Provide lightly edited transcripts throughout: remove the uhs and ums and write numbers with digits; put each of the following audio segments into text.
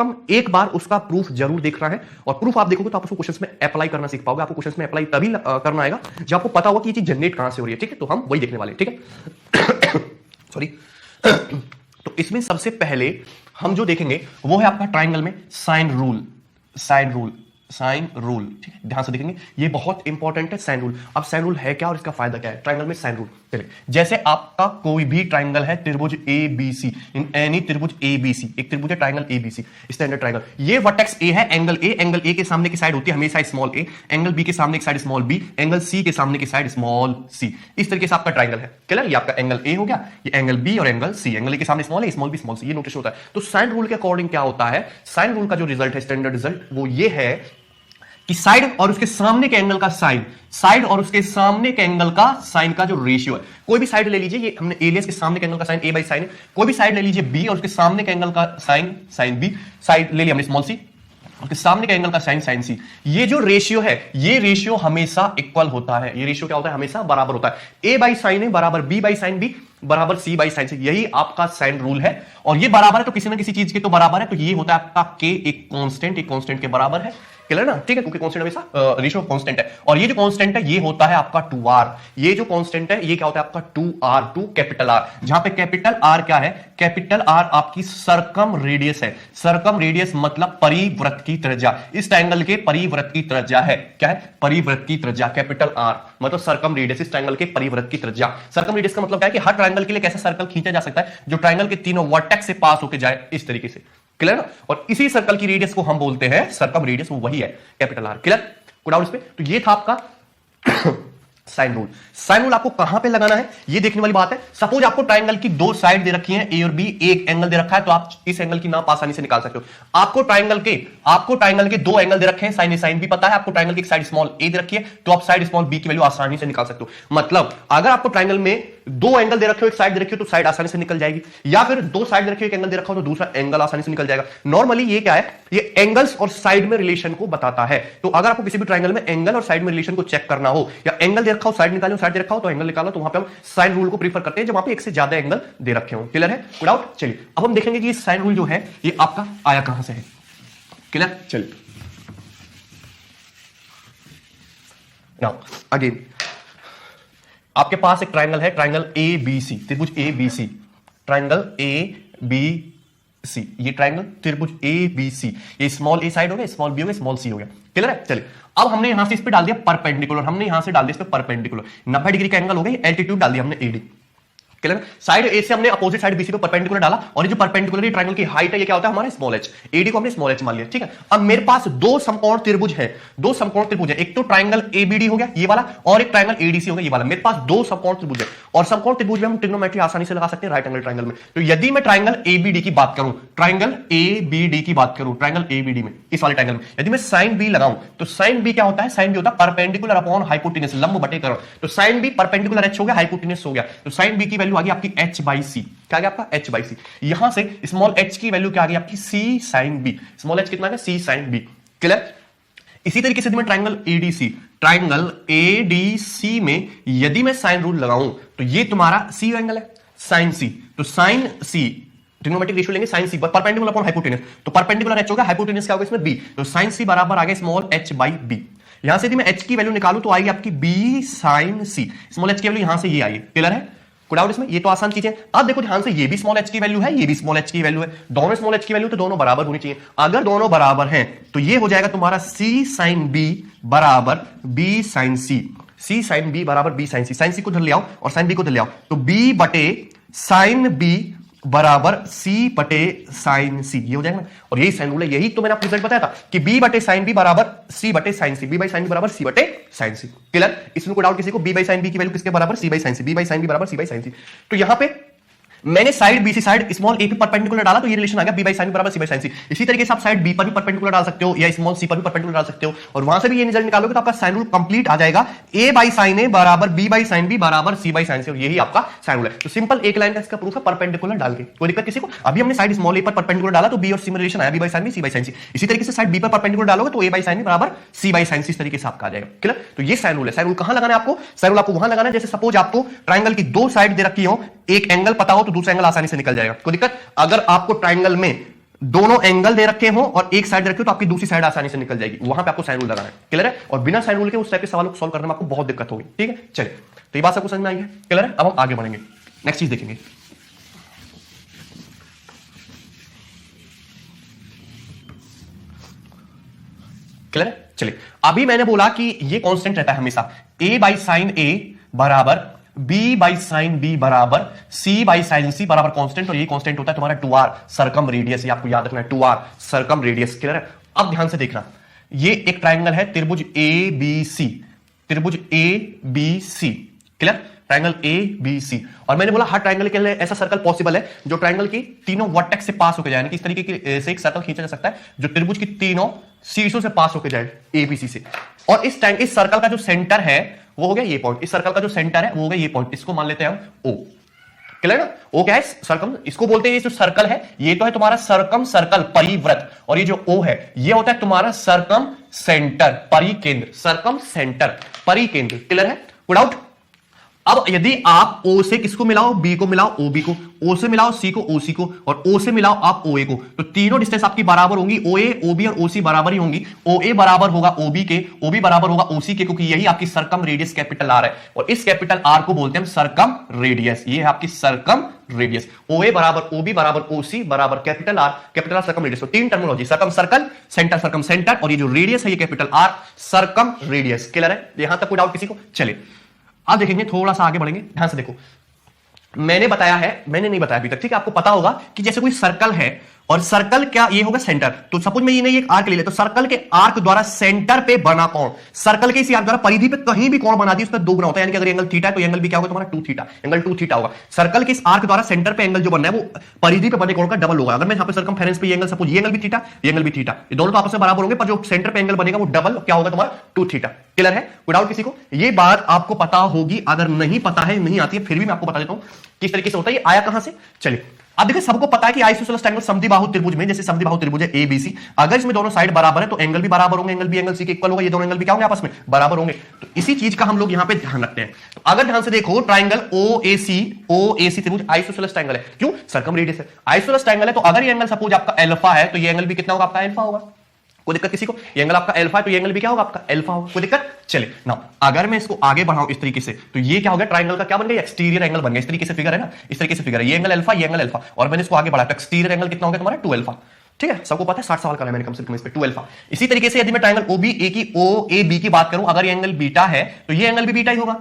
कम एक बार उसका प्रूफ जरूर देखना है, और प्रूफ आप देखोगे तो आप उसको क्वेश्चंस में अप्लाई करना सीख पाओगे। आपको क्वेश्चंस में अप्लाई तभी करना आएगा जब आपको पता होगा कि ये चीज जनरेट कहां से हो रही है, ठीक है। तो हम वही देखने वाले, ठीक है। सॉरी। तो इसमें सबसे पहले हम जो देखेंगे वो है आपका ट्राइंगल में साइन रूल। साइन रूल, ठीक है, ध्यान से देखेंगे, ये बहुत इंपॉर्टेंट है साइन रूल। अब साइन रूल है क्या और इसका फायदा क्या है ट्राइंगल में साइन रूल। चलिए, जैसे आपका कोई भी ट्राइंगल है, त्रिभुज ABC, इन एनी त्रिभुज ABC, एक त्रिभुज है ट्राइंगल ABC, स्टैंडर्ड ट्राइंगल। ये वर्टेक्स A है, एंगल A के सामने की साइड होती है हमेशा स्मॉल a, एंगल B के सामने की side small b, angle C के सामने की साइड स्मॉल c। इस तरीके से आपका ट्राइंगल है, क्लियर। ये आपका एंगल A हो गया, ये एंगल B और एंगल C, एंगल A के सामने small a, small b, small c, ये नोटिस होता है। तो साइन रूल के अकॉर्डिंग क्या होता है, साइन रूल का जो रिजल्ट है, स्टैंडर्ड रिजल्ट, वो ये है कि साइड और उसके सामने के एंगल का साइन, साइड और उसके सामने के एंगल का साइन का जो रेशियो है, कोई भी साइड ले लीजिए, ये हमने एलियस के सामने के एंगल का साइन a बाई साइन है, कोई भी साइड ले लीजिए b और उसके सामने के एंगल का साइन साइन b, साइड ले लिया हमने स्मॉल c, उसके सामने के एंगल का साइन साइन सी। ये जो रेशियो है, ये रेशियो हमेशा इक्वल होता है। ये रेशियो क्या होता है, हमेशा बराबर होता है। a बाई साइन ए बराबर b बाई साइन b बराबर c बाई साइन सी, यही आपका साइन रूल है। और ये बराबर है तो किसी ना किसी चीज के तो बराबर है, तो ये होता है आपका k, एक कांस्टेंट के बराबर है, क्लियर ना, ठीक है, क्योंकि कांस्टेंट हमेशा रेशियो कांस्टेंट है। और ये जो कांस्टेंट है ये होता है आपका 2r, ये जो कांस्टेंट है ये क्या होता है आपका 2r, 2 कैपिटल R, जहां पे कैपिटल R क्या है, कैपिटल R आपकी सरकम रेडियस है। सरकम रेडियस मतलब परिवृत्त की त्रिज्या, इस ट्रायंगल के परिवृत्त की त्रिज्या है, क्या है, परिवृत्त की त्रिज्या, कैपिटल R मतलब सरकम रेडियस, इस ट्रायंगल के परिवृत्त की त्रिज्या। सरकम रेडियस का मतलब क्या है कि हर ट्रायंगल के लिए कैसा सर्कल खींचा जा सकता है जो ट्रायंगल के तीनों वर्टेक्स से पास होकर जाए, इस तरीके से, क्लियर ना। और इसी सर्कल की रेडियस को हम बोलते हैं सरकम रेडियस, वो वही है कैपिटल R, क्लियर, कोई डाउट इस पे। तो ये था आपका साइन रूल। साइन रूल आपको कहां पे लगाना है ये देखने वाली बात है। सपोज आपको ट्रायंगल की दो साइड दे रखी है ए और बी, एक एंगल दे रखा है, तो आप इस एंगल की नाप आसानी से निकाल सकते हो। आपको ट्रायंगल के दो एंगल दे रखे हैं, साइन ए साइन बी पता है, आपको ट्रायंगल की एक साइड स्मॉल ए दे रखी है, तो आप साइड स्मॉल बी की वैल्यू आसानी से निकाल सकते हो। मतलब अगर आपको ट्रायंगल में दो एंगल दे रखे हो, एक साइड दे रखी हो तो साइड आसानी से निकल जाएगी, या फिर दो साइड दे रखी हो, एक एंगल दे रखा हो तो दूसरा एंगल आसानी से निकल जाएगा। नॉर्मली ये क्या है, ये एंगल्स और साइड में रिलेशन को बताता है। तो अगर आपको किसी भी ट्रायंगल में एंगल और साइड में रिलेशन को चेक करना हो, या एंगल दे रखा हो साइड निकालो, साइड दे रखा हो तो एंगल निकालो, तो वहां पे हम साइन रूल को प्रीफर करते हैं जब वहां पे एक से ज्यादा एंगल दे रखे हो, क्लियर है, विदाउट। चलिए अब हम देखेंगे कि ये साइन रूल जो है ये आपका आया कहां से है, क्लियर। चलिए नाउ अगेन आपके पास एक ट्रायंगल है, ट्रायंगल ABC, त्रिभुज ABC, ट्रायंगल ABC, ये ट्रायंगल त्रिभुज ABC, ये स्मॉल ए साइड हो गया, स्मॉल बी हो गया, स्मॉल सी हो गया, क्लियर है। चलिए अब हमने यहां से इस पे डाल दिया परपेंडिकुलर, हमने यहां से डाल दिया इस पे परपेंडिकुलर, 90 डिग्री का एंगल हो गया, एल्टीट्यूड डाल दिया हमने AD, क्लियर। साइड ए से हमने अपोजिट साइड BC पे परपेंडिकुलर डाला, और ये जो परपेंडिकुलर ट्रायंगल की हाइट है ये क्या होता है हमारा स्मॉल h, AD को हमने स्मॉल h मान लिया, ठीक है। अब मेरे पास दो समकोण त्रिभुज है, दो समकोण त्रिभुज है, एक तो ट्रायंगल ABD हो गया ये वाला, और एक ट्रायंगल ADC हो गया ये वाला। मेरे पास दो समकोण त्रिभुज है, और समकोण त्रिभुज में हम ट्रिग्नोमेट्री आसानी से लगा सकते हैं राइट एंगल ट्रायंगल में। तो यदि मैं ट्रायंगल ABD की बात करूं, ट्रायंगल ABD की बात करूं, ट्रायंगल ABD में, इस वाले ट्रायंगल में यदि मैं साइन B लगाऊं, तो साइन B क्या होता है, साइन B होता है परपेंडिकुलर अपॉन हाइपोटेनस, लंब बटे कर्ण। तो साइन B परपेंडिकुलर h हो गया, हाइपोटेनस हो गया, तो साइन B की वैल्यू आ गई आपकी h बाई सी, क्या आ गया आपका h बाई सी। यहां से स्मॉल h की वैल्यू क्या आ गई आपकी c sine b, small h कितना है c साइन b, क्लियर। इसी तरीके से मैं ट्रायंगल ADC में यदि मैं साइन रूल लगाऊं, तो ये तुम्हारा c एंगल है, साइन c, तो साइन c ट्रिग्नोमेट्रिक रेशियो लेंगे sine c perpendicular upon hypotenuse, तो परपेंडिकुलर h होगा, हाइपोटेनस क्या होगा इसमें b, तो साइन c बराबर आ गया स्मॉल h बाई b। यहां से यदि मैं h की वैल्यू निकालूं तो आएगी आपकी b sine c, small h की वैल्यू यहां से ये आई, क्लियर है, कोई डाउट इसमें, ये तो आसान चीज है। अब देखो ध्यान से, ये भी स्मॉल h की वैल्यू है, ये भी स्मॉल h की वैल्यू है, दोनों स्मॉल h की वैल्यू, तो दोनों बराबर होनी चाहिए। अगर दोनों बराबर हैं तो ये हो जाएगा तुम्हारा c साइन b बराबर b sine c, c sine b बराबर b sine c, sine c को धर ले आओ और साइन b को धर ले आओ, तो b बटे साइन b बराबर c बटे साइन c, ये हो जाएगा ना। और यही साइन रूल है, यही तो मैंने आपको रिजल्ट बताया था कि b बटे साइन b बराबर c बटे sine c, b by sine b बराबर c बटे साइन c, क्लियर। इसमें कोई डाउट किसी को, b बाई साइन b की वैल्यू किसके बराबर, c by sine c, b by sine b बराबर c बाई साइन c। तो यहां पे मैंने side BC side small a पे परपेंडिकुलर डाला, तो ये रिलेशन आ गया b बाई साइन बराबर c बाई साइन c। इसी तरीके से आप साइड B पर भी परपेंडिकुलर डाल सकते हो, या स्मॉल c पर भी परपेंडिकुलर डाल सकते हो, और वहां से भी ये रिजल्ट निकालोगे तो आपका साइन रूल कंप्लीट आ जाएगा, a बाई साइन a बराबर b बाई साइन b बराबर c बाई साइन c, और यही आपका साइन रूल है। तो सिंपल एक लाइन का इसका प्रूफ है परपेंडिकुलर डाल के, कोई दिक्कत किसी को। अभी हमने साइड स्मॉल a पर परपेंडिकुलर डाला तो b और c में रिलेशन आया, b by sine b c by sine c। इसी तरीके से साइड B पर परपेंडिकुलर डालोगे तो a बाई साइन b बराबर c बाई साइन c, इस तरीके से आपका आ जाएगा, क्लियर। तो ये साइन रूल है। साइन रूल कहां लगाना है आपको, साइन रूल आपको वहां लगाना है जैसे सपोज आपको ट्रायंगल की दो साइड दे रखी हो, एक एंगल पता हो तो दूसरा एंगल आसानी से निकल जाएगा, कोई दिक्कत। अगर आपको ट्रायंगल में दोनों एंगल दे रखे हो और एक साइड दे रखे हो तो आपकी दूसरी साइड आसानी से निकल जाएगी, वहां पे आपको साइन रूल लगाना है। क्लियर है? और बिना साइन रूल के उस टाइप के सवालों को सॉल्व करने में आपको बहुत दिक्कत होगी। ठीक है, चलिए, तो ये बात सबको समझ में आई है? क्लियर है? अब हम आगे बढ़ेंगे, नेक्स्ट चीज देखेंगे। क्लियर है? चलिए, अभी मैंने बोला कि ये कांस्टेंट रहता है हमेशा, a बाई साइन a बराबर b बाई साइन b बराबर c बाई साइन c बराबर कांस्टेंट, और ये कांस्टेंट होता है तुम्हारा 2r सर्कम रेडियस, ये आपको याद रखना है, 2r सर्कम रेडियस। क्लियर है? अब ध्यान से देखना, ये एक ट्राइंगल है त्रिभुज ABC, त्रिभुज ABC। क्लियर? ट्राइंगल ABC, और मैंने बोला हर ट्राइंगल के लिए ऐसा सर्कल पॉसिबल है जो ट्राइंगल की तीनों वर्टेक्स से पास होकर जाए, यानी कि इस तरीके की से एक सर्कल खींचा जा सकता है जो त्रिभुज की तीनों शीर्षों से पास होकर जाए ABC से। और इस सर्कल का जो सेंटर है वो हो गया ये पॉइंट, इस सर्कल का जो सेंटर है वो हो गया ये पॉइंट, इसको मान लेते हैं हम O। क्लियर ना? O क्या है? सर्कम, इसको बोलते हैं, ये जो सर्कल है ये तो है तुम्हारा सर्कम सर्कल परिव्रत, और ये जो O है ये होता है तुम्हारा सर्कम सेंटर परिकेंद्र, सर्कम सेंटर परिकेंद्र। क्लियर है? विदाउट, अब यदि आप O से किसको मिलाओ, B को मिलाओ OB को, O से मिलाओ C को OC को, और O से मिलाओ आप OA को, तो तीनों डिस्टेंस आपकी बराबर होंगी, OA OB और OC बराबर ही होंगी। OA बराबर होगा OB के, OB बराबर होगा OC के, क्योंकि यही आपकी सर्कम रेडियस कैपिटल R है, और इस कैपिटल R को बोलते हैं सर्कम रेडियस, ये है आपकी सर्कम रेडियस। OA बराबर OB बराबर OC बराबर कैपिटल R सर्कम रेडियस। तो तीन terminology, circum circle, centre circum centre, और ये जो रेडियस है ये capital R circum radius. Clear है? यहां तक कोई डाउट किसी को? चलिए, अब देखेंगे, थोड़ा सा आगे बढ़ेंगे, ध्यान से देखो। मैंने बताया है, मैंने नहीं बताया अभी तक, ठीक है? आपको पता होगा कि जैसे कोई सर्कल है और सर्कल क्या ये होगा सेंटर, तो सपोज मैं ये नहीं एक आर्क ले ले, तो सर्कल के आर्क द्वारा सेंटर पे बना कोण, सर्कल के इसी आर्क द्वारा परिधि पे कहीं भी कोण बना दी उसमें दो गुना होता है, यानी कि अगर एंगल थीटा है तो एंगल भी क्या होगा तुम्हारा 2 थीटा, एंगल 2 थीटा होगा। सर्कल के इस आर्क द्वारा सेंटर पे एंगल जो बनना है वो परिधि पे बने कोण का डबल होगा। अगर मैं यहां पे सर्कमफेरेंस पे ये एंगल, सपोज ये एंगल भी थीटा, ये एंगल भी थीटा, ये दोनों तो आपस में बराबर होंगे, पर जो सेंटर पे एंगल बनेगा वो डबल क्या होगा तुम्हारा 2 थीटा। क्लियर है? विदाउट किसी को ये बात आपको पता होगी, अगर नहीं पता है, नहीं आती है, फिर भी मैं आपको बता देता हूं किस तरीके से होता है, ये आया कहां से। चलिए, अब देखिए, सबको पता है कि आइसोसेलेस ट्रायंगल समद्विबाहु त्रिभुज में, जैसे समद्विबाहु त्रिभुज है ABC, अगर इसमें दोनों साइड बराबर है तो एंगल भी बराबर होंगे, एंगल B एंगल C के इक्वल होगा, ये दोनों एंगल भी क्या होंगे आपस में बराबर होंगे। तो इसी चीज का हम लोग यहां पे ध्यान रखते हैं। तो अगर ध्यान से देखो, ट्रायंगल OAC त्रिभुज आइसोसेलेस ट्रायंगल है, क्यों? सर्कम रेडियस है, आइसोसेलेस ट्रायंगल है, तो अगर ये एंगल सपोज आपका अल्फा है तो ये एंगल भी कितना होगा आपका अल्फा होगा। कोई दिक्कत किसी को? ये एंगल आपका अल्फा है तो ये एंगल भी क्या होगा आपका अल्फा होगा। कोई दिक्कत? चलिए ना, अगर मैं इसको आगे बढ़ाऊं इस तरीके से, तो ये क्या हो गया, ट्रायंगल का क्या बन गया, एक्सटीरियर एंगल बन गया। इस तरीके से फिगर है ना, इस तरीके से फिगर है, ये एंगल अल्फा, ये एंगल अल्फा, और मैंने इसको आगे बढ़ाया तो एक्सटीरियर एंगल कितना हो गया तुम्हारा 2 अल्फा। ठीक है, सबको पता है, 60 सवाल करना है मैंने कम से कम इस पे 2 अल्फा। इसी तरीके से यदि मैं ट्रायंगल OBA की OAB की बात करूं, अगर ये एंगल बीटा है तो ये एंगल भी बीटा ही होगा,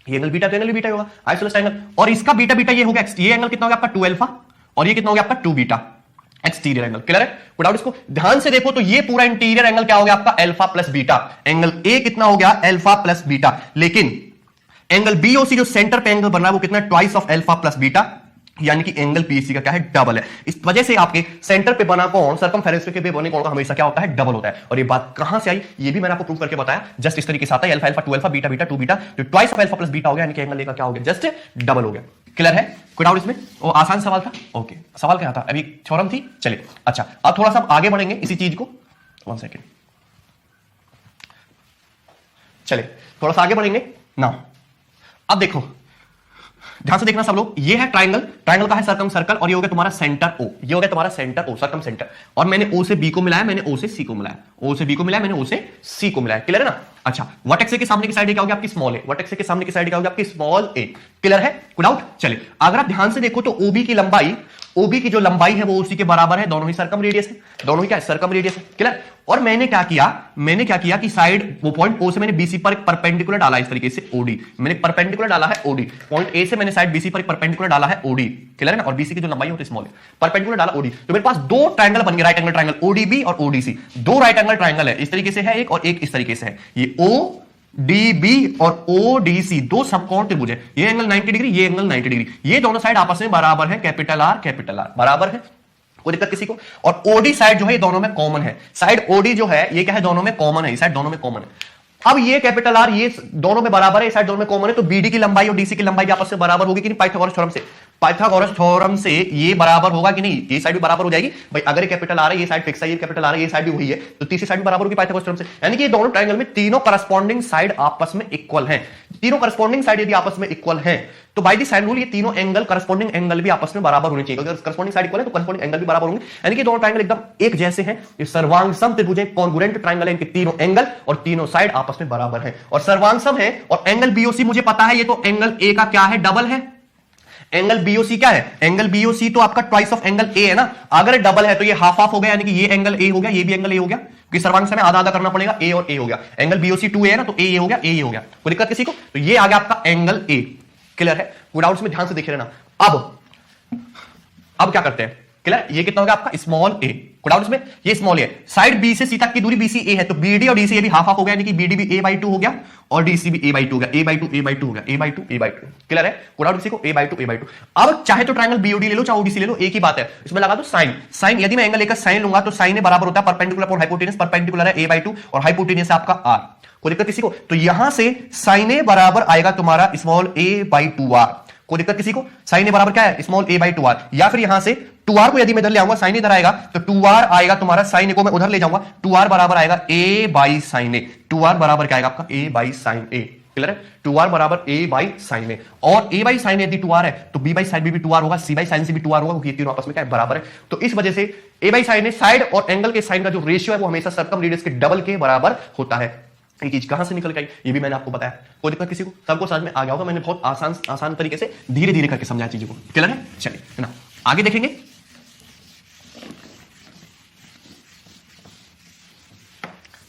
ये एंगल बीटा तो एंगल भी बीटा ही होगा, आइसोसेलेस ट्रायंगल, और इसका बीटा बीटा ये हो गया, ये एंगल कितना हो गया आपका 2 अल्फा, और ये कितना हो गया आपका 2 बीटा एक्सटीरियर एंगल। क्लियर है? विदाउट इसको ध्यान से देखो तो ये पूरा इंटीरियर एंगल क्या हो गया आपका alpha plus beta, angle A कितना हो गया अल्फा प्लस बीटा, लेकिन एंगल BOC जो सेंटर पे एंगल बन रहा है वो कितना twice of alpha plus beta, यानी कि एंगल PAC का क्या है डबल है। इस वजह से आपके सेंटर पे बना कोण सर्कमफेरेंस पे बने कोण का हमेशा क्या होता है डबल होता है। और ये बात कहां से आई ये भी मैंने आपको प्रूव करके बताया, जस्ट इस तरीके से आता है, alpha alpha 2 alpha beta beta 2 beta, तो twice of alpha plus beta हो गया, यानी कि एंगल ए का क्या हो गया जस्ट डबल हो गया। क्लियर है? कोई डाउट इसमें? वो आसान सवाल था। ओके, सवाल क्या था अभी, थ्योरम थी। चलिए, अच्छा अब थोड़ा सा आगे बढ़ेंगे इसी चीज को, 1 सेकेंड, चलिए थोड़ा सा आगे बढ़ेंगे ना। अब देखो, ध्यान से देखना सब लोग, ये है ट्रायंगल, ट्रायंगल का है सर्कम सर्कल, और ये हो गया तुम्हारा सेंटर O, ये हो गया तुम्हारा सेंटर O सर्कम सेंटर, और मैंने O से B को मिलाया, मैंने O से C को मिलाया, O से B को मिलाया, मैंने O से C को मिलाया। क्लियर है ना? अच्छा, वर्टेक्स के सामने की साइड क्या होगी आपकी स्मॉल ए, वर्टेक्स के सामने की साइड क्या होगी आपकी स्मॉल ए। क्लियर है? कोई डाउट? चलिए, अगर आप ध्यान से देखो तो OB की लंबाई, OB की जो लंबाई है वो OC के बराबर है, दोनों ही सर्कम रेडियस है, दोनों ही क्या है सर्कम रेडियस है। क्लियर? और मैंने क्या किया कि साइड वो पॉइंट O से मैंने BC पर एक परपेंडिकुलर डाला, इस तरीके से OD, मैंने परपेंडिकुलर डाला है OD, पॉइंट A से मैंने साइड BC पर एक परपेंडिकुलर डाला है OD। क्लियर है ना? और BC की जो लंबाई होती है स्मॉल है, परपेंडिकुलर डाला OD, तो मेरे पास दो ट्रायंगल बन गए, राइट एंगल ट्रायंगल ODB और ODC, दो राइट एंगल ट्रायंगल है, इस तरीके से है एक और एक इस तरीके से है, ये ODB और ODC दो समकोण त्रिभुज है, ये एंगल 90 डिग्री, ये एंगल 90 डिग्री, ये दोनों साइड आपस में बराबर है, कैपिटल R बराबर है। कोई दिक्कत किसी को? और OD साइड जो है ये दोनों में कॉमन है, साइड OD जो है ये क्या है दोनों में कॉमन है, ये साइड दोनों में कॉमन है। अब ये कैपिटल R ये दोनों में बराबर है, ये साइड दोनों में कॉमन है, तो BD की लंबाई और DC की लंबाई आपस में बराबर होगी कि नहीं पाइथागोरस थ्योरम से? पाइथागोरस थ्योरम से ये बराबर होगा कि नहीं, ये साइड भी बराबर हो जाएगी भाई। अगर ये कैपिटल आ रहा है, ये साइड फिक्स है, ये कैपिटल आ रहा है, ये साइड भी वही है, तो तीसरी साइड भी बराबर होगी पाइथागोरस थ्योरम से। यानी कि ये दोनों ट्रायंगल में तीनों करस्पॉन्डिंग साइड आपस में इक्वल हैं। तीनों करस्पॉन्डिंग साइड यदि आपस में इक्वल हैं तो बाय द साइन रूल ये तीनों एंगल करस्पॉन्डिंग एंगल भी आपस में बराबर होने चाहिए। अगर करस्पॉन्डिंग साइड इक्वल है तो करस्पॉन्डिंग एंगल भी बराबर होंगे। यानी कि दोनों ट्रायंगल एकदम एक जैसे हैं। ये सर्वांगसम त्रिभुज है, कॉन्ग्रुएंट ट्रायंगल है, इनके तीनों एंगल और तीनों साइड आपस में बराबर हैं और सर्वांगसम है। और एंगल बीओसी मुझे पता है, ये तो एंगल ए का क्या है, डबल है। एंगल बीओसी क्या है, एंगल बीओसी तो आपका ट्वाइस ऑफ एंगल ए है ना। अगर डबल है तो ये हाफ हाफ हो गया, यानी कि ये एंगल ए हो गया, ये भी एंगल ए हो गया, क्योंकि सर्वांगसम में आधा आधा करना पड़ेगा, ए और ए हो गया। एंगल बीओसी 2 है ना, तो ए हो गया, ए हो गया। कोई दिक्कत किसी को? तो ये आ गया आपका एंगल ए। क्लियर है? कोई डाउट्स में ध्यान से देखे रहना। अब क्या करते हैं, क्लियर? ये कितना हो गया आपका स्मॉल ए। कोई डाउट्स में? ये स्मॉल ए, साइड बी से सी तक की दूरी बीसी ए है, तो बीडी और डीसी ये भी हाफ हाफ हो गया, यानी कि बीडी भी a/2 हो गया और डीसी भी a/2 हो गया, a/2 a/2 हो गया, a/2 a/2। क्लियर है? कोई डाउट किसी को? a/2 a/2। अब चाहे तो ट्रायंगल बीओडी ले लो, चाहे ओडीसी ले लो, एक ही बात है। इसमें लगा दो साइन। साइन यदि मैं एंगल ए का साइन लूंगा तो साइन ए बराबर होता है परपेंडिकुलर अपॉन हाइपोटेनस। परपेंडिकुलर है a/2 और हाइपोटेनस है आपका r। कोई दिक्कत किसी को? तो यहां से साइन ए बराबर आएगा तुम्हारा स्मॉल a/2r। कोई दिक्कत किसी को? साइन ए बराबर क्या है, स्मॉल a/2r। या फिर यहां से 2r को यदि मैं इधर ले आऊंगा, साइन इधर आएगा तो 2r आएगा तुम्हारा, साइन ए को मैं उधर ले जाऊंगा, 2r बराबर आएगा a/sin a। 2r बराबर क्या आएगा आपका a/sin a। क्लियर है? 2r बराबर a/sin a। और a/sin a यदि 2r है तो b/sin b भी 2r होगा, c/sin c भी 2r होगा, क्योंकि ये तीनों आपस में क्या है, बराबर है। तो इस वजह से a/sin a साइड और एंगल के साइन का जो रेशियो है वो हमेशा सर्कमरेडियस के डबल के बराबर होता है। ये चीज कहां से निकल गई ये भी मैंने आपको बताया। कोई दिक्कत किसी को? सबको समझ में आ गया होगा। मैंने बहुत आसान तरीके से धीरे धीरे करके समझाया चीजों को। क्लियर है? चलिए ना आगे देखेंगे।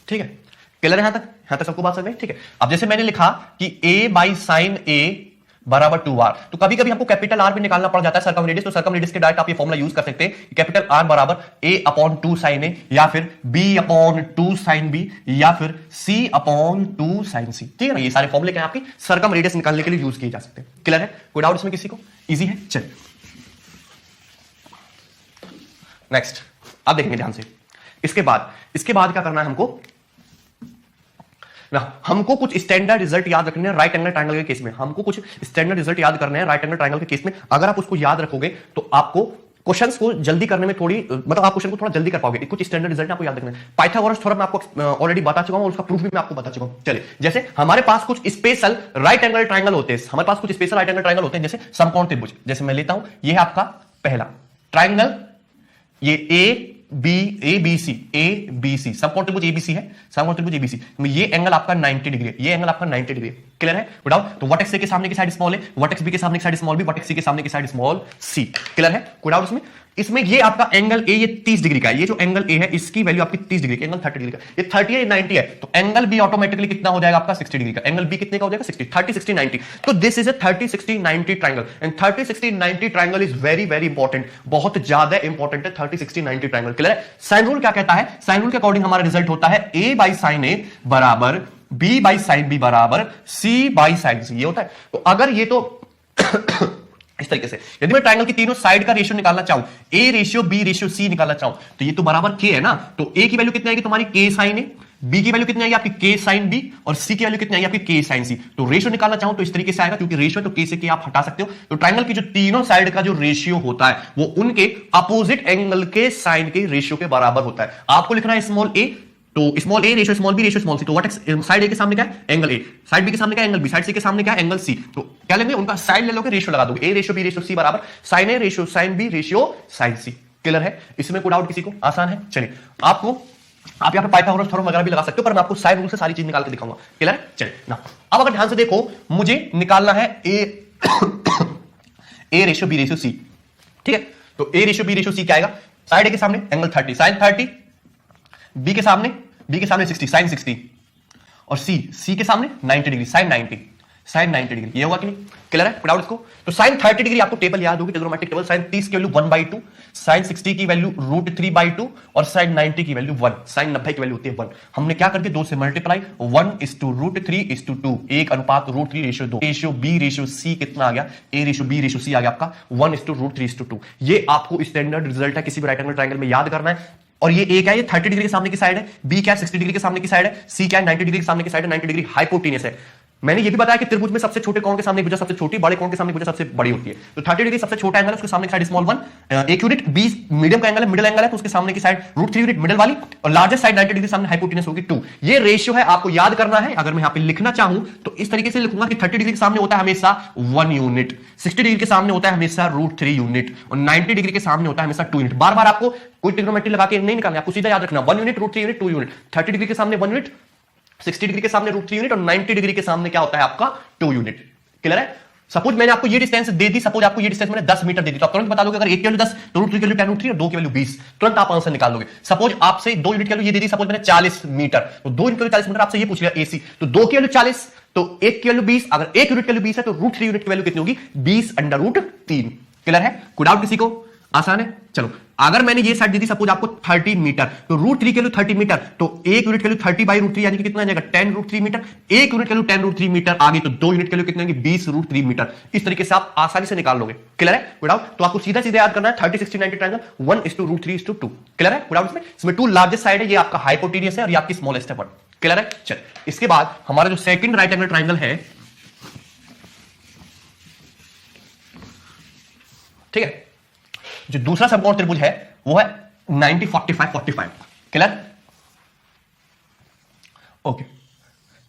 ठीक है? क्लियर है? यहां तक सबको बात समझ में? ठीक है। अब जैसे मैंने लिखा कि a/sin a बराबर 2r, तो कभी कभी हमको कैपिटल आर भी निकालना पड़ जाता है सर्कमरेडियस, तो सर्कमरेडियस के डायरेक्ट आप ये फॉर्मूला यूज कर सकते हैं, कैपिटल आर बराबर a/2 sin a या फिर b/2 sin b या फिर c/2 sin c। ठीक है ना? ये सारे फॉर्मूले क्या है आपकी सर्कमरेडियस निकालने के लिए यूज किए जा सकते हैं। क्लियर है? कोई डाउट इसमें किसी को? इजी है? चलिए नेक्स्ट अब देखेंगे ध्यान से। इसके बाद क्या करना है हमको कुछ स्टैंडर्ड रिजल्ट याद रखने हैं राइट एंगल ट्रायंगल के केस में। हमको कुछ स्टैंडर्ड रिजल्ट याद करने हैं राइट एंगल ट्रायंगल के केस में। अगर आप उसको याद रखोगे तो आपको क्वेश्चंस को जल्दी करने में थोड़ी मतलब आप क्वेश्चन को थोड़ा जल्दी कर पाओगे। कुछ स्टैंडर्ड रिजल्ट आपको याद रखना है। पाइथागोरस थ्योरम मैं आपको ऑलरेडी बता चुका हूं और उसका प्रूफ भी मैं आपको बता चुका हूं। चलिए, जैसे हमारे पास कुछ स्पेशल राइट एंगल ट्रायंगल होते हैं, हमारे पास कुछ स्पेशल राइट एंगल ट्रायंगल होते हैं, जैसे समकोण त्रिभुज। जैसे मैं लेता हूं, ये है आपका पहला ट्रायंगल, ये ABC समकोण त्रिभुज ABC है, समकोण त्रिभुज ABC में ये एंगल आपका 90 डिग्री है, ये एंगल आपका 90 डिग्री है। क्लियर है? बताओ, तो वर्टेक्स ए के सामने की साइड स्मॉल है, वर्टेक्स बी के सामने की साइड स्मॉल बी, वर्टेक्स सी के सामने की साइड स्मॉल सी। क्लियर है? कोई डाउट इसमें? इसमें ये आपका एंगल ए ये 30 डिग्री का है, ये जो एंगल ए है इसकी वैल्यू आपकी 30 डिग्री की, एंगल 30 डिग्री का, ये 30 है, ये 90 है, तो एंगल बी ऑटोमेटिकली कितना हो जाएगा आपका 60 डिग्री का। एंगल बी कितने का हो जाएगा 60, 30 60 90। तो this is a 30 60 90 triangle and 30 60 90 triangle is very very important, बहुत ज्यादा इंपॉर्टेंट है 30 60 90 ट्रायंगल। क्लियर है? साइन रूल क्या कहता है? साइन रूल के अकॉर्डिंग हमारा रिजल्ट होता है a/sin a बराबर b/sin b बराबर c/sin c, ये होता है। तो अगर ये तो इस तरीके से यदि मैं ट्रायंगल की तीनों साइड का रेशियो निकालना चाहूं, a ratio b ratio c निकालना चाहूं, तो ये तो बराबर k है ना, तो a की वैल्यू कितनी आएगी तुम्हारी k sin a, b की वैल्यू कितनी आएगी आपकी k sin b और c की वैल्यू कितनी आएगी आपकी k sin c। तो रेशियो निकालना चाहूं तो इस तरीके से आएगा, क्योंकि रेशियो तो k से k आप हटा सकते हो। तो ट्रायंगल की जो तीनों साइड का जो रेशियो होता है वो उनके अपोजिट एंगल के साइन के रेशियो के बराबर होता है। आपको लिखना है स्मॉल a, तो small a ratio small b ratio small c. तो वर्टेक्स साइड ए के सामने क्या है? एंगल ए, साइड बी के सामने क्या है? एंगल बी, साइड सी के सामने क्या है? Angle C. तो क्या लेंगे? उनका साइड ले लोगे, रेशियो लगा दोगे, a ratio B ratio c बराबर sine a ratio sine b ratio sine c. Clear है? इसमें कोई डाउट किसी को? आसान है। चलिए, आप यहां पे पाइथागोरस थ्योरम वगैरह भी लगा सकते हो, पर मैं आपको साइन रूल से सारी चीज निकाल के दिखाऊंगा। क्लियर है? चलिए ना, अब अगर ध्यान से देखो, मुझे निकालना है A ratio B ratio C. ठीक है? तो A ratio B ratio C क्या आएगा? साइड ए के सामने एंगल 30 साइन 30, बी के सामने 60 साइन 60 और सी के सामने 90 डिग्री साइन 90 डिग्री। ये होगा कि नहीं? क्लियर है? पुट आउट इसको। तो साइन 30 डिग्री आपको टेबल याद होगी, ट्रिग्नोमेट्रिक टेबल। साइन 30 की वैल्यू 1/2, साइन 60 की वैल्यू √3/2 और साइन 90 की वैल्यू 1, साइन 90 की वैल्यू होती है 1। हमने क्या करके 2 से multiply, 1:√3:2, 1:√3 ratio 2, ratio B ratio c कितना आ गया? ए रेशियो बी रेशियो सी आ गया आपका 1:√3:2। ये आपको स्टैंडर्ड रिजल्ट है किसी भी राइट एंगल ट्रायंगल में याद करना है। और ये ए क्या है? ये 30 डिग्री के सामने की साइड है, बी क्या है? 60 डिग्री के सामने की साइड है, सी क्या है? 90 डिग्री के सामने की साइड है, 90 डिग्री हाइपोटेनस है। मैंने ये भी बताया कि त्रिभुज में सबसे छोटे कोण के सामने भुजा सबसे छोटी, बड़े कोण के सामने भुजा सबसे बड़ी होती है। तो 30 डिग्री सबसे छोटा एंगल है, उसके सामने की साइड स्मॉल 1, एक यूनिट 20 मीडियम का एंगल है, मिडिल एंगल है, तो उसके सामने की साइड √3 यूनिट मिडिल वाली, और लार्जेस्ट साइड 90 डिग्री सामने हाइपोटेन्यूज होगी 2। ये रेशियो है, आपको याद करना है। अगर मैं यहां पे लिखना चाहूं तो इस तरीके से लिखूंगा कि 30 डिग्री के सामने होता है हमेशा 1 यूनिट, 60 डिग्री के सामने होता है हमेशा √3 यूनिट, और 90 डिग्री के सामने होता है हमेशा 2 यूनिट। बार बार आपको कोई ट्रिग्नोमेट्री लगा के नहीं निकालना, आपको सीधा याद रखना 1 यूनिट √3 यूनिट 2 यूनिट, 30 डिग्री के सामने 1 यूनिट, 60 डिग्री के सामने √3 यूनिट, और 90 डिग्री के सामने क्या होता है आपका 2 यूनिट। क्लियर है? सपोज मैंने आपको ये डिस्टेंस दे दी, सपोज आपको ये डिस्टेंस मैंने 10 मीटर दे दी, तो आप तुरंत बता दोगे अगर 1 की वैल्यू 10 तो √3 की वैल्यू 10 √3 और 2 की वैल्यू 20, तुरंत आप आंसर निकाल लोगे। सपोज आपसे 2 यूनिट की वैल्यू ये दे दी, सपोज मैंने 40 मीटर, तो 2 यूनिट की वैल्यू 40 मीटर, आपसे ये पूछ लिया एसी, तो 2 की वैल्यू 40 तो 1 की वैल्यू 20, अगर 1 यूनिट की वैल्यू 20 है तो √3 यूनिट की वैल्यू कितनी होगी 20/√3। क्लियर है? कोई डाउट किसी को? आसान है। चलो अगर मैंने ये साइड दी थी सपोज आपको 30 मीटर, तो √3 के लिए 30 मीटर, तो 1 यूनिट के लिए 30/√3 यानी कि कितना आ जाएगा 10√3 मीटर, 1 यूनिट के लिए 10√3 मीटर आगे, तो 2 यूनिट के लिए कितने 20√3 मीटर। इस तरीके से आप आसानी से निकाल लोगे। क्लियर है? विदाउट तो आपको सीधा सीधा याद करना है 30 60 90 ट्रायंगल 1:√3:2। क्लियर है? विदाउट इसमें 2 लार्जेस्ट साइड है, ये आपका हाइपोटेन्यूज है और ये आपकी स्मॉलेस्ट है 1। क्लियर है? चल इसके बाद हमारा जो सेकंड राइट एंगल ट्रायंगल है, ठीक है, जो दूसरा समकोण त्रिभुज है वो है 90 45 45। क्लियर? ओके,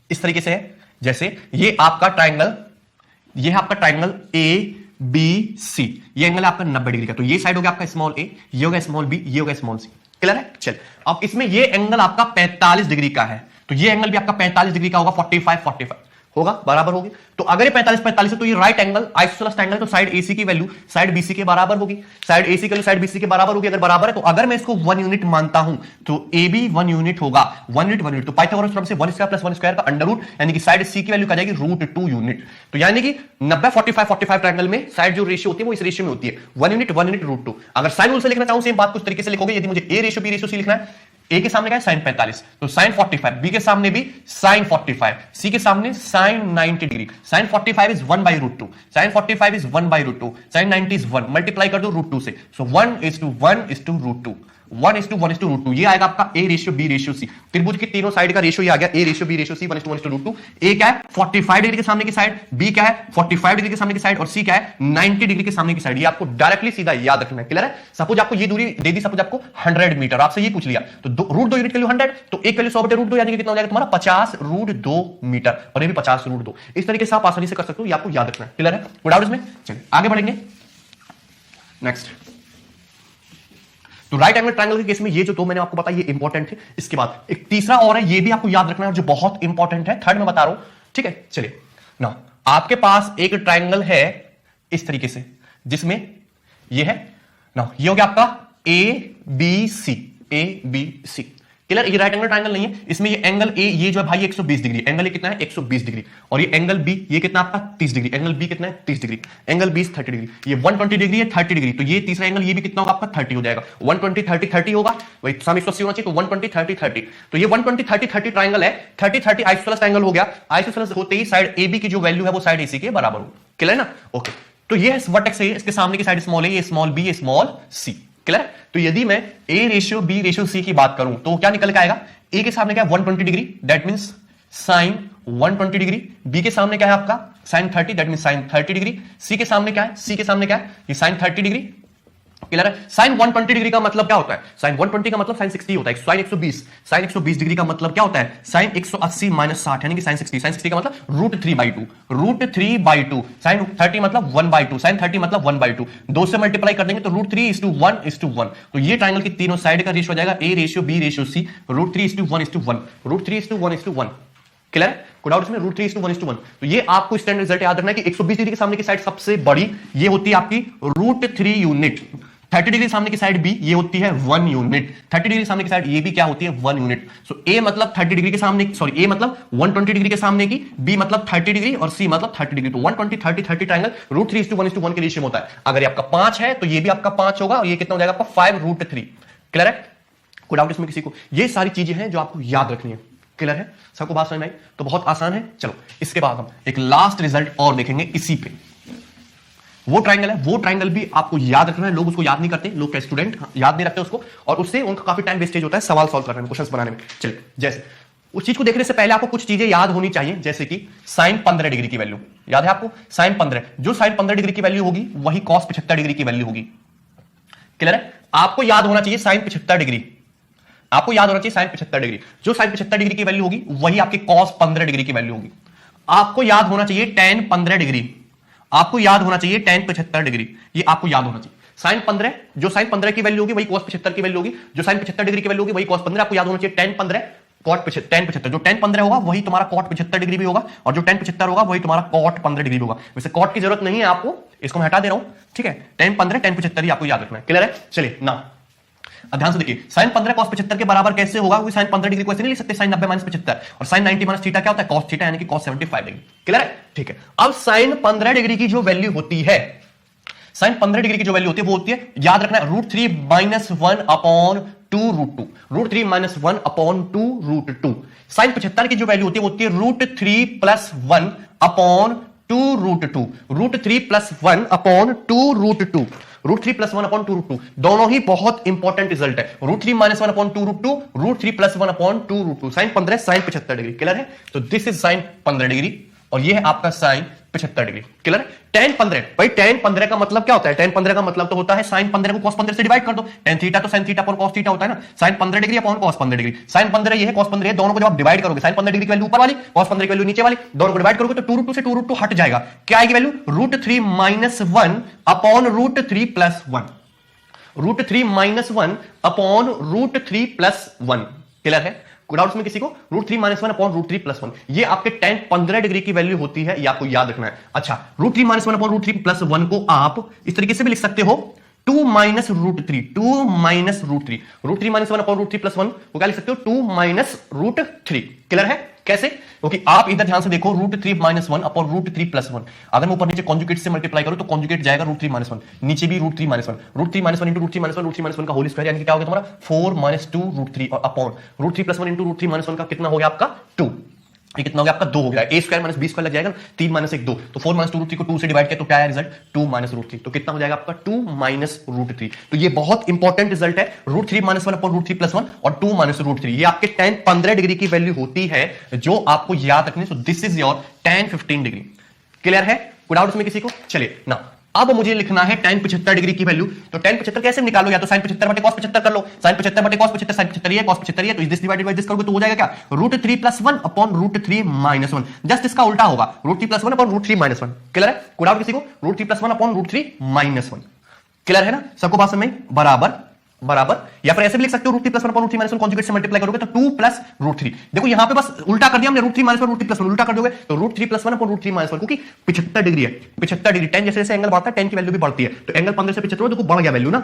इस तरीके से है जैसे ये आपका ट्रायंगल, ये है आपका ट्रायंगल ए बी सी, ये एंगल है आपका 90 डिग्री का, तो ये साइड हो गया आपका स्मॉल ए, ये होगा स्मॉल बी, ये होगा स्मॉल सी। क्लियर है? चल अब इसमें ये एंगल आपका 45 डिग्री का है, तो ये एंगल भी आपका 45 डिग्री का होगा, 45 45 होगा, बराबर होगी। तो अगर ये 45 45 है तो ये राइट एंगल आइसोसेलेस ट्रायंगल, तो साइड एसी की वैल्यू साइड बीसी के बराबर होगी, साइड एसी की वैल्यू साइड बीसी के बराबर होगी। अगर बराबर है तो अगर मैं इसको 1 यूनिट मानता हूं तो ए बी 1 यूनिट होगा, 1 यूनिट, तो पाइथागोरस थ्योरम से 1 स्क्वायर प्लस 1 स्क्वायर का अंडर रूट, यानी कि साइड सी की वैल्यू आ जाएगी √2 यूनिट। तो यानी कि 90 45 45 ट्रायंगल में साइड जो रेशियो होती है वो इस रेशियो में होती है, 1 यूनिट √2। अगर साइन रूल से लिखना चाहूं सेम बात कुछ तरीके से लिखोगे, यदि मुझे A ratio B ratio C लिखना है, ए के सामने क्या है sin 45, तो sin 45, बी के सामने भी sin 45, सी के सामने sin 90 degree, sin 45 is 1/√2, sin 45 is 1/√2, sin 90 is 1, multiply कर दो √2 से, सो 1:1:√2, 1:1:√2, ये आएगा आपका A ratio B ratio C. त्रिभुज की तीनों साइड का रेशियो ये आ गया, ए ratio B ratio C 1:1:√2। A क्या है 45 डिग्री के सामने की साइड, बी क्या है 45 डिग्री के सामने की साइड, और सी क्या है 90 डिग्री के सामने की साइड। ये आपको डायरेक्टली सीधा याद रखना है। क्लियर है? सपोज आपको ये दूरी दे दी, सपोज आपको 100 मीटर, आपसे ये पूछ लिया तो √2 यूनिट के लिए 100, तो एक वैल्यू 100/√2 यानी कि कितना हो जाएगा तुम्हारा 50√2 मीटर, और ये भी 50√2। इस तरीके से आप आसानी से कर सकते हो, ये आपको याद रखना है। क्लियर है? कोई डाउट इसमें? चलिए आगे बढ़ेंगे। नेक्स्ट, तो राइट एंगल ट्रायंगल के केस में ये जो दो मैंने आपको बताया ये इंपॉर्टेंट है। इसके बाद एक तीसरा और है, ये भी आपको याद रखना है जो बहुत इंपॉर्टेंट है, थर्ड में बता रहा हूं। ठीक है, चलिए ना, आपके पास एक ट्रायंगल है इस तरीके से, जिसमें ये है ना, ये हो गया आपका A B C, A B C. Clear? ये राइट एंगल ट्रायंगल नहीं है, इसमें ये एंगल ए ये जो है भाई 120 डिग्री, एंगल ए कितना है 120 डिग्री, और ये एंगल बी ये कितना आपका 30 डिग्री, एंगल बी कितना है 30 डिग्री, एंगल बी 30 डिग्री, ये 120 डिग्री है 30 डिग्री, तो ये तीसरा एंगल ये भी कितना होगा आपका 30 हो जाएगा, 120 30 30 होगा, वही सामने 180 होना चाहिए, तो 120 30 30, तो ये 120 30 30 ट्रायंगल है, 30 30 आइसोसेलेस ट्रायंगल हो गया। आइसोसेलेस होते ही साइड ए बी की जो वैल्यू है वो साइड एसी के बराबर हो। क्लियर ना? ओके, तो ये वर्टेक्स है, इसके सामने की साइड स्मॉल है, ये स्मॉल बी, ये स्मॉल सी। क्लियर? तो यदि मैं A ratio B ratio C की बात करूं तो क्या निकल के आएगा, ए के सामने क्या है 120 degree, that means sin 120 degree, B के सामने क्या है आपका sin 30, that means sin 30 degree, C के सामने क्या है, सी के सामने क्या है ये sin 30 डिग्री। क्लियर है? sin 120 डिग्री का मतलब क्या होता है, sin 120 का मतलब sin 60 होता है, sin 120, sin 120 डिग्री का मतलब क्या होता है sin 180 - 60 यानी कि sin 60, sin 60 का मतलब √3/2, √3/2, sin 30 मतलब 1/2, sin 30 मतलब 1/2, 2 से मल्टीप्लाई कर देंगे तो √3:1:1, तो ये ट्रायंगल की तीनों साइड का रेशियो हो जाएगा A ratio B ratio C, √3:1:1, √3:1:1। Clear है? कोई डाउट इसमें? √3:1:1। तो ये आपको स्टैंडर्ड रिजल्ट याद रखना है कि 120 डिग्री के सामने की साइड सबसे बड़ी ये होती है आपकी √3 यूनिट, 30 डिग्री सामने की साइड बी ये होती है 1 यूनिट, 30 डिग्री सामने की साइड ये भी क्या होती है 1 यूनिट। सो ए मतलब 30 डिग्री के सामने, सॉरी ए मतलब 120 डिग्री के सामने की, बी मतलब 30 डिग्री और सी मतलब 30 डिग्री, तो 120 30 30 ट्रायंगल √3:1:1 के रेशियो में होता है। अगर ये आपका 5 है तो ये भी आपका 5 होगा, और ये कितना हो जाएगा आपका 5√3। क्लियर है? कोई डाउट इसमें किसी को? ये सारी चीजें हैं जो आपको याद रखनी है। क्लियर है? सबको बात समझ में आई? तो बहुत आसान है। चलो इसके बाद हम एक लास्ट रिजल्ट और देखेंगे इसी पे। वो ट्रायंगल है, वो ट्रायंगल भी आपको याद रखना है, लोग उसको याद नहीं करते, लोग का स्टूडेंट याद नहीं रखते उसको, और उससे उनका काफी टाइम वेस्टेज होता है सवाल सॉल्व करने में, क्वेश्चंस बनाने में। चलिए जैसे उस चीज को देखने से पहले आपको कुछ चीजें याद होनी चाहिए, जैसे कि साइन 15 डिग्री की वैल्यू याद है आपको। साइन 15, जो साइन 15 डिग्री की वैल्यू होगी वही कॉस 75 डिग्री की वैल्यू होगी। क्लियर है? आपको याद होना चाहिए साइन 75 डिग्री, आपको याद होना चाहिए साइन 75 डिग्री, जो साइन 75 डिग्री की वैल्यू होगी वही आपकी कॉस 15 डिग्री की वैल्यू होगी। आपको याद होना चाहिए tan 15 डिग्री, आपको याद होना चाहिए tan 75 डिग्री, ये आपको याद होना चाहिए। साइन 15, जो साइन 15 की वैल्यू होगी वही cos 75 की वैल्यू होगी, जो साइन 75 डिग्री की वैल्यू होगी वही cos 15। आपको याद होना चाहिए tan 15 cot 75, जो tan 15 होगा वही तुम्हारा cot 75 डिग्री भी होगा, और जो tan 75 होगा वही तुम्हारा cot 15 डिग्री भी होगा। वैसे cot की जरूरत नहीं है आपको, इसको मैं हटा दे रहा हूं, ठीक है। tan 15 tan 75 ही आपको याद रखना है। क्लियर है? चलिए ना, अब ध्यान से देखिए, साइन 15 cos 75 के बराबर कैसे होगा? वो साइन 15 डिग्री को ऐसे नहीं लिख सकते, साइन 90 - 75, और साइन 90 - थीटा क्या होता है? cos थीटा, यानी कि cos 75 डिग्री। क्लियर है? ठीक है। अब साइन 15 डिग्री की जो वैल्यू होती है, साइन 15 डिग्री की जो वैल्यू होती है वो होती है, याद रखना है, √3 - 1 अपॉन 2 √2, √3 - 1 अपॉन 2 √2। साइन 75 की जो वैल्यू होती है वो होती है √3 + 1 अपॉन 2 √2, √3 + 1 अपॉन 2 √2, √3 + 1 अपॉन 2 √2। दोनों ही बहुत इंपॉर्टेंट रिजल्ट है, √3 - 1 upon 2 √2, √3 + 1 upon 2 √2। Sine 15 sine 75 degree. Clear है? तो दिस इज साइन 15 डिग्री, और ये है आपका साइन 75 डिग्री। क्लियर है? tan 15, भाई tan 15 का मतलब क्या होता है? tan 15 का मतलब तो होता है साइन 15 को cos 15 से डिवाइड कर दो, tan थीटा तो sin theta upon cos theta होता है ना, sine 15 degree upon cos 15 degree. Sine 15 ये है, cos 15 ये, दोनों को जब आप डिवाइड करोगे, साइन 15 डिग्री की वैल्यू ऊपर वाली, cos 15 की वैल्यू नीचे वाली, दोनों को डिवाइड करोगे तो 2 √2 से 2 √2 हट जाएगा। क्या आएगी वैल्यू? √3 - 1 upon √3 + 1, √3 - 1 upon √3 + 1। क्लियर है? कोई डाउट में किसी को? √3 - 1 अपॉन √3 + 1, ये आपके tan 15 डिग्री की वैल्यू होती है, ये आपको याद रखना है। अच्छा, √3 - 1 अपॉन √3 + 1 को आप इस तरीके से भी लिख सकते हो, 2 - √3, 2 - √3, √3 - 1 अपॉन √3 + 1 को क्या लिख सकते हो? 2 - √3। क्लियर है? कैसे? क्योंकि आप इधर ध्यान से देखो, √3 - 1 अपॉन √3 + 1, अगर मैं ऊपर नीचे कॉन्जुगेट से मल्टीप्लाई करूं तो कॉन्जुगेट जाएगा √3 - 1, नीचे भी √3 - 1, √3 - 1 √3 - 1, √3 - 1 का होल स्क्वायर, यानी कि क्या हो गया तुम्हारा 4 - 2 √3, और अपॉन √3 + 1 √3 - 1 का कितना हो गया आपका? 2। ये कितना हो गया आपका? 2 हो गया। a² - b² लग जाएगा, 3 - 1 2, तो 4 - 2 √3 को 2 से डिवाइड किया तो क्या है रिजल्ट? 2 - √3, तो कितना हो जाएगा आपका? 2 - √3। तो ये बहुत इंपॉर्टेंट रिजल्ट है, √3 - 1 अपॉन √3 + 1 और 2 - √3, ये आपके tan 15 डिग्री की वैल्यू होती है, जो आपको याद रखनी। So this is your tan 15 degree. Clear है? कोई डाउट इसमें किसी को? चलिए ना, अब मुझे लिखना है tan 75 डिग्री की वैल्यू, तो tan 75 कैसे निकालो? या तो sin 75 बटे cos 75 कर लो, sin 75 बटे cos 75, sin 75 ये cos 75 ये, तो दिस डिवाइडेड बाय दिस करोगे तो हो जाएगा क्या? √3 + 1 अपॉन √3 - 1, जस्ट इसका उल्टा होगा, √3 + 1 अपॉन √3 - 1। क्लियर है? कोई डाउट किसी को? √3 + 1 अपॉन √3 - 1। क्लियर है ना? सबको बात समझ में? बराबर बराबर, या फिर ऐसे भी लिख सकते हो, √3 + 1 अपॉन √3 - 1 कॉन्जुगेट से मल्टीप्लाई करोगे तो 2 + √3। देखो यहां पे बस उल्टा कर दिया हमने, √3 - 1 √3 + 1 उल्टा कर दोगे तो √3 + 1 अपॉन √3 - 1, क्योंकि 75 डिग्री है, 75 डिग्री, tan जैसे जैसे एंगल बढ़ता है tan की वैल्यू भी बढ़ती है, तो एंगल 15 से 75 देखो बढ़ गया वैल्यू ना।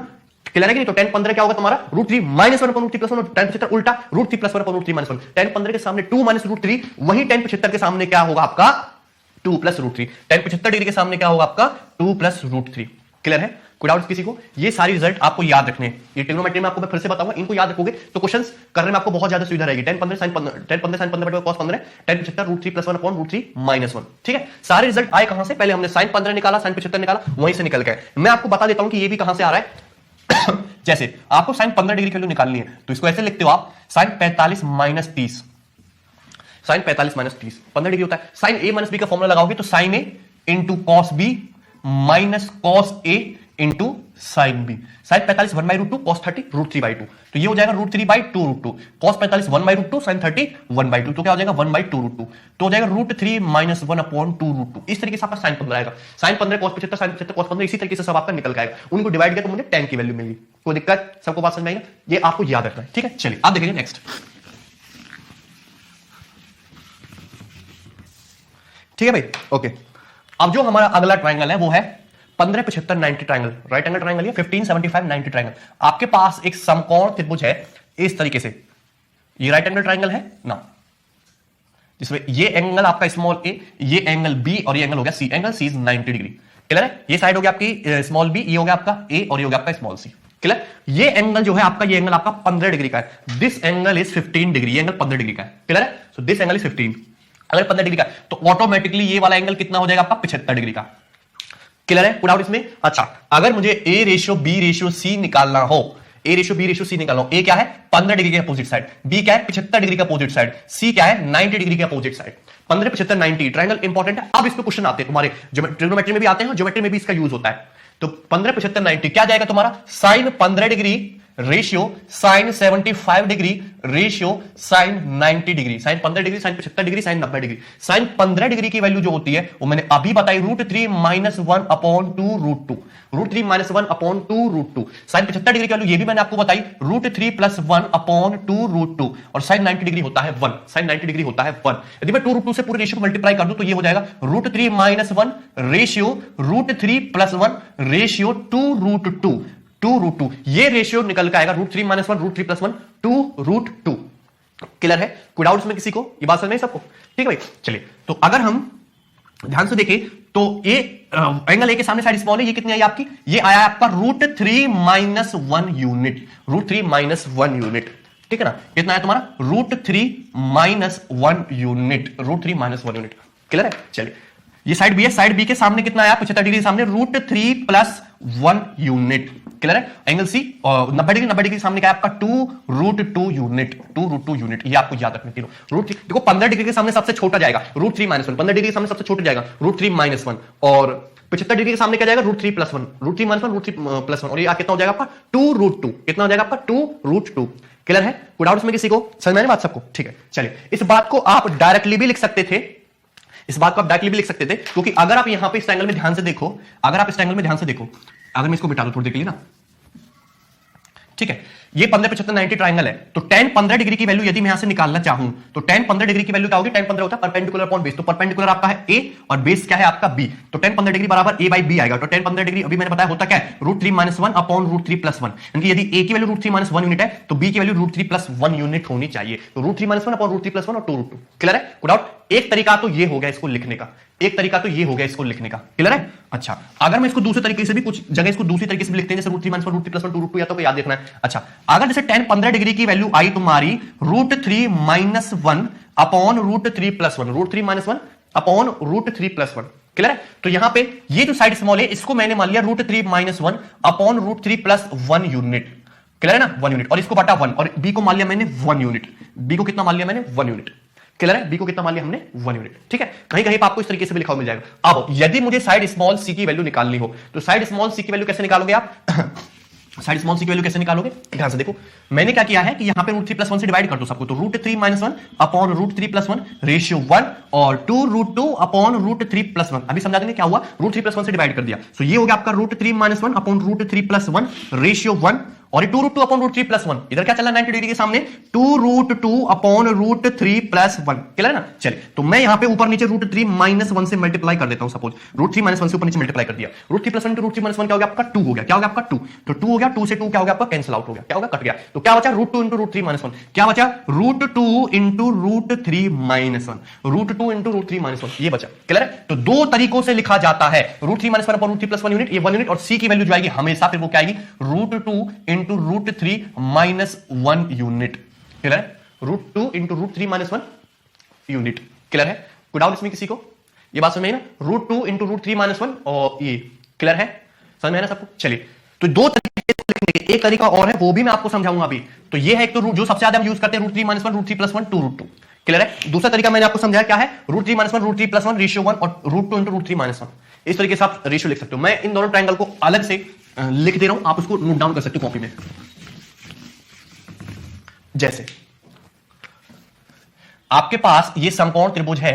क्लियर है कि नहीं? तो tan 15 क्या होगा तुम्हारा? √3 - 1 अपॉन √3 + 1, और tan 75 उल्टा, √3 + 1 अपॉन √3 - 1। tan 15 के सामने 2 - √3, वही tan 75 के सामने क्या होगा आपका? 2 + √3। tan 75 डिग्री के सामने क्या होगा आपका? 2 + √3। क्लियर है? कोई डाउट किसी को? ये सारी रिजल्ट आपको याद रखने हैं, ये ट्रिग्नोमेट्री में आपको मैं फिर से बताऊंगा, इनको याद रखोगे तो क्वेश्चंस करने में आपको बहुत ज्यादा सुविधा रहेगी। tan 15 sin 15, tan 15 sin 15 बटे cos 15, tan 75 √3 + 1 अपॉन √3 - 1। ठीक है? सारे रिजल्ट आए कहां से? पहले हमने sin 15 निकाला, sin 75 निकाला, वहीं से निकल गए। मैं आपको बता देता हूं कि ये भी कहां से आ रहा है। जैसे आपको sin 15 डिग्री की वैल्यू निकालनी है, तो इसको ऐसे लिखते हो आप, sin 45 - 30, sin 45 - 30 15 डिग्री होता है। sin a - b का फॉर्मूला लगाओगे तो sin a into cos b minus cos a into sine B. Sine 45 1/√2, cos 30 √3/2, तो ये हो जाएगा √3/2 √2, cos 45 1/√2, sin 30 1/2, तो क्या हो जाएगा 1/2 √2, तो हो जाएगा √3 - 1 अपॉन 2 √2। इस तरीके से आपका साइन 15 आएगा। साइन 15 cos 75, साइन 75 cos 15, इसी तरीके से सब आपका निकल के आएगा। उनको डिवाइड किया तो मुझे tan की वैल्यू मिलेगी। कोई दिक्कत? सबको बात समझ में आएगा? ये आपको याद रखना है, ठीक है? चलिए आप देखिए नेक्स्ट। ठीक है भाई, ओके। अब जो हमारा अगला ट्रायंगल है वो है 15 75 90 ट्रायंगल, राइट एंगल ट्रायंगल है, 15 75 90 ट्रायंगल। आपके पास एक समकोण त्रिभुज है इस तरीके से, ये राइट एंगल ट्रायंगल है ना, जिसमें ये एंगल आपका स्मॉल ए, ये एंगल बी, और ये एंगल हो गया C, angle C is 90 degree. Clear है? ये साइड हो गया आपकी स्मॉल बी, ये हो गया आपका ए, और ये हो गया आपका स्मॉल सी। क्लियर? ये एंगल जो है आपका, ये एंगल आपका 15 डिग्री का है। दिस एंगल इज 15 डिग्री, ये एंगल 15 डिग्री का है। क्लियर है? सो दिस एंगल इज 15, अगर 15 डिग्री का तो ऑटोमेटिकली ये वाला एंगल कितना हो जाएगा आपका 75 डिग्री का। क्लियर है? पुट आउट इसमें। अच्छा, अगर मुझे A ratio B ratio C निकालना हो, A ratio B ratio C निकाल रहा हूं। ए क्या है 15 डिग्री के अपोजिट साइड, बी क्या है 75 डिग्री का अपोजिट साइड, सी क्या है 90 डिग्री के अपोजिट साइड। 15 75 90 ट्रायंगल इंपॉर्टेंट है। अब इस पे क्वेश्चन आते हैं तुम्हारे ट्रिग्नोमेट्री में भी आते हैं, ज्योमेट्री में भी इसका यूज होता है। तो 15 75 90 क्या जाएगा तुम्हारा sine 15 degree ratio sine 75 degree ratio sine 90 degree, sine 15 degree sine 75 degree sine 90 degree. Sine 15 degree की वैल्यू जो होती है वो मैंने अभी बताई √3 - 1 अपॉन 2 √2, √3 - 1 अपॉन 2 √2। साइन 75 डिग्री की वैल्यू ये भी मैंने आपको बताई √3 + 1 अपॉन 2 √2, और साइन 90 डिग्री होता है 1, साइन 90 डिग्री होता है 1। यदि मैं 2 √2 से पूरे रेशियो को मल्टीप्लाई कर दूं तो ये हो जाएगा √3 - 1 रेशियो √3 + 1 रेशियो 2 √2, 2 √2। ये रेशियो निकल के आएगा √3 - 1 √3 + 1 2 √2। क्लियर है? कोई डाउट्स में किसी को? ये बात समझ में सबको? ठीक है भाई, चलिए तो अगर हम ध्यान से देखें तो ये एंगल ए के सामने साइड स्मॉल है, ये कितनी आई आपकी? ये आया आपका √3 - 1 यूनिट, √3 - 1 यूनिट। ठीक है ना? कितना है तुम्हारा √3 - 1 यूनिट, √3 - 1 यूनिट। क्लियर है? चलिए ये साइड बी है, साइड बी के सामने कितना आया 75 डिग्री के सामने √3 + 1 यूनिट। क्लियर है? एंगल सी 90 डिग्री के सामने क्या है आपका 2 √2 यूनिट, 2 √2 यूनिट। ये आपको याद रखना तीनों। √3 देखो 15 डिग्री के सामने सबसे छोटा जाएगा √3 - 1, 15 डिग्री के सामने सबसे छोटा जाएगा √3 - 1, और 75 डिग्री के सामने क्या जाएगा √3 + 1, √3 - 1 √3 + 1, और ये कितना हो जाएगा आपका 2 √2। कितना हो जाएगा आपका 2 √2। क्लियर है? कोई डाउट्स में किसी को? समझ में आई बात सबको? ठीक है, चलिए इस बात को आप डायरेक्टली भी लिख सकते थे, इस बात को आप डायरेक्टली भी लिख सकते थे, क्योंकि अगर आप यहां पे इस एंगल में ध्यान से देखो, अगर आप इस एंगल में ध्यान से देखो, अगर मैं इसको मिटा दूं थोड़ी देर के लिए ना, ठीक है, ये 15 75 90 ट्रायंगल है, तो tan 15 डिग्री की वैल्यू यदि मैं यहां से निकालना चाहूं तो tan 15 डिग्री की वैल्यू क्या होगी? tan 15 होता है परपेंडिकुलर अपॉन बेस, तो परपेंडिकुलर आपका है a और बेस क्या है आपका b, तो tan 15 डिग्री बराबर a/b आएगा। तो tan 15 डिग्री अभी मैंने बताया होता क्या है √3 - 1 अपॉन √3 + 1, यानी यदि a की वैल्यू √3 - 1 यूनिट है तो b की वैल्यू √3 + 1 यूनिट होनी चाहिए। तो √3 - 1 अपॉन √3 + 1 और 2 √2। क्लियर है? कोई डाउट? एक तरीका तो ये हो गया इसको लिखने का, एक तरीका तो ये हो गया इसको लिखने का। क्लियर है? अच्छा, अगर मैं इसको दूसरे तरीके से भी, कुछ जगह इसको दूसरी तरीके से भी लिखते हैं, जैसे √3 - 1 √3 + 1 2 √2, या तो याद देखना है। अच्छा, अगर जैसे tan 15 डिग्री की वैल्यू आई तुम्हारी √3 - 1 अपॉन √3 + 1, √3 - 1 अपॉन √3 + 1। क्लियर है? तो यहां पे ये जो साइड स्मॉल है इसको मैंने मान लिया √3 - 1 अपॉन √3 + 1 यूनिट। क्लियर है ना? 1 यूनिट, और इसको बटा 1, और बी को मान लिया मैंने 1 यूनिट। बी को कितना मान लिया मैंने? 1 यूनिट। क्लियर है? बी को कितना मान लिया हमने? 1 यूनिट। ठीक है, कहीं कहीं पर आपको इस तरीके से भी लिखा हुआ मिल जाएगा। अब यदि मुझे साइड स्मॉल सी की वैल्यू निकालनी हो तो साइड स्मॉल सी की वैल्यू कैसे निकालोगे आप? साइड स्मॉल सी की वैल्यू कैसे निकालोगे? ध्यान से देखो, मैंने क्या किया है कि यहां पे √3 + 1 से डिवाइड कर दो सबको, तो √3 - 1 अपॉन √3 + 1 रेशियो 1 और 2 √2 अपॉन √3 + 1। अभी समझा देंगे क्या हुआ? √3 + 1 से डिवाइड कर दिया, तो ये हो गया आपका √3 - 1 अपॉन √3 + 1 रेशियो 1, और 2 √2 अपॉन √3 + 1। इधर क्या चल रहा है 90 डिग्री के सामने 2 √2 अपॉन √3 + 1। क्लियर है ना? चलिए, तो मैं यहां पे ऊपर नीचे √3 - 1 से मल्टीप्लाई कर देता हूं। सपोज √3 - 1 से ऊपर नीचे मल्टीप्लाई कर दिया, √3 + 1 √3 - 1 क्या हो गया आपका? 2 हो गया। क्या हो गया आपका? 2। तो 2 हो गया, 2 से 2 क्या हो गया आपका? कैंसिल आउट हो गया। क्या होगा? कट गया। तो क्या बचा? √2 × √3 - 1। क्या बचा? √2 × √3 - 1, √2 × √3 - 1 ये बचा। क्लियर है? तो दो तरीकों से लिखा जाता है, √3 - 1 अपॉन √3 + 1 यूनिट, ये 1 यूनिट, और सी की वैल्यू जो आएगी हमेशा फिर वो क्या आएगी? √2 × √3 - 1 यूनिट। क्लियर है? √2 × √3 - 1 यूनिट। क्लियर है? कोई डाउट इसमें किसी को? ये बात समझ में ना? √2 × √3 - 1 और ये। क्लियर है? समझ में आया ना सबको? चलिए, तो दो तरीके से लिखने के, एक तरीका और है वो भी मैं आपको समझाऊंगा अभी। तो ये है एक तो जो सबसे ज्यादा हम यूज करते हैं √3 - 1 √3 + 1 2 √2। क्लियर है? दूसरा तरीका मैंने आपको समझाया क्या है? √3 - 1 √3 + 1 रेशियो 1 और √2 × √3 - 1। इस तरीके से आप रेशियो लिख सकते हो। मैं इन दोनों ट्रायंगल को अलग से लिख दे रहा हूं, आप उसको नोट डाउन कर सकते हो कॉपी में। जैसे आपके पास ये समकोण त्रिभुज है,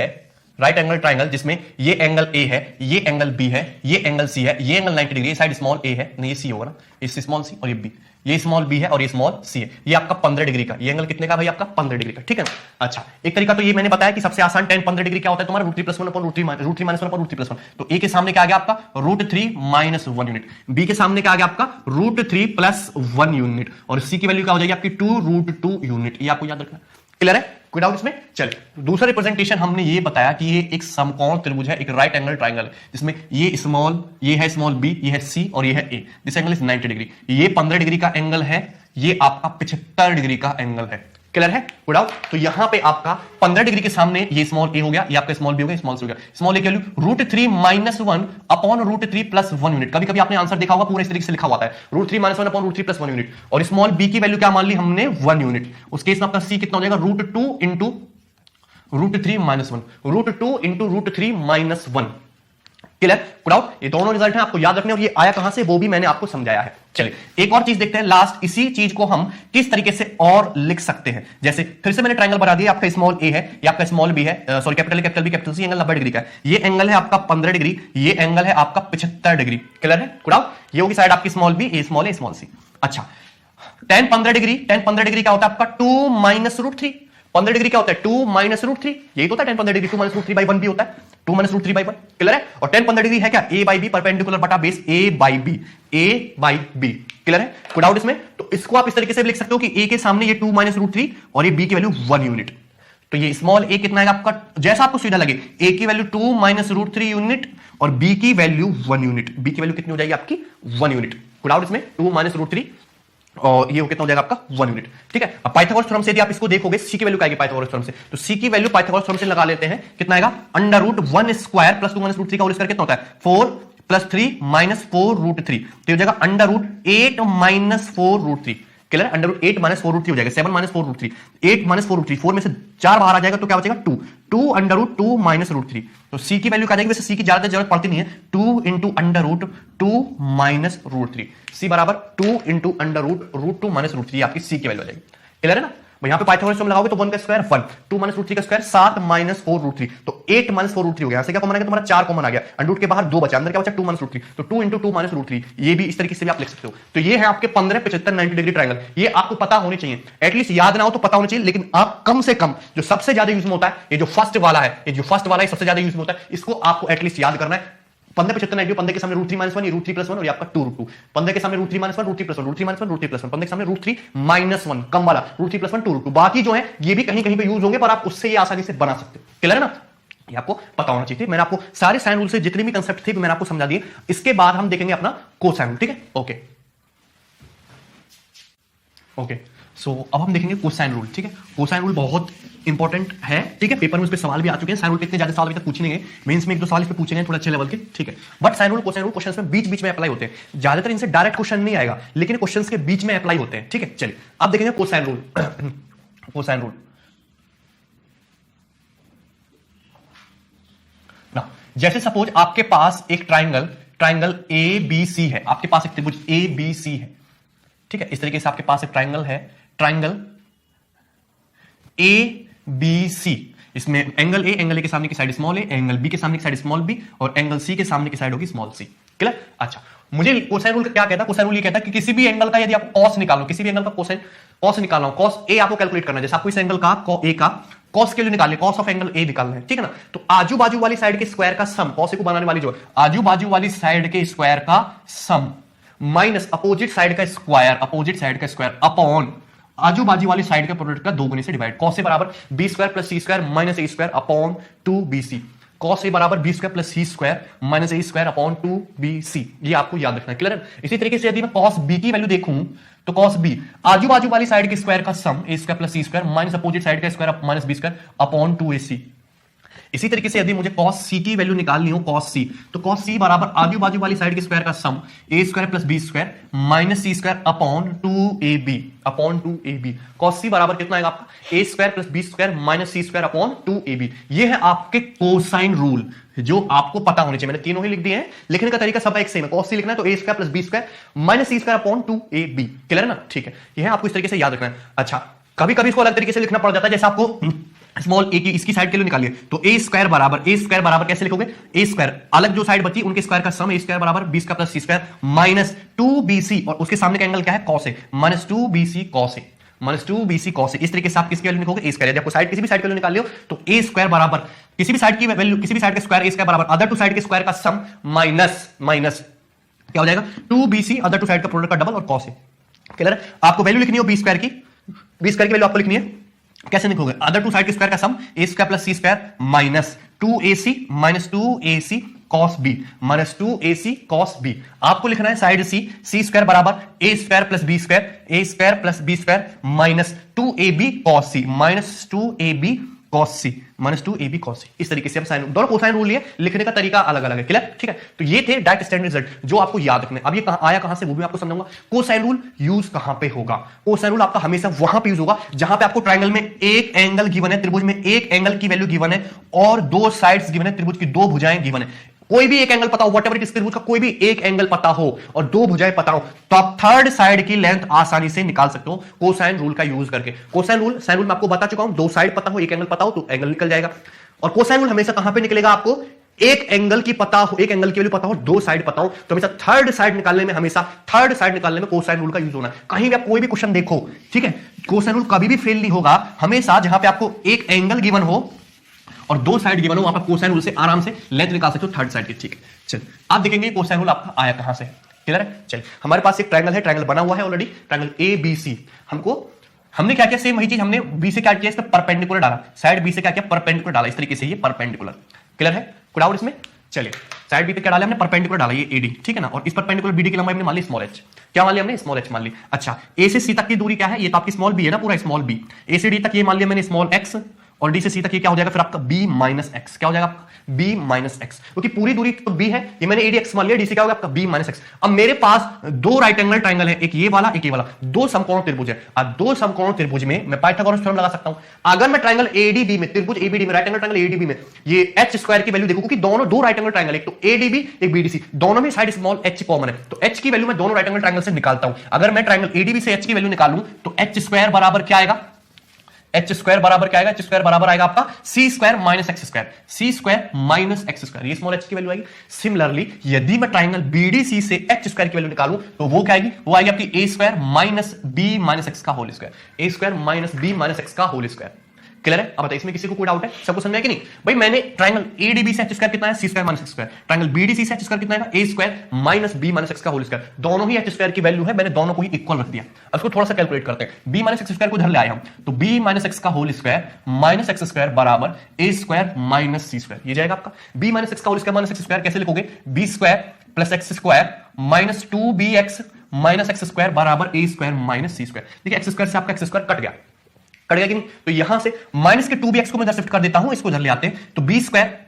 राइट एंगल ट्राइंगल, जिसमें ये एंगल ए है, ये एंगल बी है, ये एंगल सी है, ये एंगल 90 डिग्री, साइड स्मॉल ए है, नहीं ये सी होगा ना, ये स्मॉल सी और ये बी, ये स्मॉल बी है और ये स्मॉल सी है। ये आपका 15 डिग्री का, ये एंगल कितने का भाई? आपका 15 डिग्री का। ठीक है ना? अच्छा, एक तरीका तो ये मैंने बताया कि सबसे आसान tan 15 डिग्री क्या होता है तुम्हारा? √3 + 1 अपॉन √3 - 1 अपॉन √3 + 1। तो ए के सामने क्या आ गया आपका? √3 - 1 यूनिट, बी के सामने क्या आ गया आपका? √3 + 1 यूनिट, और सी की वैल्यू क्या हो जाएगी आपकी? 2 √2 यूनिट। ये आपको याद रखना। क्लियर है? कोई डाउट इसमें? चलिए, दूसरा रिप्रेजेंटेशन हमने ये बताया कि ये एक समकोण त्रिभुज है, एक राइट एंगल ट्राइंगल है, जिसमें ये स्मॉल, ये है स्मॉल बी, ये है सी और ये है a. This angle is 90 degree. ये 15 डिग्री का एंगल है, ये आपका 75 डिग्री का एंगल है। क्लियर है? Good out. तो यहां पे आपका 15 डिग्री के सामने ये स्मॉल ए हो गया, ये आपका स्मॉल बी हो गया, स्मॉल सी हो गया। स्मॉल ए की वैल्यू √3 - 1 अपॉन √3 + 1 यूनिट। कभी कभी आपने आंसर देखा होगा पूरा इस तरीके से लिखा हुआ है, √3 - 1 अपॉन √3 + 1 यूनिट। और स्मॉल बी की वैल्यू क्या मान ली हमने? 1 यूनिट। उस केस में आपका सी कितना हो जाएगा? √2 × √3 - 1, √2 × √3 - 1। क्लियर? Put out. ये दोनों रिजल्ट हैं, आपको याद रखने, और ये आया कहां से वो भी मैंने आपको समझाया है। चलिए एक और चीज देखते हैं लास्ट, इसी चीज को हम किस तरीके से और लिख सकते हैं। जैसे फिर से मैंने ट्रायंगल बना दिया, आपका स्मॉल ए है, ये आपका स्मॉल बी है, sorry capital A, capital B, capital C, angle 90 degree का है। ये एंगल है आपका 15 डिग्री, ये एंगल है आपका 75 डिग्री। क्लियर है? Put out. ये होगी साइड आपकी स्मॉल बी, ए स्मॉल, ए स्मॉल सी। अच्छा, tan 15 डिग्री, tan 15 डिग्री क्या होता है आपका? 2 - √3। 15 डिग्री क्या होता है? 2 - √3। यही तो होता है tan 15 डिग्री, 2 - √3/1 भी होता है, 2 - √3/1। क्लियर है? और tan 15 डिग्री है क्या? a/b परपेंडिकुलर बटा बेस a/b, a/b। क्लियर है? पुट आउट इसमें। तो इसको आप इस तरीके से भी लिख सकते हो कि a के सामने ये 2 - √3 और ये b की वैल्यू 1 यूनिट। तो ये स्मॉल a कितना है आपका? जैसा आपको सुविधा लगे, a की वैल्यू 2 - √3 यूनिट और b की वैल्यू 1 यूनिट। b की वैल्यू कितनी हो जाएगी आपकी? 1 यूनिट। पुट आउट इसमें 2 - √3 और ये कितना हो जाएगा आपका? 1 यूनिट। ठीक है? अब पाइथागोरस थ्योरम से यदि आप इसको देखोगे, सी की वैल्यू क्या आएगी पाइथागोरस थ्योरम से? तो सी की वैल्यू पाइथागोरस थ्योरम से लगा लेते हैं, कितना आएगा? √1² + 2 - √3 का होल स्क्वायर कितना होता है? 4 + 3 - 4√3। तो हो जाएगा √8 - 4√3। क्लियर? √8 - 4√3 हो जाएगा, 7 - 4√3, 8 - 4√3, 4 में से 4 बाहर आ जाएगा तो क्या बचेगा? 2, 2 √2 - √3। तो सी की वैल्यू क्या जाएगी? वैसे सी की ज्यादा जरूरत पड़ती नहीं है, 2 × √2 - √3। सी बराबर 2 × √2 - √3 आपकी सी की वैल्यू आ जाएगी। क्लियर है ना? यहां पे पाइथागोरस थ्योरम लगाओगे तो 1 का स्क्वायर 1, 2 - √3 का स्क्वायर 7 - 4√3, तो 8 - 4√3 हो गया। यहां से क्या कॉमन आ गया? तुम्हारा 4 कॉमन आ गया, अंडर के बाहर 2 बचा, अंदर क्या बचा? 2 - √3, तो 2 × 2 - √3। ये भी इस तरीके से भी आप लिख सकते हो। तो ये है आपके 15, 75, 90 डिग्री ट्रायंगल। ये आपको पता होनी चाहिए, एटलीस्ट याद ना हो तो पता होना चाहिए, लेकिन आप कम से कम जो सबसे ज्यादा यूज में होता है, ये जो फर्स्ट वाला है, ये जो फर्स्ट वाला है सबसे ज्यादा यूज में होता है, इसको आपको एटलीस्ट याद करना है। 15, 75, 90, 15 के सामने √3 - 1, ये √3 + 1 और ये आपका 2√2। 15 के सामने √3 - 1, √3 + 1, √3 - 1, √3 + 1, 15 के सामने √3 - 1 कम वाला, √3 + 1, 2√2। बाकी जो है ये भी कहीं कहीं पे यूज होंगे, पर आप उससे ये आसानी से बना सकते हो। क्लियर है ना? ये आपको पता होना चाहिए। मैंने आपको सारे साइन रूल से जितने भी कंसेप्ट थे मैंने आपको समझा दिए। इसके बाद हम देखेंगे अपना कोसाइन रूल। ठीक है? Okay okay. सो अब हम देखेंगे कोसाइन रूल। ठीक है? कोसाइन रूल बहुत इंपॉर्टेंट है। ठीक है? पेपर में उस पर सवाल भी आ चुके हैं। साइन रूल पे इतने ज्यादा सवाल अभी तक पूछे नहीं गए, मेंस में 1-2 सवाल इस पे पूछे गए थोड़ा अच्छे लेवल के। ठीक है? But sine rule, cosine rule questions में बीच बीच में अप्लाई होते हैं। ज्यादातर इनसे डायरेक्ट क्वेश्चन नहीं आएगा, लेकिन क्वेश्चंस के बीच में अप्लाई होते हैं। ठीक है? चलिए अब देखेंगे कोसाइन रूल। कोसाइन रूल ना, जैसे सपोज आपके पास एक ट्राइंगल ABC है, आपके पास एक त्रिभुज ABC है। ठीक है? इस तरीके से आपके पास एक ट्राइंगल है, ट्राइंगल ABC। इसमें एंगल A के सामने की side small a, angle B के सामने की साइड स्मॉल b और एंगल C के सामने की साइड होगी स्मॉल c। क्लियर? अच्छा, मुझे कोसाइन रूल क्या कहता है? कोसाइन रूल ये कहता है कि किसी भी एंगल का यदि आप कॉस निकालो, किसी भी एंगल का कॉस निकालना हो, कॉस A आपको कैलकुलेट करना है। जैसे आपको इस एंगल का A का कॉस के लिए निकालने, कॉस ऑफ एंगल A निकालना है। ठीक है ना? तो आजू बाजू वाली साइड के स्क्वायर का सम, कॉस A को बनाने वाली जो आजू बाजू वाली साइड के स्क्वायर का सम माइनस अपोजिट साइड का स्क्वायर अपॉन आजू बाजू वाली साइड के प्रोडक्ट का 2 गुने से डिवाइड। कॉस ए बराबर b² + c² minus a² upon 2bc। Cos A बराबर b² + c² minus a² upon 2bc। ये आपको याद रखना है। क्लियर है? इसी तरीके से यदि मैं कॉस b की वैल्यू देखूं तो कॉस b आजू बाजू वाली साइड के स्क्वायर का sum a² + c² minus opposite side का square minus b² upon 2ac। इसी तरीके से यदि मुझे cos c की वैल्यू निकालनी हो, cos c, तो cos c बराबर आजू बाजू वाली साइड के स्क्वायर का sum a² + b² minus c² upon 2ab। cos c बराबर कितना आएगा आपका? a² + b² minus c² upon 2ab। ये है आपके कोसाइन रूल जो आपको पता होने चाहिए। मैंने तीनों ही लिख दिए हैं, लिखने का तरीका सब एक सेम है। cos c लिखना है तो a² + b² minus c² upon 2ab। Clear है ना? ठीक है, ये है आपको इस तरीके से याद रखना है। अच्छा, कभी कभी इसको अलग तरीके से लिखना पड़ जाता है, जैसे आपको स्मॉल a की इसकी साइड के लिए निकालिए तो a² बराबर कैसे लिखोगे? a² अलग जो साइड बची उनके स्क्वायर का सम a² बराबर b² + c² माइनस 2bc और उसके सामने का एंगल क्या है? cos a minus 2bc cos a। इस तरीके से आप किसकी वैल्यू लिखोगे? a²। यदि आपको साइड किसी भी साइड के लिए निकाल लो तो a² बराबर किसी भी साइड की वैल्यू, किसी भी साइड का स्क्वायर a² बराबर अदर टू साइड के स्क्वायर का सम माइनस क्या हो जाएगा? 2bc अदर टू साइड का प्रोडक्ट का डबल और cos a। क्लियर है? आपको वैल्यू लिखनी हो b² की वैल्यू आपको लिखनी है, कैसे लिखोगे? अदर टू साइड के स्क्वायर का sum a² + c² minus 2ac cos b minus 2ac cos b. आपको लिखना है साइड सी स्क्वायर बराबर a square plus B square minus 2ab cos c minus 2ab cos c. इस तरीके से हम साइन दोनों कोसाइन रूल लिए, लिखने का तरीका अलग अलग है। क्लियर? ठीक है, तो ये थे डायरेक्ट स्टैंडर्ड रिजल्ट जो आपको याद रखने। अब ये आया कहां से वो भी आपको समझाऊंगा। कोसाइन रूल यूज कहां पे होगा? कोसाइन रूल आपका हमेशा वहां पे यूज होगा जहां पे आपको ट्रायंगल में एक एंगल गिवन है, त्रिभुज में एक एंगल की वैल्यू गिवन है और दो साइड्स गिवन है, त्रिभुज की दो भुजाएं गिवन है। कोई भी एक एंगल पता हो, व्हाटएवर इट इज, त्रिभुज का कोई भी एक एंगल पता हो और दो भुजाएं पता हो, तो आप थर्ड साइड की लेंथ आसानी से निकाल सकते हो कोसाइन रूल का यूज करके। कोसाइन रूल, साइन रूल मैं आपको बता चुका हूं, दो साइड पता हो, एक एंगल पता हो तो एंगल निकल जाएगा। और कोसाइन रूल हमेशा कहां पे निकलेगा? आपको एक एंगल की पता हो, एक एंगल की वैल्यू पता हो, दो साइड पता हो, तो हमेशा थर्ड साइड निकालने में कोसाइन रूल का यूज होना है। कहीं भी आप कोई भी क्वेश्चन देखो, ठीक है, कोसाइन रूल कभी भी फेल नहीं होगा। हमेशा जहां पे आपको एक एंगल गिवन हो और दो साइड गिवन हो, वहां पर कोसाइन रूल से आराम से लेंथ निकाल सकते हो थर्ड साइड की। ठीक है, चलिए आप देखेंगे कोसाइन रूल आपका आया कहां से। क्लियर है? चलिए, हमारे पास एक ट्रायंगल है, ट्रायंगल बना हुआ है ऑलरेडी, ट्रायंगल ABC। हमने क्या किया? सेम वही चीज, हमने बी से क्या किया? इस पे परपेंडिकुलर डाला, साइड बी से क्या किया? परपेंडिकुलर डाला, इस तरीके से ये परपेंडिकुलर। क्लियर है? कोई डाउट इसमें? चलिए, साइड बी पे क्या डाला हमने? परपेंडिकुलर डाला, ये AD, ठीक है ना। और इस परपेंडिकुलर BD की लंबाई हमने मान ली स्मॉल h। क्या मान लिया हमने? स्मॉल h मान ली। अच्छा, A से C तक की दूरी क्या है? ये तो आपकी स्मॉल b है ना, पूरा स्मॉल b। A से D तक ये मान लिया मैंने स्मॉल x, और D से C तक ये क्या हो जाएगा फिर आपका b माइनस x। क्या हो जाएगा आपका? b माइनस x, क्योंकि पूरी दूरी तो b है, ये मैंने ADX मान लिया, D से क्या होगा आपका? b minus x। अब मेरे पास दो राइट एंगल ट्रायंगल है, एक ये वाला एक ये वाला, दो समकोण त्रिभुज है। अब दो समकोण त्रिभुज में मैं पाइथागोरस थ्योरम लगा सकता हूं। अगर मैं ट्रायंगल ADB में, त्रिभुज ABD में, राइट एंगल ट्रायंगल ADB में ये h स्क्वायर की वैल्यू देखूं, क्योंकि दोनों दो राइट एंगल ट्रायंगल, एक तो ADB एक BDC, दोनों में साइड स्मॉल h कॉमन है, तो h की वैल्यू मैं दोनों राइट एंगल ट्रायंगल से निकालता हूं। अगर मैं ट्रायंगल ADB से h की वैल्यू निकालूं तो h स्क्वायर बराबर क्या आएगा? h स्क्वायर बराबर क्या आएगा? h स्क्वायर बराबर आएगा आपका c square minus x square, c square minus x square, ये स्मॉल h की वैल्यू आएगी। सिमिलरली यदि मैं ट्रायंगल BDC से h स्क्वायर की वैल्यू निकालूं तो वो क्या आएगी? वो आएगी आपकी a square minus b minus x का whole square, a square minus b minus x का होल स्क्वायर। क्लियर है? अब बताइए इसमें किसी को कोई डाउट है? सबको समझ में आया कि नहीं? भाई मैंने ट्रायंगल ADB से h स्क्वायर कितना है? c square minus x square. Triangle BDC से h स्क्वायर कितना है? a square minus b minus x का होल स्क्वायर। दोनों ही h स्क्वायर की वैल्यू है, मैंने दोनों को ही इक्वल रख दिया। अब इसको थोड़ा सा कैलकुलेट करते हैं। b माइनस x स्क्वायर को इधर ले आए हम, तो b माइनस x का whole square minus x square बराबर a square minus c square. ये जाएगा आपका b माइनस x का whole square minus x square. कैसे लिखोगे? b square plus x square minus 2bx minus x square बराबर a square minus c square. देखिए x square से आपका x स्क्वायर कट गया कि नहीं? तो यहां से माइनस के 2bx को मैं इधर शिफ्ट कर देता हूं, इसको इधर ले आते हैं, तो b स्क्वायर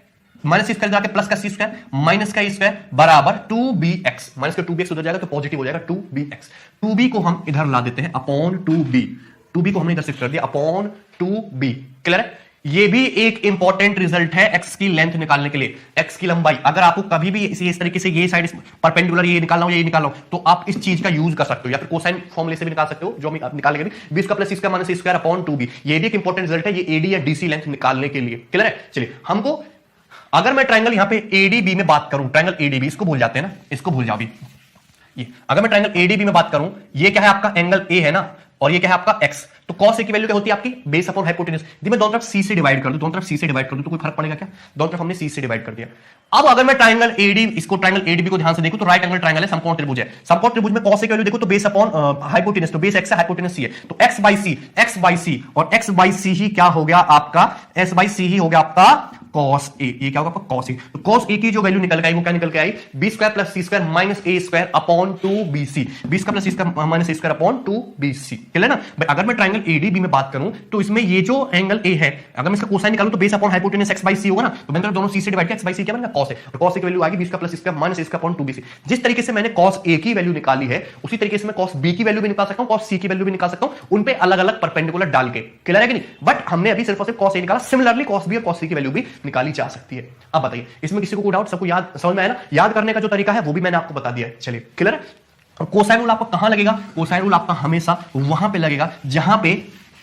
माइनस सी स्क्वायर जाके प्लस का सी स्क्वायर माइनस का ए स्क्वायर बराबर 2bx। माइनस का 2bx उधर जाएगा तो पॉजिटिव हो जाएगा 2bx। 2b को हम इधर ला देते हैं अपॉन 2b, 2b को हमने इधर शिफ्ट कर दिया अपॉन 2b। क्लियर है? ये भी एक इंपॉर्टेंट रिजल्ट है x की लेंथ निकालने के लिए, x की लंबाई। अगर आपको कभी भी इस तरीके से ये साइड परपेंडिकुलर ये निकालना हो, ये निकालना हो, तो आप इस चीज का यूज कर सकते हो, या फिर कोसाइन फॉर्मूले से भी निकाल सकते हो, जो हम निकालेंगे भी। 20 का प्लस इसका माइनस स्क्वायर अपॉन 2b, ये भी एक इंपॉर्टेंट रिजल्ट है, ये AD या DC लेंथ निकालने के लिए। क्लियर है? चलिए, हमको अगर मैं ट्रायंगल यहां पे ADB में बात करूं, ट्रायंगल ADB, इसको भूल जाते हैं ना, इसको भूल जाओ भी। ये अगर मैं ट्रायंगल ADB में बात करूं, ये क्या है आपका? एंगल A है ना, और ये क्या है आपका x। तो cos a की वैल्यू क्या होती है आपकी? Base upon hypotenuse. यदि मैं दोनों तरफ c से डिवाइड कर दूं, दोनों तरफ c से डिवाइड कर दूं तो कोई फर्क पड़ेगा क्या? दोनों तरफ हमने c से डिवाइड कर दिया। अब अगर मैं ट्रायंगल AD, इसको ट्रायंगल ADB को ध्यान से देखूं तो राइट एंगल ट्रायंगल है, समकोण त्रिभुज है। समकोण त्रिभुज में cos a की वैल्यू देखो तो बेस अपॉन हाइपोटेन्यूज, तो बेस x है, हाइपोटेन्यूज c है, तो x बाई c और x बाई c ही क्या हो गया आपका? s बाई c ही हो गया आपका cos a। ये क्या होगा आपका? cos a। तो cos a की जो वैल्यू निकल के आई वो क्या निकल के आई? b square plus c square minus a square upon 2bc, b square plus c square minus a square upon 2bc। Clear ना भाई? अगर मैं ट्रायंगल ADB में बात करूं तो इसमें ये जो एंगल a है, अगर मैं इसका कोसाइन निकालूं तो base upon hypotenuse x by c होगा ना, तो मैंने दोनों c से डिवाइड किया, x बाई c क्या बनेगा? cos a। तो cos a की वैल्यू आएगी b square plus c square minus a square upon 2bc। जिस तरीके से मैंने cos a की वैल्यू निकाली है, उसी तरीके से मैं cos b की वैल्यू भी निकाल सकता हूं, cos c की वैल्यू भी निकाल सकता हूं, उन पे अलग अलग परपेंडिकुलर डाल के। क्लियर है कि नहीं? बट हमने अभी सिर्फ और सिर्फ cos a निकाला, सिमिलरली cos b और cos c की वैल्यू भी निकाली जा सकती है। अब बताइए इसमें किसी को कोई डाउट? सबको याद समझ में आया ना? याद करने का जो तरीका है वो भी मैंने आपको बता दिया है। चलिए, क्लियर है? और कोसाइन रूल आपका कहां लगेगा? कोसाइन रूल आपका हमेशा वहां पे लगेगा जहां पे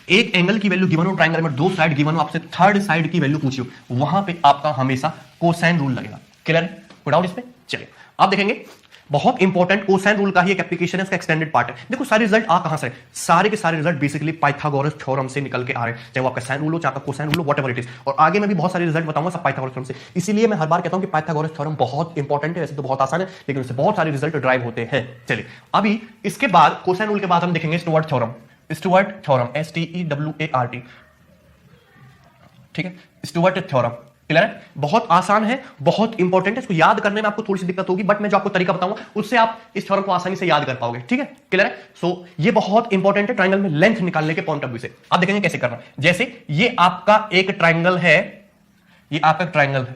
एक एंगल की वैल्यू गिवन हो, ट्रायंगल में दो साइड गिवन हो, आपसे थर्ड साइड की वैल्यू पूछी हो, वहां पे आपका हमेशा कोसाइन रूल लगेगा। क्लियर है? कोई डाउट इसमें? चलिए, आप देखेंगे बहुत इंपॉर्टेंट कोसाइन रूल का ही एक एप्लीकेशन है, इसका एक्सटेंडेड पार्ट है। देखो सारे रिजल्ट आ कहां से? सारे के सारे रिजल्ट बेसिकली पाइथागोरस थ्योरम से निकल के आ रहे हैं, चाहे वो आपका साइन रूल हो, चाहे आपका कोसाइन रूल हो, व्हाटएवर इट इज। और आगे मैं भी बहुत सारे रिजल्ट बताऊंगा सब पाइथागोरस थ्योरम से। इसीलिए मैं हर बार कहता हूं कि पाइथागोरस थ्योरम बहुत इंपॉर्टेंट है। वैसे तो बहुत आसान है, लेकिन उससे बहुत सारे रिजल्ट ड्राइव होते हैं। चलिए, अभी इसके बाद कोसाइन रूल के बाद हम देखेंगे Stuart theorem. Stuart theorem STEWART, ठीक है, स्टुअर्ट थ्योरम। क्लियर है? बहुत आसान है, बहुत इंपॉर्टेंट है, इसको याद करने में आपको थोड़ी सी दिक्कत होगी, बट मैं जो आपको तरीका बताऊंगा उससे आप इस थ्योरम को आसानी से याद कर पाओगे। ठीक है, क्लियर है? सो ये बहुत इंपॉर्टेंट है ट्राइंगल में लेंथ निकालने के पॉइंट ऑफ व्यू से। आप देखेंगे कैसे करना। जैसे ये आपका एक ट्राइंगल है, ये आपका ट्राइंगल है,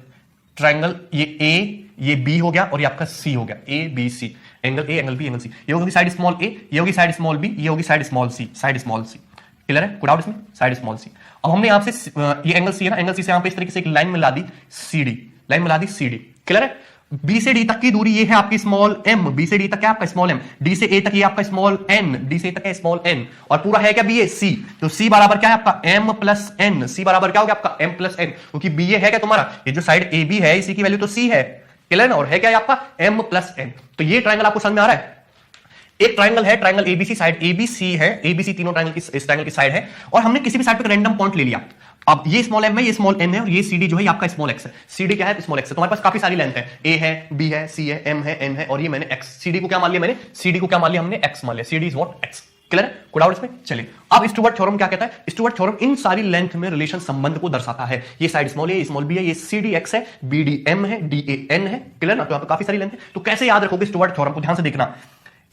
ट्राइंगल ये ए, ये बी हो गया और ये आपका सी हो गया, A B C, angle A angle B angle C. ये होगी साइड स्मॉल ए, ये होगी साइड स्मॉल बी, ये होगी side small c, side small C. Clear है? पुट आउट इसमें साइड स्मॉल सी। अब हमने यहां से ये एंगल सी है ना, एंगल सी से यहां पे इस तरीके से एक लाइन मिला दी सी डी, लाइन मिला दी सी डी। क्लियर है? बी से डी तक की दूरी ये है आपकी स्मॉल एम, बी से डी तक क्या आपका स्मॉल एम, डी से ए तक ये आपका स्मॉल एन, डी से ए तक है स्मॉल एन, और पूरा है क्या बी ए सी। तो सी बराबर क्या है आपका एम प्लस एन, सी बराबर क्या हो गया आपका एम प्लस एन, क्योंकि बी ए है क्या तुम्हारा, ये जो साइड ए बी है इसी की वैल्यू तो सी है। क्लियर ना? और है क्या आपका एम प्लस एन। तो ये ट्राइंगल आपको समझ में आ रहा है? एक ट्राइंगल है, ट्राइंगल एबीसी, साइड एबीसी है, एबीसी तीनों ट्राइंगल की, इस ट्राइंगल की साइड है, और हमने किसी भी साइड पे रैंडम पॉइंट ले लिया। अब ये स्मॉल एम है, ये स्मॉल एन है, और ये सीडी जो है आपका स्मॉल एक्स है। सीडी क्या है? स्मॉल एक्स है। तुम्हारे पास काफी सारी लेंथ है, ए है, बी है, सी है, एम है, एन है, और ये मैंने एक्स, सीडी को क्या मान लिया मैंने? सीडी को क्या मान लिया हमने? एक्स मान लिया। CD is what? X. Clear है? कोड आउट इसमें। चलिए अब स्टुअर्ट थ्योरम क्या कहता है? स्टुअर्ट थ्योरम इन सारी लेंथ में रिलेशन संबंध को दर्शाता है। ये साइड स्मॉल ए, स्मॉल बी है, ये सी डी एक्स है, बी डी एम है, डी ए एन है। क्लियर ना? तो यहाँ पे काफी सारी लेंथ है। तो कैसे याद रखोगे स्टुअर्ट थ्योरम को? ध्यान से देखना।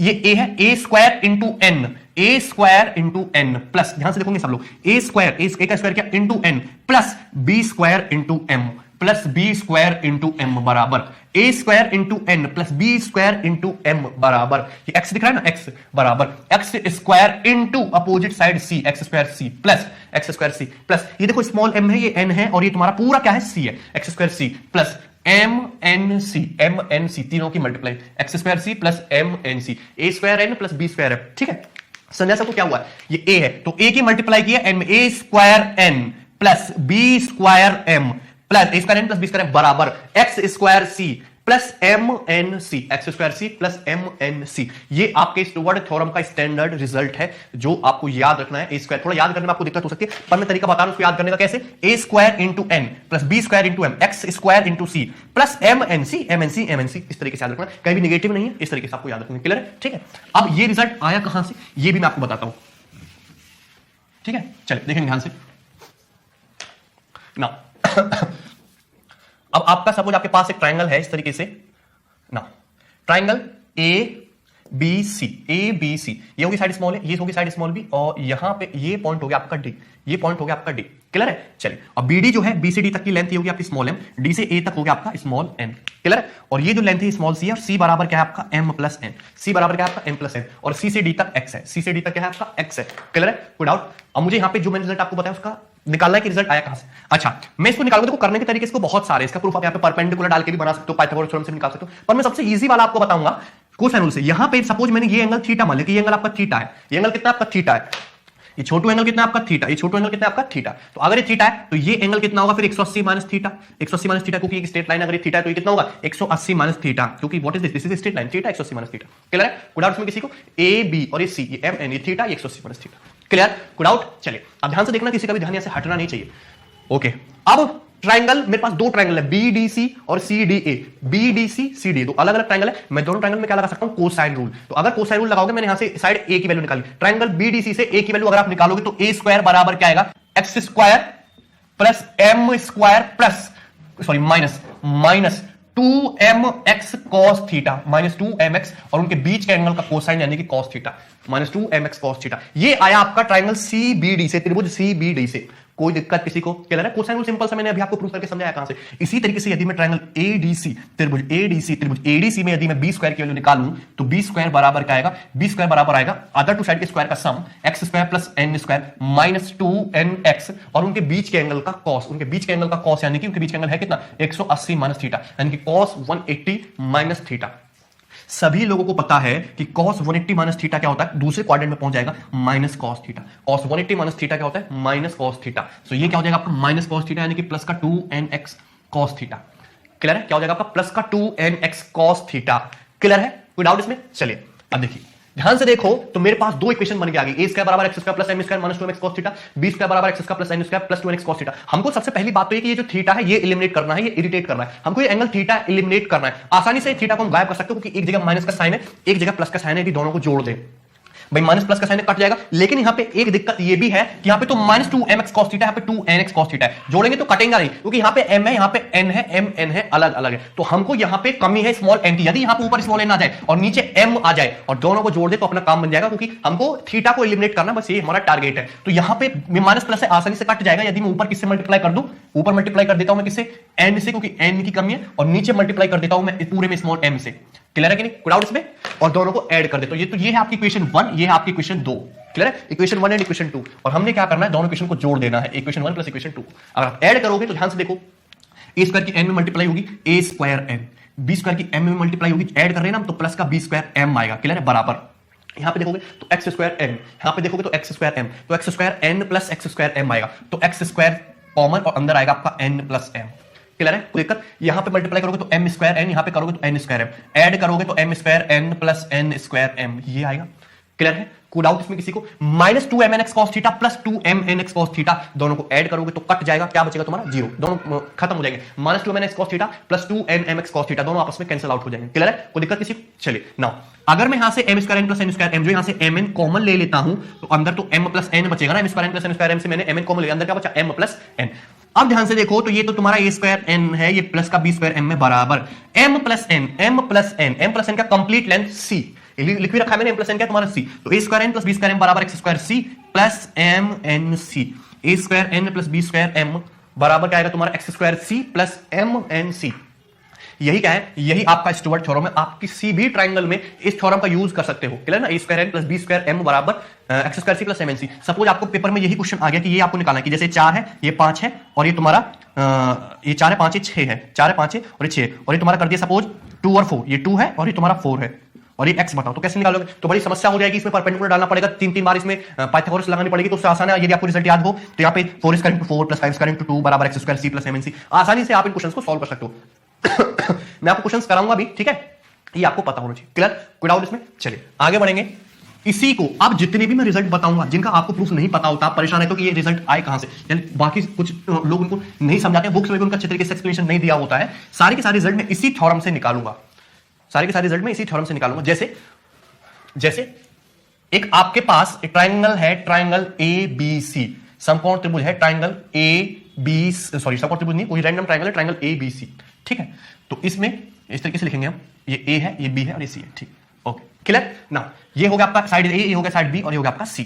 ये ए है, ए स्क्वायर इंटू एन, ए स्क्वायर इंटू एन प्लस, ध्यान से देखोगे सब लोग, ए स्क्वायर, ए का स्क्वायर क्या? Into n plus B square into M plus B square into M बराबर a square into n plus B square into M बराबर, ये एक्स दिख रहा है ना, एक्स बराबर x square into opposite side c, x square c plus x square c plus, ये देखो स्मॉल एम है, ये एन है, और ये तुम्हारा पूरा क्या है? सी है, x square c plus m n c तीनों की multiply, x square c plus m n c, a square n plus B square f. ठीक है, समझा सबको क्या हुआ? ये ए है तो ए की मल्टीप्लाई की है एन में, a square n plus B square m plus a square n plus B square m बराबर x square c plus m n c, x square c plus m n c. ये आपके Stewart theorem का standard result है जो आपको याद रखना है। ए स्क्वायर थोड़ा याद करने में आपको दिक्कत हो सकती है, पर मैं तरीका बता रहा हूं उसको याद करने का कैसे। A square into n plus B square into m, x square into c plus m n c, m n c, m n c, इस तरीके से याद रखना, कहीं भी नेगेटिव नहीं है, इस तरीके से आपको याद रखना। क्लियर है? ठीक है, अब ये रिजल्ट आया कहां से ये भी मैं आपको बताता हूं। ठीक है, चलिए देखेंगे ध्यान से ना। अब आपका सपोज आपके पास एक ट्राइंगल है इस तरीके से ना, triangle A B C, A B C, ये होगी साइड स्मॉल है, ये होगी साइड स्मॉल बी, और यहां पे ये पॉइंट हो गया आपका डी, ये पॉइंट हो गया आपका डी। क्लियर है? चलिए अब बीडी जो है, बी से डी तक की लेंथ ये होगी आपकी स्मॉल एम, डी से ए तक हो गया आपका स्मॉल एन। क्लियर है? और ये जो लेंथ है स्मॉल सी है, और सी बराबर क्या है आपका? एम प्लस एन, सी बराबर क्या है आपका? एम प्लस एन, और सी से डी तक एक्स है, सी से डी तक क्या है आपका? एक्स है। क्लियर है? कोई डाउट? अब मुझे यहां पे जो मैंने रिजल्ट आपको बताया उसका निकालना है कि रिजल्ट आया कहां से। अच्छा, मैं इसको निकालूंगा, देखो करने के तरीके इसको बहुत सारे, इसका प्रूफ आप यहां पे परपेंडिकुलर डाल के भी बना सकते हो, पाइथागोरस थ्योरम से निकाल सकते हो, पर मैं सबसे इजी वाला आपको बताऊंगा कोसाइन रूल से। यहां पे सपोज मैंने ये एंगल थीटा मान लिया कि ये एंगल आपका थीटा है, ये एंगल कितना आपका? थीटा है। ये छोटू एंगल कितना आपका? थीटा। ये छोटू एंगल कितना आपका? थीटा। तो अगर ये थीटा है तो ये एंगल कितना होगा फिर? 180 माइनस थीटा, 180 माइनस थीटा, क्योंकि एक स्ट्रेट लाइन अगर ये थीटा है तो ये कितना होगा? 180 माइनस थीटा, क्योंकि what is this? This is straight line, theta 180 minus theta. Clear है? कोई डाउट इसमें किसी को? ए बी और ये सी, ये एम एन, ये थीटा, ये 180 माइनस थीटा। क्लियर? कोई डाउट? चलिए अब ध्यान से देखना, किसी का भी ध्यान यहां से हटना नहीं चाहिए। ओके, अब ट्राइंगल, मेरे पास दो ट्राइंगल है, बी डी सी और C D A, B D C C D, दो अलग अलग ट्राइंगल है। मैं दोनों ट्राइंगल में क्या लगा सकता हूं? Cosine rule. तो अगर कोसाइन रूल लगाओगे, मैंने यहां से साइड ए की वैल्यू निकाली, ट्राइंगल बी डी सी से ए की वैल्यू अगर आप निकालोगे तो ए स्क्वायर बराबर क्या आएगा? X square plus m square plus sorry minus 2mx cos theta, minus 2mx, और उनके बीच के एंगल का कोसाइन यानी कि cos theta, minus 2mx cos theta. ये आया आपका ट्राइंगल CBD से, त्रिभुज CBD से। कोई दिक्कत किसी को? क्लियर है? कोसाइन रूल सिंपल सा मैंने अभी आपको प्रूव करके समझाया कहां से। इसी तरीके से यदि मैं ट्राइंगल ADC, त्रिभुज ADC में यदि मैं बी स्क्वायर की वैल्यू निकालूं तो बी स्क्वायर बराबर क्या आएगा? बी स्क्वायर बराबर आएगा अदर टू साइड के स्क्वायर का sum, x square plus n square minus 2nx, और उनके बीच के एंगल का कॉस, उनके बीच के एंगल का कॉस यानी कि उनके बीच का एंगल है कितना? 180 माइनस थीटा, यानी कि कॉस 180 माइनस थीटा। सभी लोगों को पता है कि cos 180 माइनस थीटा क्या होता है? दूसरे क्वाड्रेंट में पहुंच जाएगा minus cos theta. cos 180 minus theta क्या होता है? Minus cos theta. सो ये क्या हो जाएगा आपका? माइनस cos थीटा, यानी कि प्लस का 2nx cos थीटा। क्लियर है? क्या हो जाएगा आपका? प्लस का 2nx cos थीटा। क्लियर है? कोई डाउट इसमें? चलिए अब देखिए, ध्यान से देखो तो मेरे पास दो इक्वेशन बन के आ गई, ए स्क्वायर बराबर x square plus m square minus 2mx cos theta, b square बराबर x square plus n square plus 2nx cos theta. हमको सबसे पहली बात तो ये कि ये जो थीटा है ये एलिमिनेट करना है, ये इरिटेट करना है। हमको ये एंगल थीटा एलिमिनेट करना है। आसानी से थीटा को हम गायब कर सकते हो, क्योंकि एक जगह माइनस का साइन है, एक जगह प्लस का साइन है, यदि दोनों को जोड़ दें भाई माइनस प्लस का साइन कट जाएगा, लेकिन यहां पे एक दिक्कत ये भी है कि यहां पे तो माइनस 2mx cos थीटा, यहां पे 2nx cos थीटा है, जोड़ेंगे तो कटेगा नहीं, क्योंकि यहां पे m है, यहां पे n है, m n है, अलग अलग है, तो हमको यहां पे कमी है स्मॉल n की। यदि यहां पे ऊपर स्मॉल n आ जाए और नीचे m आ जाए और दोनों को जोड़ दे तो अपना काम बन जाएगा, क्योंकि हमको थीटा को एलिमिनेट करना, बस ये हमारा टारगेट है। तो यहां पे माइनस प्लस से आसानी से कट जाएगा यदि मैं ऊपर किससे मल्टीप्लाई कर दूं, ऊपर मल्टीप्लाई कर देता हूं मैं किससे, n से, क्योंकि n की कमी है, और नीचे मल्टीप्लाई कर देता हूं मैं पूरे में स्मॉल m से। क्लियर है कि नहीं, कोई डाउट इसमें, और दोनों को ऐड कर देता हूं। तो ये है आपकी इक्वेशन 1, ये है आपकी इक्वेशन 2। क्लियर है, इक्वेशन 1 एंड इक्वेशन 2, और हमने क्या करना है, दोनों इक्वेशन को जोड़ देना है, इक्वेशन 1 प्लस इक्वेशन 2। अगर आप ऐड करोगे तो ध्यान से देखो, ए स्क्वायर की n में मल्टीप्लाई होगी a square n, b square की m में मल्टीप्लाई होगी, ऐड कर रहे हैं ना, तो प्लस का b स्क्वायर m आएगा। क्लियर है, बराबर यहां पे देखोगे तो x स्क्वायर n, यहां पे देखोगे तो x स्क्वायर m, तो x square n plus x square m आएगा, तो x स्क्वायर कॉमन और अंदर आएगा आपका n प्लस m। क्लियर है, कोई दिक्कत, यहां पे मल्टीप्लाई करोगे तो m स्क्वायर n, यहां पे करोगे तो n स्क्वायर m, ऐड करोगे तो m square n plus n square m, ये आएगा। क्लियर है, कोई डाउट इसमें किसी को, minus 2mnx cos theta plus 2mnx cos theta, दोनों को ऐड करोगे तो कट जाएगा, क्या बचेगा तुम्हारा, जीरो, दोनों खत्म हो जाएंगे। Minus 2mnx cos theta plus 2nmx cos theta, दोनों आपस में कैंसिल आउट हो जाएंगे। क्लियर है, कोई दिक्कत किसी को, चलिए नाउ अगर मैं यहां से m square n plus n square m, जो यहां से mn कॉमन ले लेता हूं तो अंदर तो m प्लस n बचेगा ना, m square n plus n square m से मैंने mn कॉमन ले लिया, अंदर क्या बचा, m प्लस n। अब ध्यान से देखो तो ये तो तुम्हारा a स्क्वायर n है, ये प्लस का b स्क्वायर m में बराबर m plus n, m plus n, m plus n का कंप्लीट लेंथ c, लिख भी रखा है मैंने, m प्लस n क्या तुम्हारा c, तो a square n plus b square m बराबर x square c plus m n c, a square n plus b square m बराबर क्या आएगा तुम्हारा x square c plus m n c। यही क्या है, यही आपका स्टुअर्ट थ्योरम है, आप किसी भी ट्राइंगल में इस थ्योरम का यूज कर सकते हो। क्लियर ना, a square n plus b square m बराबर x square c plus m n c। Suppose आपको पेपर में यही क्वेश्चन आ गया कि ये आपको निकालना है कि जैसे 4 है, ये 5 है, और ये तुम्हारा ये 4 है, 5 है, 6 है, 4 है, 5 है और ये 6 है, और ये तुम्हारा कर दिया सपोज 2 और 4, ये 2 है और ये तुम्हारा 4 है, और ये x बताओ, तो कैसे निकालोगे, तो बड़ी समस्या हो जाएगी, इसमें परपेंडिकुलर डालना पड़ेगा, 3-3 बार इसमें पाइथागोरस लगानी पड़ेगी, तो उससे आसान है। यदि आपको रिजल्ट याद हो तो यहाँ पे 4 square into 4 plus 5 square into 2 बराबर x square c plus m n c, आसानी से आप इन क्वेश्चंस को सॉल्व कर सकते हो। मैं आपको क्वेश्चंस कराऊंगा भी, ठीक है, ये आपको पता होना चाहिए। क्लियर, कोई डाउट इसमें, चलिए आगे बढ़ेंगे। इसी को अब जितने भी मैं रिजल्ट बताऊंगा जिनका आपको प्रूफ नहीं पता होता, आप परेशान है तो कि ये रिजल्ट आए कहां से, यानी बाकी कुछ लोग उनको नहीं समझाते, बुक्स में भी उनका अच्छे तरीके से एक्सप्लेनेशन नहीं दिया होता है, सारे के सारे रिजल्ट में इसी थ्योरम से निकालूंगा, सारे के सारे रिजल्ट में इसी थ्योरम से निकालूंगा। जैसे एक आपके पास एक ट्राइंगल है, ट्राइंगल ABC, समकोण त्रिभुज है, ट्राइंगल समकोण त्रिभुज नहीं, कोई रैंडम ट्राइंगल है, ट्राइंगल ABC, ठीक है। तो इसमें इस तरीके से लिखेंगे हम, ये A है, ये B है और ये C है, ठीक, ओके, क्लियर ना। ये हो गया आपका साइड A, ये हो गया साइड B और ये हो गया आपका C।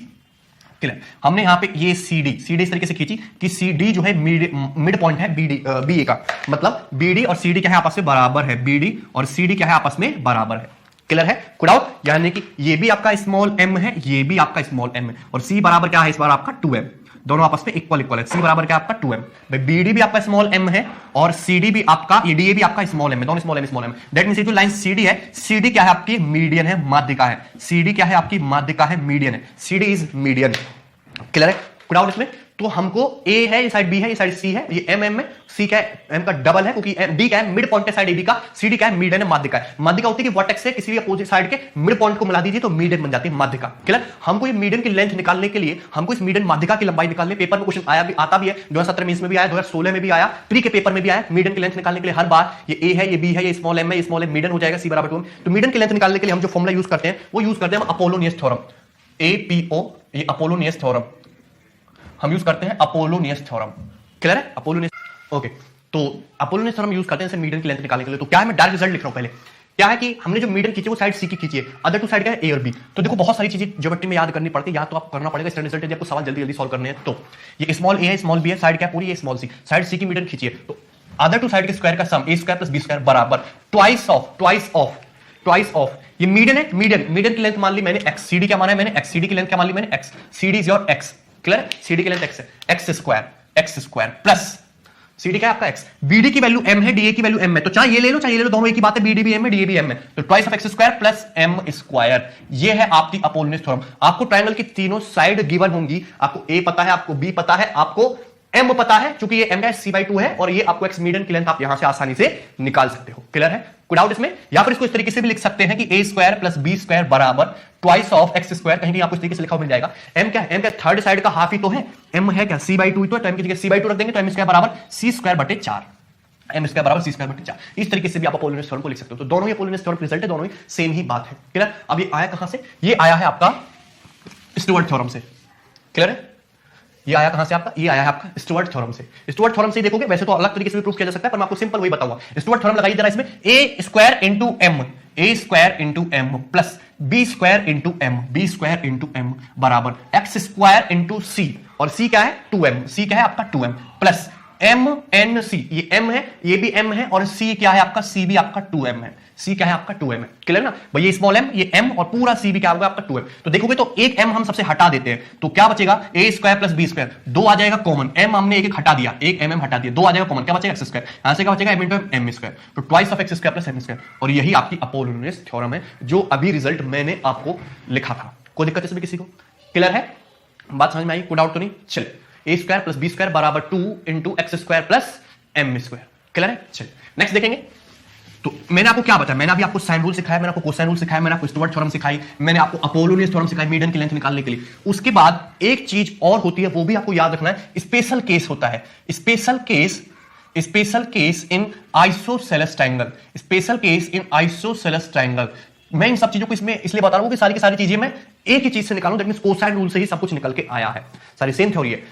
क्लियर, हमने यहां पे ये CD इस तरीके से खींची कि CD जो है मिड पॉइंट है BA का, मतलब BD और CD क्या है, आपस में बराबर है, BD और CD क्या है, आपस में बराबर है। क्लियर है, कोई डाउट, यानी कि ये भी आपका स्मॉल m है, ये भी आपका स्मॉल m है, और C बराबर क्या है इस बार आपका 2m, दोनों आपस में इक्वल है। C बराबर क्या आपका 2m, भाई BD भी आपका स्मॉल m है और CD भी आपका, ये DA भी आपका स्मॉल m है, दोनों स्मॉल m। दैट मींस ये जो लाइन CD है, CD क्या है आपकी, मीडियन है, माध्यिका है, CD क्या है आपकी, माध्यिका है, मीडियन है, CD इज मीडियन। क्लियर है, कोई डाउट इसमें, तो हमको A है, ये साइड B है, ये साइड C है, ये M है, C क्या है, M का डबल है, क्योंकि D क्या है, मिड पॉइंट है साइड AB का, CD क्या है, मीडियन है, माध्यिका है। माध्यिका होती है कि वर्टेक्स से किसी भी अपोजिट साइड के मिड पॉइंट को मिला दीजिए तो मीडियन बन जाती है माध्यिका। क्लियर, हमको ये मीडियन की लेंथ निकालने के लिए, हमको इस मीडियन माध्यिका की लंबाई निकालने, पेपर में क्वेश्चन आता भी है, 2017 में इसमें भी आया, 2016 में भी आया, प्री के पेपर में भी आया। मीडियन की लेंथ निकालने के लिए हर बार ये A है, ये B है, ये स्मॉल m है, ये स्मॉल m, मीडियन हो जाएगा C बराबर 2m। तो मीडियन की लेंथ निकालने के लिए हम जो फॉर्मूला यूज करते हैं वो यूज करते हैं अपोलोनियस थ्योरम, APO, ये अपोलोनियस थ्योरम हम यूज करते हैं, अपोलोनियस थ्योरम। क्लियर है, अपोलोनियस, ओके, तो अपोलोनियस थ्योरम यूज करते हैं मीडियन की लेंथ निकालने के लिए। तो क्या है, मैं डायरेक्ट रिजल्ट लिख रहा हूं। पहले क्या है कि हमने जो मीडियन खींची वो साइड C की खींची है, अदर टू साइड क्या है, A और B। तो देखो बहुत सारी चीजें ज्योमेट्री में याद करनी पड़ती है, या तो आपको करना पड़ेगा स्टैंडर्ड रिजल्ट, आपको सवाल जल्दी जल्दी सॉल्व करने हैं। तो ये स्मॉल A है, स्मॉल B है, साइड क्या पूरी है, स्मॉल C, साइड C की मीडियन खींची है, तो अदर टू साइड के स्क्वायर का सम A square plus B square बराबर ट्वाइस ऑफ ये मीडियन है, मीडियन की लेंथ मान ली मैंने x, CD क्या माना है मैंने x, CD की लेंथ क्या मान ली मैंने x, CD is your x। Clear, CD की लेंथ x है, x स्क्वायर प्लस CD क्या है आपका x, BD की वैल्यू m है, DA की वैल्यू m है, तो चाहे ये ले लो, दोनों एक ही बात है, BD भी m है, DA भी m है, तो twice of x square plus m square, ये है आपकी अपोलोनियस थ्योरम। आपको ट्रायंगल की तीनों साइड गिवन होंगी, आपको A पता है, आपको B पता है, आपको m पता है, क्योंकि ये m का c/2 है, और ये आपको x मीडियन की लेंथ आप यहां से आसानी से निकाल सकते हो। क्लियर है, कोई डाउट इसमें, या फिर इसको इस तरीके से भी लिख सकते हैं कि a square plus b square बराबर ट्वाइस ऑफ x स्क्वायर, कहीं भी आपको इस तरीके से लिखा मिल जाएगा। m क्या है, थर्ड साइड का हाफ ही तो है, m है क्या c/2 ही तो है, m की जगह c/2 रख देंगे तो m स्क्वायर बराबर c स्क्वायर बटे 4, m स्क्वायर बराबर c स्क्वायर बटे 4। इस तरीके से भी आप अपोलोनियस थ्योरम को लिख सकते हो। तो दोनों ही अपोलोनियस थ्योरम रिजल्ट है, दोनों ही सेम ही बात है। क्लियर, अब ये आया कहां से, ये आया है आपका स्टुअर्ट थ्योरम से। क्लियर है? ये आया कहां से आपका? ये आया है आपका स्टुअर्ट थ्योरम से। स्टुअर्ट थ्योरम से देखोगे, वैसे तो अलग तरीके से भी प्रूफ किया जा सकता है, पर मैं आपको सिंपल वही बताऊंगा। स्टुअर्ट थ्योरम लगाइए जरा इसमें, A square into M plus B square into M बराबर एक्स स्क्वायर इंटू सी, और सी क्या है? 2m। सी क्या है आपका? 2m plus m n c, ये m है, ये भी m है, और c क्या है आपका? c भी आपका 2m है। c क्या है आपका? 2m है। क्लियर ना भाई? ये स्मॉल m, ये m, और पूरा c भी क्या होगा आपका? 2m। तो देखोगे तो एक m हम सबसे हटा देते हैं, तो क्या बचेगा? a square plus B square, 2 आ जाएगा कॉमन, m हमने एक हटा दिया, एक m हटा दिया, 2 आ जाएगा कॉमन, क्या बचेगा? X square. यहां से क्या बचेगा? m इंटू m स्क्वायर, तो twice of x square plus m square. और यही आपकी अपोलोनियस थ्योरम है, जो अभी रिजल्ट मैंने आपको लिखा था। कोई दिक्कत इसमें किसी को? क्लियर है? बात समझ में आई? कोई डाउट तो नहीं? चलिए, a square plus B square बराबर 2 into x square plus m square. Clear है? चलिए नेक्स्ट देखेंगे। तो मैंने आपको क्या बताया? मैंने अभी आपको साइन रूल सिखाया, मैंने आपको कोसाइन रूल सिखाया, मैंने आपको स्टुअर्ट थ्योरम सिखाई, मैंने आपको अपोलोनियस थ्योरम सिखाई मीडियन की लेंथ निकालने के लिए। उसके बाद एक चीज और होती है, वो भी आपको याद रखना है, स्पेशल केस होता है। Special case in isosceles triangle, special case in isosceles triangle. मैं इन सब चीजों को इसमें इसलिए बता रहा हूं कि सारी की सारी चीजें मैं एक ही चीज से निकालूं, दैट मींस कोसाइन रूल से ही सब कुछ निकल के आया है, सारी सेम थ्योरी है।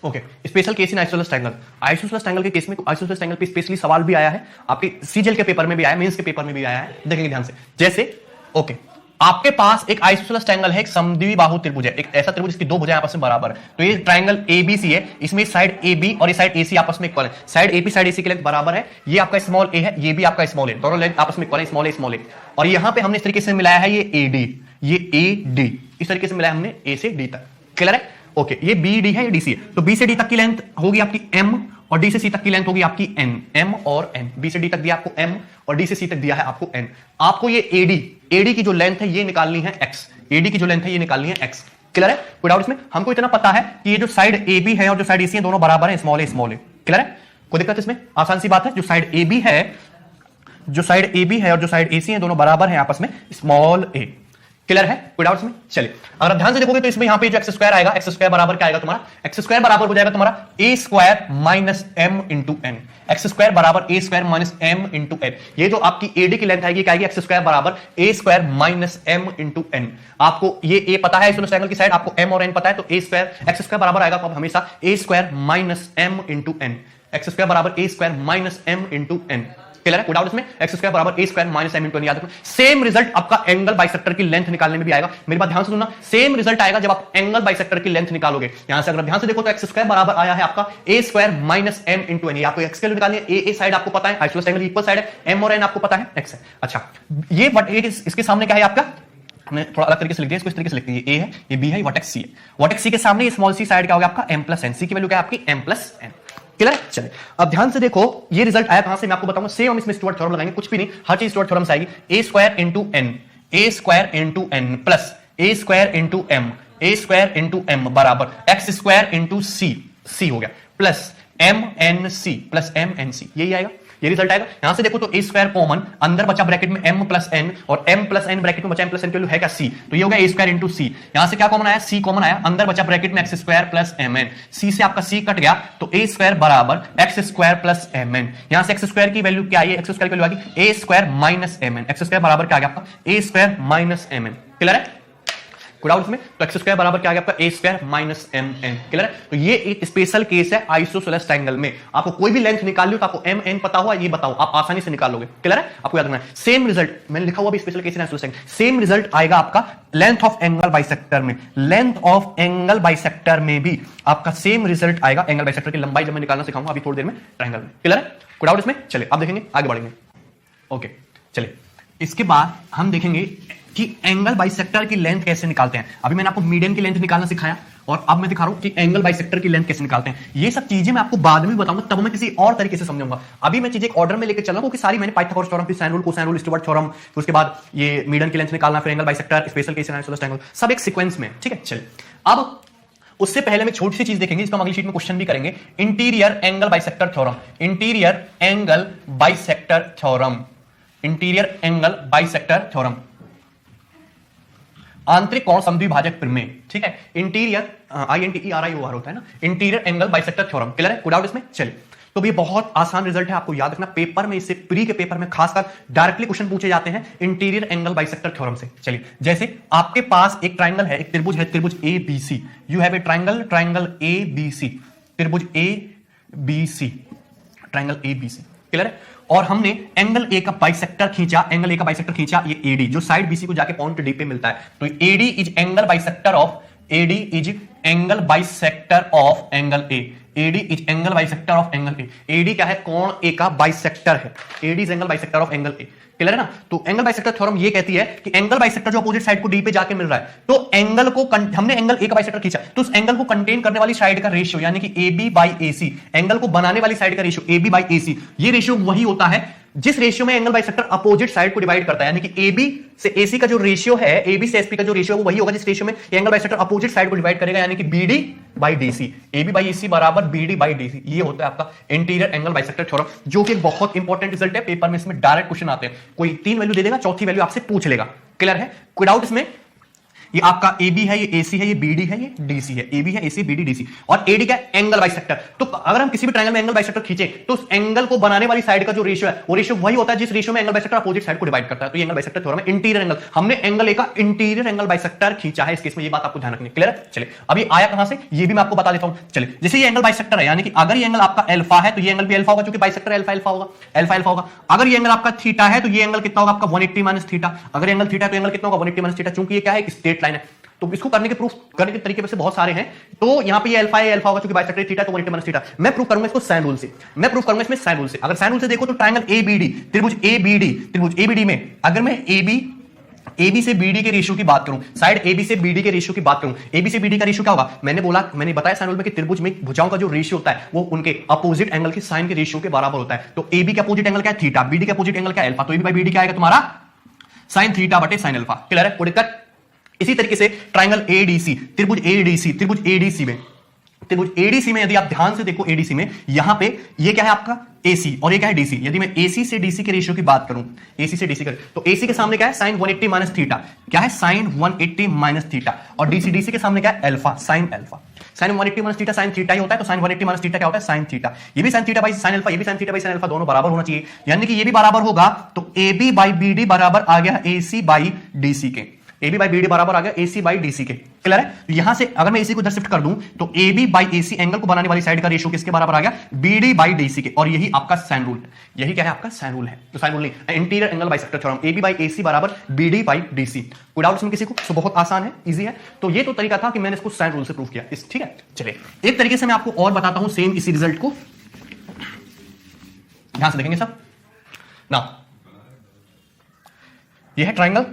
Okay, special case in isosceles triangle. Isosceles triangle के केस में आइसोसेलेस ट्रायंगल पे स्पेशली सवाल भी आया है, आपके सीजीएल के पेपर में भी आया, मेंस के पेपर में भी आया है, देखेंगे ध्यान से। जैसे ओके, आपके पास एक आइसोसेलेस ट्रायंगल है, एक समद्विबाहु त्रिभुज है, एक ऐसा त्रिभुज जिसकी दो भुजाएं आपस में बराबर है। तो ये ट्रायंगल एबीसी है, इसमें साइड एबी और ये साइड एसी आपस में इक्वल है। साइड एबी साइड एसी की लेंथ बराबर है, ये आपका स्मॉल ए है, ये भी आपका स्मॉल ए, दोनों लेंथ आपस में इक्वल है, स्मॉल ए। और यहां पे हमने इस तरीके से मिलाया है ये एडी, ये एडी, इस तरीके से मिलाया हमने ए से डी तक। क्लियर है? ओके, ये बी डी है, ये डी सी है। तो बी से डी तक की लेंथ होगी आपकी m, और डी से सी तक की लेंथ होगी आपकी n। m और n, बी से डी तक दिया आपको m, और डी से सी तक दिया है आपको n। आपको ये एडी की जो लेंथ है ये निकालनी है x, एडी की जो लेंथ है ये निकालनी है x। क्लियर है? कोई डाउट इसमें? हमको इतना पता है कि ये जो साइड ए बी है और जो साइड ए सी है दोनों बराबर है, स्मॉल ए। क्लियर है? कोई दिक्कत इसमें? आसान सी बात है, जो साइड ए बी है और जो साइड ए सी है दोनों बराबर है आपस में, स्मॉल ए। क्लियर है? कोई डाउट्स में? चलिए, अगर ध्यान से देखोगे तो इसमें यहां पे जो एक्स स्क्वायर आएगा, एक्स स्क्वायर बराबर क्या आएगा तुम्हारा? एक्स स्क्वायर बराबर हो जाएगा तुम्हारा a square minus m into n. X square बराबर a square minus m into n. ये जो आपकी एडी की लेंथ आएगी क्या आएगी? एक्स स्क्वायर बराबर a square minus m into n. आपको ये ए पता है इस ट्रायंगल की साइड, आपको एम और एन पता है, तो ए स्क्वायर एक्स स्क्वायर बराबर आएगा तो हमेशा a square minus m into n. X square बराबर a square minus m into n. Clear है? कोई डाउट इसमें? एक्स स्क्वायर बराबर a square minus m into n. याद रखना, सेम रिजल्ट आपका एंगल बाइसेक्टर की लेंथ निकालने में भी आएगा। मेरी बात ध्यान से सुनना, सेम रिजल्ट आएगा जब आप एंगल बाइसेक्टर की लेंथ निकालोगे। यहां से अगर ध्यान से देखो तो एक्स स्क्वायर बराबर आया है आपका a square minus m into n. आपको एक्स की वैल्यू निकालनी है, ए साइड आपको पता है, आइसोसेलेस ट्रायंगल की इक्वल साइड है, एम और एन आपको पता है, एक्स है। अच्छा, ये इसके सामने क्या है आपका? हमने थोड़ा अलग तरीके से लिख दिया, इसको इस तरीके से लिखते हैं, ये ए है, ये बी है, वर्टेक्स सी है। वर्टेक्स सी के सामने ये स्मॉल सी साइड क्या होगा आपका? M plus N. सी की वैल्यू क्या है आपकी? M plus N. क्लियर है? चलिए, अब ध्यान से देखो ये रिजल्ट आया कहां से, मैं आपको बताऊंगा। सेम हम इसमें स्टुअर्ट थ्योरम लगाएंगे, कुछ भी नहीं, हर चीज स्टुअर्ट थ्योरम से आएगी। ए square into n plus a square into M बराबर एक्स स्क्वायर इंटू सी हो गया, प्लस एम एन सी, यही आएगा, ये रिजल्ट आएगा। यहां से देखो तो ए स्क्वायर कॉमन, अंदर बचा ब्रैकेट में m प्लस एन, और m प्लस एन ब्रैकेट में बचा m प्लस एन की वैल्यू है क्या? c। तो ये हो गया ए स्क्वायर इंटू सी। यहां से क्या कॉमन आया? c कॉमन आया, अंदर बचा ब्रैकेट में x square plus m n. C से आपका c कट गया, तो ए स्क्वायर बराबर x square plus m n. यहां से एक्स स्क्वायर की वैल्यू क्या आई? एक्स स्क्वायर की वैल्यू आ गई a square minus m n. X square बराबर क्या आ गया आपका? A square minus m n. Clear है? कोई डाउट इसमें? तो एक्स स्क्वायर बराबर क्या आ गया आपका? A square minus m n. Clear है? तो ये एक स्पेशल केस है आइसोसेलेस ट्रायंगल में। आपको कोई भी लेंथ निकाल लो तो आपको एम एन पता हुआ, ये बताओ, आप आसानी से निकाल लोगे। क्लियर है? आपको याद रखना है, सेम रिजल्ट मैंने लिखा हुआ भी special case in isosceles triangle, same result आएगा आपका लेंथ ऑफ एंगल बाइसेक्टर में। लेंथ ऑफ एंगल बाइसेक्टर में भी आपका सेम रिजल्ट आएगा। एंगल बाइसेक्टर की लंबाई जब मैं निकालना सिखाऊंगा अभी थोड़ी देर में ट्रायंगल में। क्लियर है? कोई डाउट इसमें? चलिए अब देखेंगे, आगे बढ़ेंगे। ओके, चलिए, इसके बाद हम देखेंगे कि एंगल बाइसेक्टर की लेंथ कैसे निकालते हैं। अभी मैंने आपको मीडियन की लेंथ निकालना सिखाया, और अब मैं दिखा रहा हूं कि एंगल बाइसेक्टर की लेंथ कैसे निकालते हैं। ये सब चीजें मैं आपको बाद में बताऊंगा, तब मैं किसी और तरीके से समझाऊंगा। अभी मैं चीजें एक ऑर्डर में लेकर चल रहा हूं, क्योंकि सारी मैंने पाइथागोरस थ्योरम, फिर sine rule, cosine rule, Stewart theorem, फिर उसके बाद ये मीडियन की लेंथ निकालना, फिर angle bisector, special case in isosceles triangle, सब एक सीक्वेंस में। ठीक है, चलिए, अब उससे पहले मैं छोटी सी चीज देखेंगे, इसको हम अगली शीट में क्वेश्चन भी करेंगे। Interior angle bisector theorem, interior angle bisector theorem, interior angle bisector theorem, आंतरिक कोण समद्विभाजक प्रमेय। ठीक है, इंटीरियर INTERIOR होता है ना, interior angle bisector theorem. Clear है? कोई डाउट इसमें? चलिए, तो ये बहुत आसान रिजल्ट है, आपको याद रखना। पेपर में, इससे प्री के पेपर में खासकर डायरेक्टली क्वेश्चन पूछे जाते हैं इंटीरियर एंगल बाइसेक्टर थ्योरम से। चलिए, जैसे आपके पास एक ट्राइंगल है, एक त्रिभुज है, त्रिभुज a B c. You have a triangle, triangle A B c, त्रिभुज a B c, triangle A B C, clear है। और हमने एंगल ए का बाइसेक्टर खींचा, एंगल ए का बाइसेक्टर खींचा, ये एडी जो साइड बीसी को जाके पॉइंट डी पे मिलता है। तो AD is angle bisector of, AD is angle bisector of angle A, AD is angle bisector of angle A. AD क्या है? कोण ए का बाइसेक्टर है, AD is angle bisector of angle A, clear है ना। तो एंगल बाइसेक्टर थ्योरम ये कहती है कि एंगल बाइसेक्टर जो अपोजिट साइड को डी पे जाके मिल रहा है, तो एंगल को हमने एंगल ए का बाइसेक्टर खींचा, तो उस एंगल को कंटेन करने वाली साइड का रेशियो यानी कि ए बी बाई ए सी, एंगल को बनाने वाली साइड का रेशियो ए बी बाई ए सी, ये रेशियो वही होता है जिस रेशियो में एंगल बाइसेक्टर अपोजिट साइड को डिवाइड करता है। यानी कि AB से AC का जो रेशियो है, AB से SP का जो रेशियो है, वो वही होगा जिस रेशियो में एंगल बाइसेक्टर अपोजिट साइड को डिवाइड करेगा, यानी कि BD by DC, AB by AC बराबर BD बाई DC। ये होता है आपका इंटीरियर एंगल बाइसेक्टर थ्योरम, जो कि एक बहुत इंपॉर्टेंट रिजल्ट है। पेपर में इसमें डायरेक्ट क्वेश्चन आते हैं, कोई 3 वैल्यू दे देगा, चौथी वैल्यू आपसे पूछ लेगा, क्लियर है, कोई डाउट इसमें। ये आपका AB है, ये AC है, ये BD है, ये DC है, AB है, AC, BD, DC। और AD क्या है? Angle bisector. तो अगर हम किसी भी ट्रायंगल में एंगल बाइसेक्टर खींचे, तो उस एंगल को बनाने वाली साइड का जो रेशियो है, वो रेशियो वही होता है जिस रेशियो में एंगल बाइसेक्टर अपोजिट साइड को डिवाइड करता है। तो ये एंगल बाइसेक्टर थ्योरम है, इंटीरियर एंगल। हमने एंगल ए का इंटीरियर एंगल बाइसेक्टर खींचा है, इस केस में ये बात आपको ध्यान रखनी, क्लियर है। चलिए, अब ये आया कहां से, ये भी मैं आपको बता देता हूं। चलिए, जैसे ये एंगल बाइसेक्टर है, यानी कि अगर ये एंगल आपका अल्फा है, तो ये एंगल भी अल्फा होगा, क्योंकि बाइसेक्टर अल्फा अल्फा होगा, अल्फा अल्फा होगा। अगर ये एंगल आपका थीटा है, तो ये एंगल कितना होगा आपका 180 माइनस थीटा। अगर एंगल थीटा है, तो एंगल कितना होगा 180 माइनस थीटा, क्योंकि ये क्या है, एक स्ट्रेट लाइन है। तो इसको करने के प्रूफ करने के तरीके वैसे बहुत सारे हैं। तो यहां पे ये अल्फा है, अल्फा होगा क्योंकि बाइसेक्टर थीटा, तो 180 माइनस थीटा। मैं प्रूफ करूंगा इसको साइन रूल से, मैं प्रूफ करूंगा इसमें साइन रूल से। अगर साइन रूल से देखो तो ट्रायंगल एबीडी, त्रिभुज एबीडी, त्रिभुज एबीडी में अगर मैं AB से BD के रेशियो की बात करूं, साइड AB से BD के रेशियो की बात करूं, AB से BD का रेशियो क्या होगा? मैंने बताया साइन रूल में कि त्रिभुज में भुजाओं का जो रेशियो होता है वो उनके अपोजिट एंगल के साइन के रेशियो के बराबर होता है। तो AB का अपोजिट एंगल क्या है? थीटा। BD का अपोजिट एंगल क्या है? अल्फा। तो AB बाई BD क्या आएगा तुम्हारा? साइन थीटा बटे साइन अल्फा, क्लियर है, कोई दिक्कत? इसी तरीके से ट्रायंगल ADC, त्रिभुज ADC, त्रिभुज ADC में, त्रिभुज ADC में यदि आप ध्यान से देखो, ADC में यहां पे ये क्या है आपका AC और ये क्या है DC। यदि मैं AC से DC के रेशियो की बात करूं, AC से DC तो AC के सामने क्या है? साइन 180 माइनस थीटा, क्या है? Sine 180 minus theta. और DC के सामने क्या है? Alpha, sine alpha. Sine 180 minus theta sine theta ही होता है, तो साइन 180 माइनस थीटा क्या होता है? Sine theta. ये भी sine theta by sine alpha, ये भी sine theta by sine alpha, दोनों बराबर होना चाहिए। यानी कि ये भी बराबर होगा, तो AB बाई BD बराबर आ गया AC बाई DC के, AB बाई BD बराबर आ गया AC बाई DC के, क्लियर है। तो यहां से अगर मैं AC को इधर शिफ्ट कर दूं, तो AB बाई AC एंगल को बनाने वाली साइड का रेशियो किसके बराबर आ गया? BD बाई DC के। और यही आपका साइन रूल है, यही क्या है आपका साइन रूल है। तो साइन रूल नहीं, interior angle bisector theorem, AB by AC बराबर BD बाई DC। कोई डाउट इसमें किसी को? तो बहुत आसान है, इजी है। तो ये तो तरीका था कि मैंने इसको साइन रूल से प्रूव किया, ठीक है। चलिए, एक तरीके से मैं आपको और बताता हूं सेम इसी रिजल्ट को, ध्यान से देखेंगे सब ना। ये है triangle,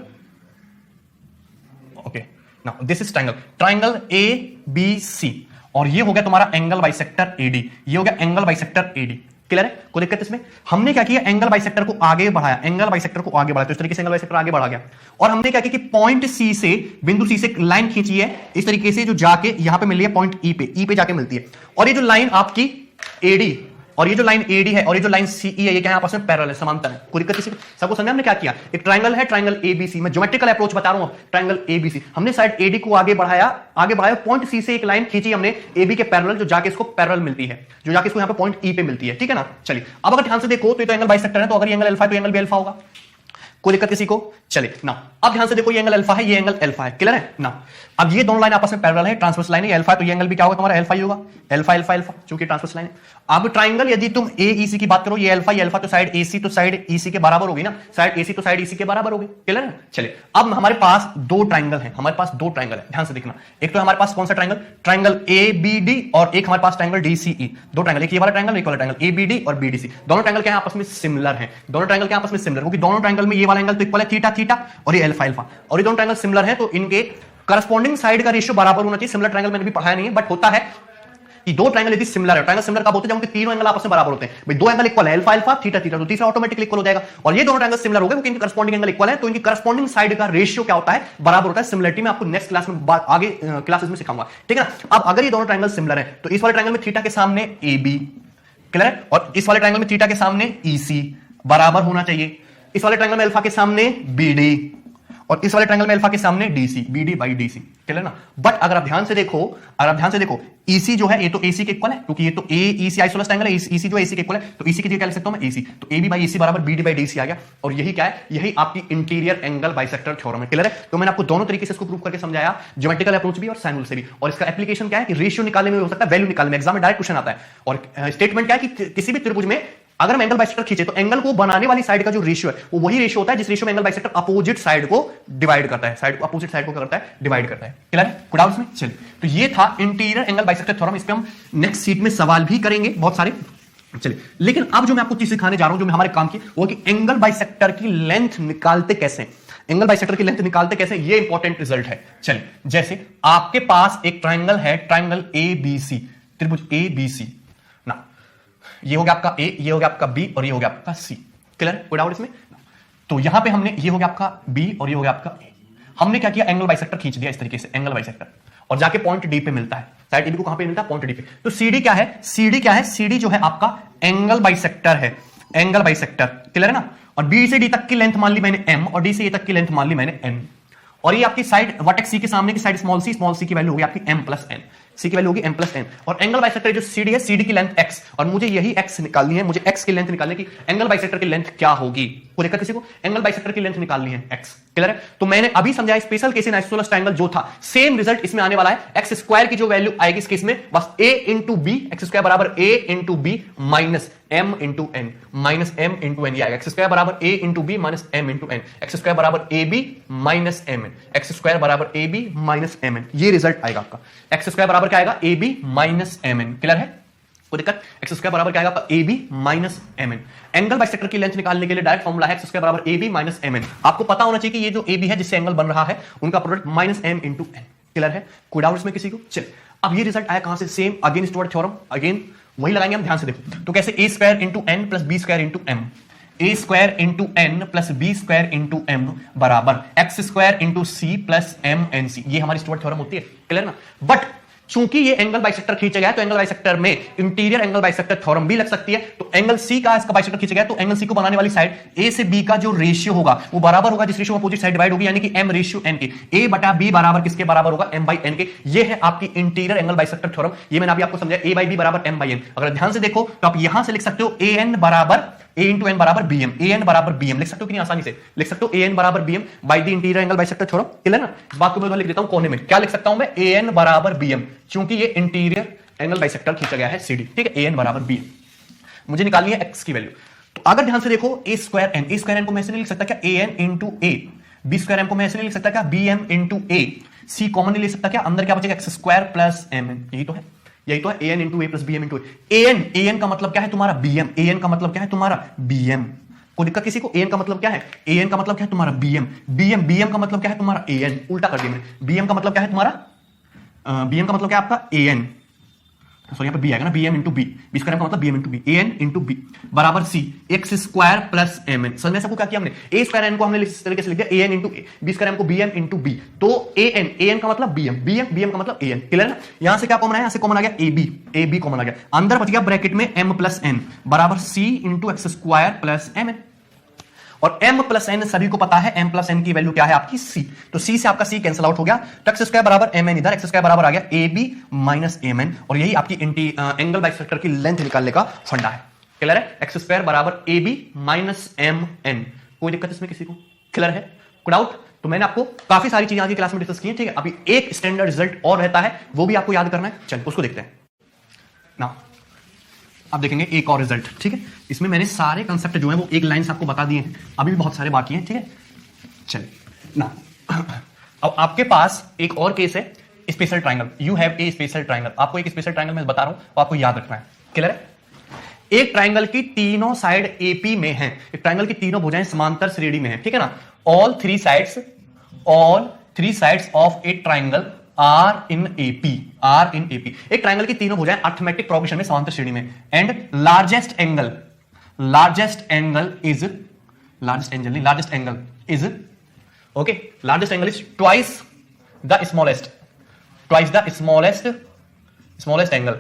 okay, now this is triangle ABC, और ये हो गया तुम्हारा एंगल बाइसेक्टर AD, ये हो गया एंगल बाइसेक्टर AD, क्लियर है, कोई दिक्कत इसमें? हमने क्या किया? एंगल बाइसेक्टर को आगे बढ़ाया, एंगल बाइसेक्टर को आगे बढ़ाया, तो इस तरीके से एंगल बाइसेक्टर आगे बढ़ा गया। और हमने क्या किया कि पॉइंट C से, बिंदु C से एक लाइन खींची है इस तरीके से, जो जाके यहां पे मिल रही है पॉइंट E पे जाके मिलती है। और ये जो लाइन आपकी AD और ये जो लाइन AD है और ये जो लाइन CE है, ये क्या है? आपस में पैरेलल है, समांतर है। कोई दिक्कत किसी को? सबको समझ में? हमने क्या किया? एक ट्रायंगल है, ट्रायंगल ABC, मैं ज्योमेट्रिकल अप्रोच बता रहा हूं, ट्रायंगल ABC। हमने साइड AD को आगे बढ़ाया, पॉइंट C से एक लाइन खींची हमने AB के पैरेलल, जो जाके इसको पैरेलल मिलती है, जो जाके इसको यहां पे पॉइंट E पे मिलती है, ठीक है ना। चलिए, अब अगर ध्यान से देखो तो ये तो एंगल बाइसेक्टर है, तो अगर ये एंगल अल्फा है तो एंगल भी अल्फा होगा। कोई दिक्कत किसी को? चलिए ना, अब ध्यान से देखो, ये एंगल अल्फा है, ये एंगल अल्फा है, क्लियर है ना। अब ये दोनों लाइन आपस में पैरेलल है, ट्रांसवर्स लाइन है, अल्फा है, तो ये एंगल भी क्या होगा तुम्हारा? अल्फा ही होगा, अल्फा अल्फा अल्फा, क्योंकि ट्रांसवर्स लाइन है। अब ट्राइंगल यदि तुम AEC की बात करो, ये अल्फा तो साइड AC तो साइड EC के बराबर होगी ना, साइड AC तो साइड EC के बराबर होगी, क्लियर है। चलिए, अब हमारे पास दो ट्राइंगल है, ध्यान से देखना। एक तो हमारे पास कौन सा ट्राइंगल? ट्राइंगल ABD, और एक हमारे पास ट्राइंगल DCE। दो ट्राइंगल, एक ये वाला ट्राइंगल, एक वाला ट्राइंगल, ABD और BDC। दोनों ट्राइंगल क्या है? आपस में सिमिलर है, दोनों ट्राइंगल क्या आपस में सिमिलर, क्योंकि दोनों ट्राइंगल में ये वाला एंगल तो इक्वल है थीटा थीटा, और ये अल्फा अल्फा, और ये दोनों ट्राइंगल सिमिलर है, तो इनके करस्पॉन्डिंग साइड का रेशियो बराबर होना चाहिए। सिमिलर ट्रायंगल मैंने भी पढ़ाया नहीं है, बट होता है कि दो ट्रायंगल यदि सिमिलर है, ट्रायंगल सिमिलर कब होते हैं? जब उनके तीनों एंगल आपस में बराबर होते हैं। भाई दो एंगल इक्वल है, अल्फा अल्फा थीटा थीटा, तो तीसरा ऑटोमेटिकली इक्वल हो जाएगा। और ये दोनों ट्रायंगल सिमिलर हो गए क्योंकि इनके करस्पॉन्डिंग एंगल इक्वल है, तो इनकी करस्पॉन्डिंग साइड का रेशियो क्या होता है? बराबर होता है। सिमिलरिटी में आपको नेक्स्ट क्लास में आगे क्लासेस में सिखाऊंगा, ठीक है ना। अब अगर ये दोनों ट्रायंगल सिमिलर है, तो इस वाले ट्रायंगल में थीटा के सामने AB, क्लियर है, और इस वाले ट्रायंगल में थीटा के सामने EC बराबर होना चाहिए। इस वाले ट्रायंगल में अल्फा के सामने BD, और इस वाले ट्रायंगल में अल्फा के सामने DC, BD by DC, clear ना। बट अगर आप ध्यान से देखो ईसी जो है ये तो एसी के इक्वल है, क्योंकि ये तो ए ईसी आइसोलेस ट्रायंगल है, ईसी जो है एसी के इक्वल है, तो ईसी की जगह क्या लिख सकता हूं मैं एसी, तो एबी बाई एसी बराबर बीडी बाई डीसी आ गया। और यही क्या है, यही आपकी इंटीरियर एंगल बाइसेक्टर थ्योरम है, क्लियर है। तो मैंने आपको दोनों तरीके से इसको प्रूव करके समझाया, ज्योमेट्रिकल अप्रोच भी और साइन रूल से भी। और इसका एप्लीकेशन क्या है कि रेशियो निकालने में हो सकता है, वैल्यू निकालने में, एग्जाम में डायरेक्ट क्वेश्चन आता है। और स्टेटमेंट क्या है कि किसी भी त्रिभुज में अगर हम एंगल बाइसेक्टर खींचे तो एंगल को बनाने वाली साइड का जो रेशियो है वो वही रेशियो होता है जिस रेशियो में एंगल बाइसेक्टर अपोजिट साइड को डिवाइड करता है, साइड को अपोजिट साइड को क्या करता है, डिवाइड करता है, क्लियर है। कोई डाउट्स में? चलिए, तो ये था इंटीरियर एंगल बाइसेक्टर थ्योरम। इस पे हम नेक्स्ट सीट में सवाल भी करेंगे बहुत सारे। चलिए, लेकिन अब जो मैं आपको चीज सिखाने जा रहा हूं, जो मैं हमारे काम की, वो कि एंगल बाइसेक्टर की लेंथ निकालते कैसे, एंगल बाइसेक्टर की लेंथ निकालते कैसे, ये इंपॉर्टेंट रिजल्ट है। चलिए, जैसे आपके पास एक ट्राइंगल है, ट्राइंगल एबीसी, त्रिभुज एबीसी ना, ये हो गया आपका ए, ये हो गया आपका बी और ये हो गया आपका सी, क्लियर? कोई डाउट इसमें? तो यहां पे हमने, ये हो गया आपका बी और ये हो गया आपका ए, हमने क्या किया, एंगल बाइसेक्टर खींच दिया इस तरीके से, एंगल बाइसेक्टर, और जाके पॉइंट डी पे मिलता है। साइड एबी को कहां पे मिलता है, पॉइंट डी पे। तो सीडी क्या है, सीडी क्या है, सीडी जो है आपका एंगल बाइसेक्टर है, एंगल बाइसेक्टर, क्लियर है ना। और बी से डी तक की लेंथ मान ली मैंने एम, और डी से ए तक की लेंथ मान ली मैंने एन। और ये आपकी साइड वर्टेक्स सी के सामने की साइड स्मॉल सी की वैल्यू होगी आपकी एम प्लस एन, सी की वैल्यू होगी एम प्लस एन। और एंगल बाइसेक्टर जो सीडी है, सीडी की लेंथ एक्स, और मुझे यही एक्स निकालनी है, मुझे एक्स की लेंथ निकालने की, एंगल बाइसेक्टर की लेंथ क्या होगी, को देखा किसी को, एंगल बाइसेक्टर की लेंथ निकालनी है एक्स, क्लियर है। तो मैंने अभी समझाया special case in isosceles triangle जो था, सेम रिजल्ट इसमें आने वाला है। एक्स स्क्वायर की जो वैल्यू आएगी इस केस में, बस a into b, x square बराबर a into b minus m into n, minus m into n, x square बराबर a into b minus m into n, x square बराबर a b minus m n, x square बराबर a b minus m n, ये result आएगा आपका। एक्स square बराबर क्या आएगा, a b minus m n, clear है। कोई दिक्कत? एक्स स्क्वायर बराबर क्या आएगा आपका, ए b minus m n. Angle bisector की लेंथ निकालने के लिए डायरेक्ट फॉर्मूला है एक्स स्क्वायर बराबर a b minus m n. आपको पता होना चाहिए कि ये जो ए बी है जिससे एंगल बन रहा है, उनका product minus m into n, clear है। कोई डाउट इसमें किसी को? चलिए, अब ये रिजल्ट आया कहां से, same again Stewart theorem, again वही लगाएंगे हम, ध्यान से देखो। तो कैसे, a square into n plus B square into m, a square into n plus B square into M बराबर x square into c plus m n c, ये हमारी स्टुअर्ट थ्योरम होती है, क्लियर ना। बट चूंकि ये एंगल बाइसेक्टर खींचा गया है, तो एंगल बाइसेक्टर में इंटीरियर एंगल बाइसेक्टर थ्योरम भी लग सकती है। तो एंगल सी का इसका बाइसेक्टर खींचा गया, तो एंगल सी को बनाने वाली साइड ए से बी का जो रेशियो होगा वो बराबर होगा जिस रेशियो में अपोजिट साइड डिवाइड होगी, यानी कि एम रेशियो एन के, ए बटा बी बराबर किसके बराबर होगा, एम बाई एन के। ये है आपकी इंटीरियर एंगल बाइसेक्टर थ्योरम। ये मैंने अभी आपको समझाया, ए बाई बी बराबर एम बाई एन। अगर ध्यान से देखो तो आप यहां से लिख सकते हो ए एन बराबर ए इंटू एन बराबर बी एम, ए एन बराबर बी एम लिख सकते हो, कितनी आसानी से लिख सकते हो, ए एन बराबर b m by the interior angle bisector theorem, clear ना। इस बात को मैं लिख देता हूं कोने में, क्या लिख सकता हूं मैं, ए एन बराबर बी एम, क्योंकि ये इंटीरियर एंगल बाइसेक्टर खींचा गया है सीडी, ठीक है, ए एन बराबर बी एम। मुझे निकालनी है एक्स की वैल्यू। तो अगर ध्यान से देखो, ए स्क्वायर एन को मैं ऐसे नहीं लिख सकता क्या, a n into a, b square n को मैं ऐसे नहीं लिख सकता क्या, b m into a, c common नहीं ले सकता क्या, अंदर क्या बचेगा, x square plus m n, यही तो है, यही तो है, a n into a plus b m into a n का मतलब क्या है तुम्हारा बी एम, ए एन का मतलब क्या है तुम्हारा बी एम। कोई दिक्कत किसी को? ए एन का मतलब क्या है, ए एन का मतलब क्या है तुम्हारा बी एम, बी एम का मतलब क्या है तुम्हारा ए एन, उल्टा कर दिया मैंने, बी एम का मतलब क्या है तुम्हारा, बी एम का मतलब क्या है आपका ए एन, सॉरी यहाँ पे बी आएगा ना, b m into b, b square का मतलब b m into b, a n into b बराबर c x square plus m n. समझ में सबको क्या किया हमने, ए स्क्वायर एन को हमने इस तरीके से लिख दिया, ए n into a, b square n को बी एम इंटू बी, तो ए एन का मतलब बी एम का मतलब ए एन, क्लियर ना। यहां से क्या कॉमन आया, यहां से कॉमन आ गया ए बी कॉमन आ गया, अंदर बच गया ब्रैकेट में एम प्लस एन बराबर c into x square plus m n. और m प्लस एन सभी को पता है, m प्लस एन की वैल्यू क्या है आपकी c, तो c से आपका c कैंसिल आउट हो गया, तो एक्स स्क्वायर बराबर एम एन, इधर एक्स स्क्वायर बराबर आ गया ए बी माइनस एम एन। और यही आपकी एंगल बाइसेक्टर की लेंथ निकालने का फंडा है, क्लियर है। एक्स स्क्वायर बराबर a b minus m n, कोई दिक्कत इसमें किसी को? क्लियर है, कोई डाउट? तो मैंने आपको काफी सारी चीजें आज की क्लास में डिस्कस की है, ठीक है। अभी एक स्टैंडर्ड रिजल्ट और रहता है, वो भी आपको याद करना है, चलिए उसको देखते हैं ना। अब देखेंगे एक और रिजल्ट, ठीक है। इसमें मैंने सारे कंसेप्ट जो है वो एक लाइन से आपको बता दिए हैं, अभी भी बहुत सारे बाकी हैं, ठीक है। चलिए ना, अब आपके पास एक और केस है, special triangle, you have A special triangle. आपको एक स्पेशल ट्रायंगल मैं बता रहा हूं, तो आपको याद रखना है, क्लियर है। एक ट्रायंगल की तीनों साइड एपी में है, एक ट्रायंगल की तीनों भुजाएं समांतर श्रेणी में है, ठीक है ना। All three sides of a triangle are in AP, एक ट्रायंगल की तीनों भुजाएं अर्थमेटिक प्रोग्रेशन में समांतर श्रेणी में, and largest angle is twice the smallest angle,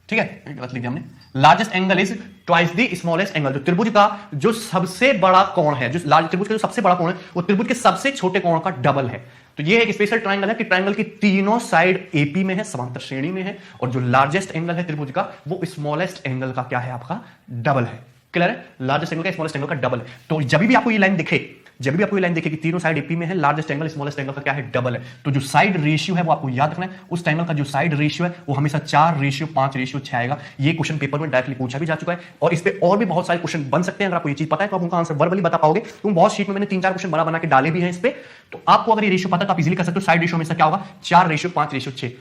ठीक है, गलत लिख दिया हमने। Largest angle is twice the smallest angle. जो त्रिभुज का जो सबसे बड़ा कोण है, जो लार्ज त्रिभुज का जो सबसे बड़ा कोण है, वो त्रिभुज के सबसे छोटे कोण का डबल है। तो ये एक स्पेशल ट्रायंगल है कि ट्रायंगल की तीनों साइड एपी में है, समांतर श्रेणी में है, और जो लार्जेस्ट एंगल है त्रिभुज का वो स्मॉलेस्ट एंगल का क्या है, आपका डबल है। क्लियर है, लार्जेस्ट एंगल का स्मॉलेस्ट एंगल का डबल है। तो जब भी आपको ये लाइन दिखे, जब भी आपको ये लाइन दिखे कि तीनों साइड एपी में है, लार्जेस्ट एंगल स्मॉलेस्ट एंगल का क्या है, डबल है, तो जो साइड रेशियो है वो आपको याद रखना है। उस ट्रायंगल का जो साइड रेशियो है वो हमेशा 4:5:6 आएगा। ये क्वेश्चन पेपर में डायरेक्टली पूछा भी जा चुका है, और इस पे और भी बहुत सारे क्वेश्चन बन सकते हैं। अगर आपको ये चीज पता है तो आप उनका आंसर वर्बली बता पाओगे, क्योंकि बहुत शीट में मैंने 3-4 क्वेश्चन बना के डाले भी हैं इस पे। तो आपको अगर ये रेशियो पता है तो आप इजीली कर सकते हो। साइड रेशियो हमेशा क्या होगा, 4:5:6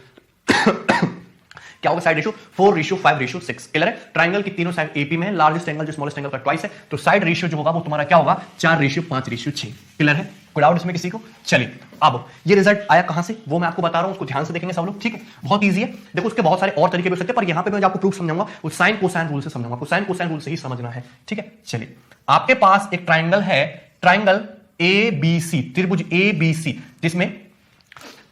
क्या होगा, साइड रेशियो 4:5:6। क्लियर है, ट्रायंगल की तीनों साइड एपी में है, लार्जेस्ट एंगल जो स्मॉलेस्ट एंगल का ट्वाइस है, तो साइड रेशियो जो होगा वो तुम्हारा क्या होगा, 4:5:6। क्लियर है, कोई डाउट इसमें किसी को? चलिए, अब ये रिजल्ट आया कहां से वो मैं आपको बता रहा हूं, उसको ध्यान से देखेंगे सब लोग। ठीक है, बहुत ईजी है। देखो उसके बहुत सारे और तरीके भी हो सकते हैं, पर यहां पे मैं आपको प्रूफ समझाऊंगा वो साइन कोसाइन रूल से समझाऊंगा। कोसाइन कोसाइन रूल से ही समझना है। ठीक है, चलिए, आपके पास एक ट्रायंगल है, ट्रायंगल ABC, त्रिभुज ABC, जिसमें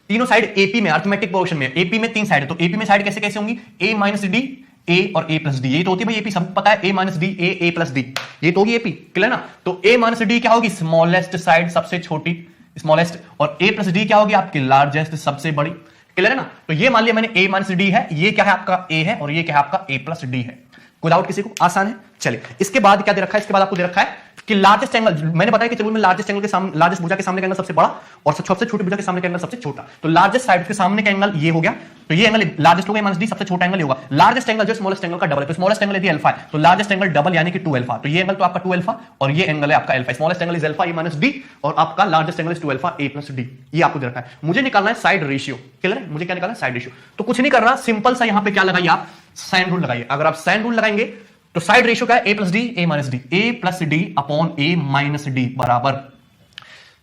तीनों साइड एपी में, अर्थमेटिक पोर्शन में, एपी में 3 साइड है। तो एपी में साइड कैसे कैसे होंगी, A माइनस डी, A और A प्लस डी। ये तो होती है भाई एपी, सब पता है, A minus d, A plus d, ये तो होगी एपी। क्लियर ना? तो A माइनस डी क्या होगी, स्मॉलेस्ट साइड, सबसे छोटी, स्मॉलेस्ट, और A प्लस डी क्या होगी, आपकी लार्जेस्ट, सबसे बड़ी। क्लियर है ना? तो ये मान लिया मैंने A माइनस डी है, ये क्या है आपका A है, और ये क्या है आपका A प्लस डी है। कोई डाउट किसी को? आसान है। चलिए, इसके बाद क्या दे रखा है, इसके बाद आपको दे रखा है कि लार्जेस्ट एंगल, मैंने बताया कि त्रिभुज में लार्जेस्ट एंगल के सामने, लार्जेस्ट भुजा के सामने का एंगल सबसे बड़ा, और सबसे छोटी भुजा के सामने का एंगल सबसे छोटा। तो लार्जेस्ट साइड के सामने का एंगल ये हो गया, तो ये एंगल लार्जेस्ट होगा माइनस डी, सबसे छोटा एंगल होगा। लार्जेस्ट एंगल जो स्मॉलेस्ट एंगल का डबल है, तो स्मॉलेस्ट एंगल यदि अल्फा है तो लार्जेस्ट एंगल डबल यानी कि 2 अल्फा। तो ये एंगल तो आपका 2 अल्फा, और ये एंगल है आपका alpha. Smallest angle is alpha, A minus D, और आपका largest angle is 2 alpha, A plus d. ये आपको दे रखा है। मुझे निकालना है साइड रेशियो। क्लियर है, मुझे क्या निकालना है, साइड रेशियो। तो कुछ नहीं करना, सिंपल सा यहां पे क्या लगाइए आप, साइन रूल लगाइए। अगर आप साइन रूल लगाएंगे तो साइड रेशियो क्या है, A plus d, A minus d, A plus d upon A minus d बराबर,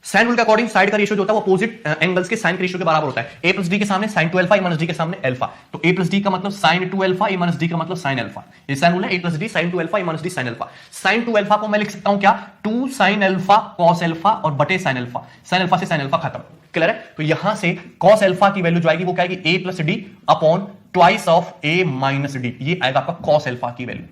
साइन रूल के अकॉर्डिंग साइड का रेशियो जो होता है वो अपोजिट एंगल्स के साइन के रेशियो के बराबर होता है। A प्लस डी के सामने sine 2 alpha, A minus d के सामने अल्फा। तो A प्लस डी का मतलब sine 2 alpha, A minus d का मतलब साइन अल्फा। ये साइन रूल है, A plus d sine 2 alpha, A minus d sine alpha. Sine 2 alpha को मैं लिख सकता हूं क्या, 2 साइन अल्फा कॉस अल्फा, और बटे साइन अल्फा। साइन अल्फा से साइन अल्फा खत्म। क्लियर है? तो यहां से कॉस अल्फा की वैल्यू जो आएगी वो क्या आएगी, A plus d upon twice of A minus D. ये आएगा आपका कॉस अल्फा की वैल्यू।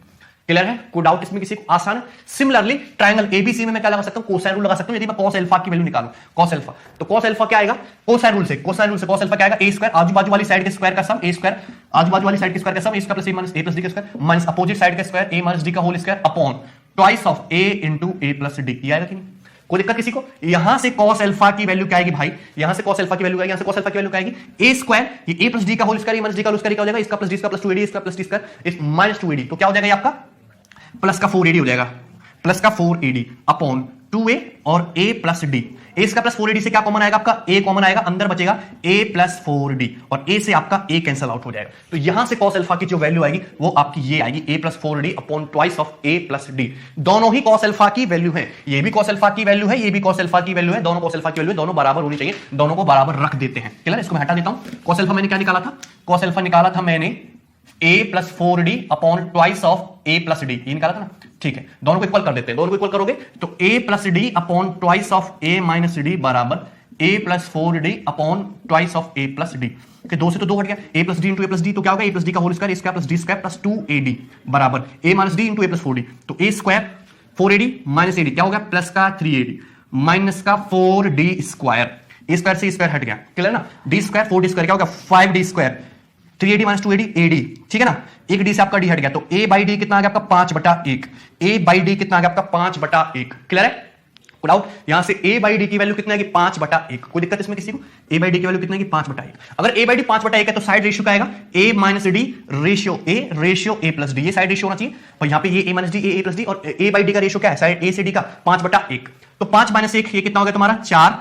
क्लियर है? कोई डाउट इसमें किसी को? आसान है। सिमिलरली ट्रायंगल एबीसी में मैं क्या लगा सकता हूं, कोसाइन रूल लगा सकता हूं। यदि मैं कॉस अल्फा की वैल्यू निकालूं, कॉस अल्फा, तो कॉस अल्फा क्या आएगा, कोसाइन रूल से, कोसाइन रूल से कॉस अल्फा क्या आएगा, ए स्क्वायर, आजू बाजू वाली साइड के स्क्वायर का सम, ए स्क्वायर, आजू बाजू वाली साइड के स्क्वायर का sum, a square plus a minus a plus d का स्क्वायर, माइनस अपोजिट साइड का स्क्वायर, ए माइनस डी का whole square, upon twice of a into a plus d. ये आएगा कि नहीं? कोई दिक्कत किसी को? यहां से cos अल्फा की वैल्यू क्या आएगी भाई, यहां से cos अल्फा की वैल्यू आएगी, यहां से cos अल्फा की वैल्यू क्या आएगी, a स्क्वायर, ये a प्लस डी का होल स्क्वायर, माइनस डी का होल स्क्वायर क्या हो जाएगा, इसका प्लस डी, इसका प्लस 2ad, इसका प्लस डी स्क्वायर, इस माइनस 2ad, तो क्या हो जाएगा ये आपका प्लस का 4ad हो जाएगा, प्लस का 4ad अपॉन 2a और a प्लस डी। ए इसका प्लस 4ad से क्या कॉमन आएगा, आपका a कॉमन आएगा, अंदर बचेगा a प्लस 4d, और a से आपका a कैंसिल आउट हो जाएगा। तो यहां से cos अल्फा की जो वैल्यू आएगी वो आपकी ये आएगी, a plus 4d upon twice of a plus d। दोनों ही cos अल्फा की वैल्यू है, ये भी cos अल्फा की वैल्यू है, ये भी cos अल्फा की वैल्यू है, दोनों cos अल्फा की वैल्यू है, दोनों बराबर होनी चाहिए, दोनों को बराबर रख देते हैं। क्लियर? इसको मैं हटा देता हूं। cos अल्फा मैंने क्या निकाला था, cos अल्फा निकाला था मैंने a plus 4d upon twice of a plus d, ये निकाला था ना। ठीक है, दोनों को इक्वल कर देते हैं। दोनों को इक्वल करोगे तो a plus d upon twice of a minus d बराबर a plus 4d upon twice of a plus d. दो से तो दो हट गया, a plus d into a plus d, तो क्या होगा, a प्लस डी का whole square, square plus d square plus 2ad बराबर a minus d into a plus 4d। तो a square 4ad minus ad क्या होगा, प्लस का 3ad minus का 4d स्क्वायर, a स्क्वायर से स्क्वायर हट गया। क्लियर ना? d स्क्वायर 4d स्क्वायर क्या होगा, 5d square, 3ad minus 2ad ad, ठीक है ना। एक डी से आपका डी हट गया, तो a बाई डी कितना आ गया आपका 5/1, a बाई डी कितना आ गया आपका 5/1। क्लियर है? डाउट? यहां से a बाई डी की वैल्यू कितना है, 5/1। कोई दिक्कत इसमें किसी को? a बाई डी की वैल्यू कितना है, 5/1। अगर a बाई डी 5/1 है तो साइड रेशियो क्या आएगा, a minus D ratio a plus d. ये साइड रेशियो होना चाहिए, और यहां पे ये a minus d a plus D, और a बाई डी का रेशियो क्या है, साइड a से d का 5/1। तो 5 माइनस 1 ये कितना हो गया तुम्हारा 4,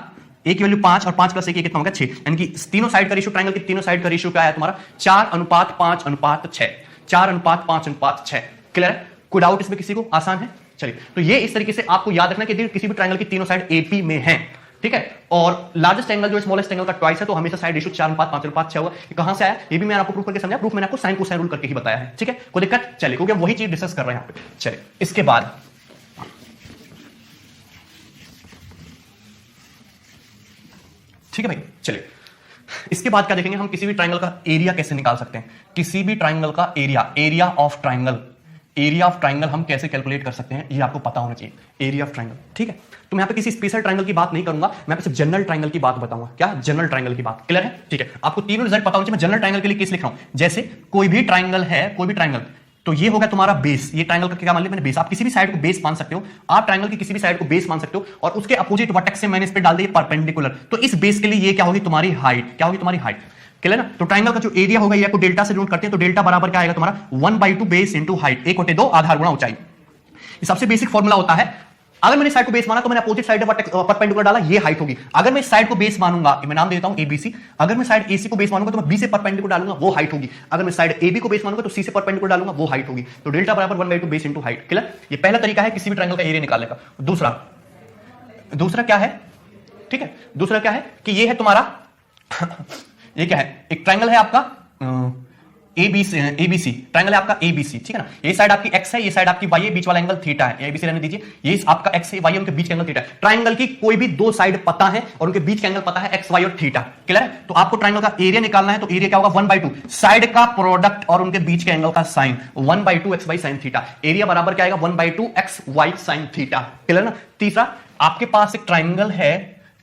a की वैल्यू 5 और 5 प्लस 1 कितना हो गया 6, यानी कि तीनों साइड का रेशियो, ट्रायंगल की तीनों साइड का रेशियो क्या है तुम्हारा 4:5:6, 4:5:6। क्लियर है? कोई डाउट इसमें किसी को? आसान है। चलिए, तो ये इस तरीके से आपको याद रखना कि किसी भी ट्रायंगल की तीनों साइड एपी में है, ठीक है। और लार्जेस्ट एंगल जो स्मॉलेस्ट एंगल का ट्वाइस है, तो हमेशा साइड रेशियो 4:5:6 होगा। ये कहां से आया, ये भी मैंने आपको प्रूफ करके समझाया, प्रूफ मैंने आपको साइन कोसाइन रूल करके ही बताया है, ठीक है। कोई दिक्कत? चलिए, क्योंकि हम वही चीज डिस्कस कर रहे हैं यहां पे। चलिए, इसके बाद ठीक है भाई, चलिए इसके बाद क्या देखेंगे, हम किसी भी ट्राइंगल का एरिया कैसे निकाल सकते हैं। किसी भी ट्राइंगल का एरिया ऑफ ट्राइंगल हम कैसे कैलकुलेट कर सकते हैं, ये आपको पता होना चाहिए। एरिया ऑफ ट्राइंगल, ठीक है। तो मैं यहाँ पे किसी स्पेशल ट्राइंगल की बात नहीं करूंगा, मैं सिर्फ जनरल ट्राइंगल की बात बताऊंगा। क्या? जनरल ट्राइंगल की बात। क्लियर है? ठीक है। आपको तीनों रिजल्ट पता होना चाहिए। मैं जनरल ट्राइंगल के लिए केस लिख रहा हूं। जैसे कोई भी ट्राइंगल है, कोई भी ट्राइंगल, तो ये होगा तुम्हारा बेस। ये ट्राइंगल का क्या मान लिया मैंने, बेस। आप किसी भी साइड को बेस मान सकते हो, आप ट्राइंगल की किसी भी साइड को बेस मान सकते हो, और उसके अपोजिट वर्टेक्स से मैंने इस पे डाल दिया परपेंडिकुलर। तो इस बेस के लिए ये क्या होगी, तुम्हारी हाइट। क्या होगी? तुम्हारी हाइट। क्लियर ना? तो ट्राइंगल का जो एरिया होगा, ये आपको डेल्टा से डिनोट करते हैं। तो डेल्टा बराबर क्या आएगा तुम्हारा, 1/2 बेस इंटू हाइट, 1/2 आधार गुणा ऊंचाई। ये सबसे बेसिक फॉर्मूला होता है। अगर मैंने साइड को बेस माना तो मैंने अपोजिट साइड परपेंडिकुलर डाला, ये हाइट होगी। अगर मैं साइड को बेस मानूंगा, मैं नाम देता हूं एबीसी, अगर मैं साइड एसी को बेस मानूंगा तो मैं बी से परपेंडिकुलर डालूंगा, वो हाइट होगी। अगर मैं साइड एबी को बेस मानूंगा तो सी से परपेंडिकुलर डालूंगा, वो हाइट होगी। तो डेल्टा बराबर 1/2 बेस इंटू हाइट। क्लियर? ये पहला तरीका है किसी भी ट्रायंगल का एरिया निकालने का। दूसरा क्या है, ठीक है, दूसरा क्या है कि ये है तुम्हारा ये क्या है, एक ट्रायंगल है आपका एबीसी ट्रायंगल है आपका एबीसी, ठीक है ना। ये साइड आपकी एक्स है, ये साइड आपकी वाई है, बीच वाला एंगल थीटा है। एबीसी रहने दीजिए। ये आपका एक्स है, वाई है, उनके बीच का एंगल थीटा है। ट्रायंगल की कोई भी दो साइड पता है और उनके बीच का एंगल पता है, एक्स वाई और थीटा। क्लियर है? तो आपको ट्रायंगल का एरिया निकालना है, तो एरिया क्या होगा, 1/2 साइड का प्रोडक्ट और उनके बीच के एंगल का sine, 1/2 x y sine theta. Area बराबर क्या आएगा, 1/2 x y sine theta. Clear ना? तीसरा, आपके पास एक ट्रायंगल है,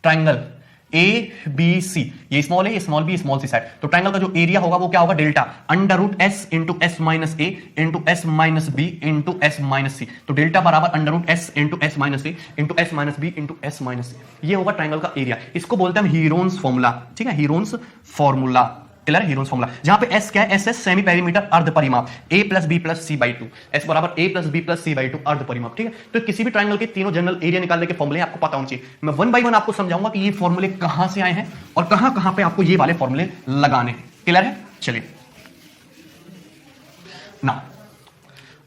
ट्रायंगल ए बी सी, ये स्मॉल है, ये small b, small c side. तो ट्रायंगल का जो एरिया होगा वो क्या होगा, delta under root S into S minus ए into S minus b into S minus c. तो डेल्टा बराबर under root S into S minus ए into S minus b into S minus सी। ये होगा ट्रायंगल का area. इसको बोलते हैं Heron's formula, ठीक है, हीरोन्स फॉर्मूला। क्लियर है? हीरोन्स फॉर्मूला, जहां पे एस क्या है, एस एस सेमी पेरीमीटर अर्ध परिमाप, a plus b plus C by two, s बराबर a plus b plus C by two अर्ध परिमाप। ठीक है? तो किसी भी ट्रायंगल के तीनों जनरल एरिया निकालने के फॉर्मूले आपको पता होना चाहिए। मैं 1 बाई 1 आपको समझाऊंगा कि ये फॉर्मूले कहां से आए हैं और कहां कहां पे आपको ये वाले फॉर्मूले लगाने हैं। क्लियर है? चलिए ना,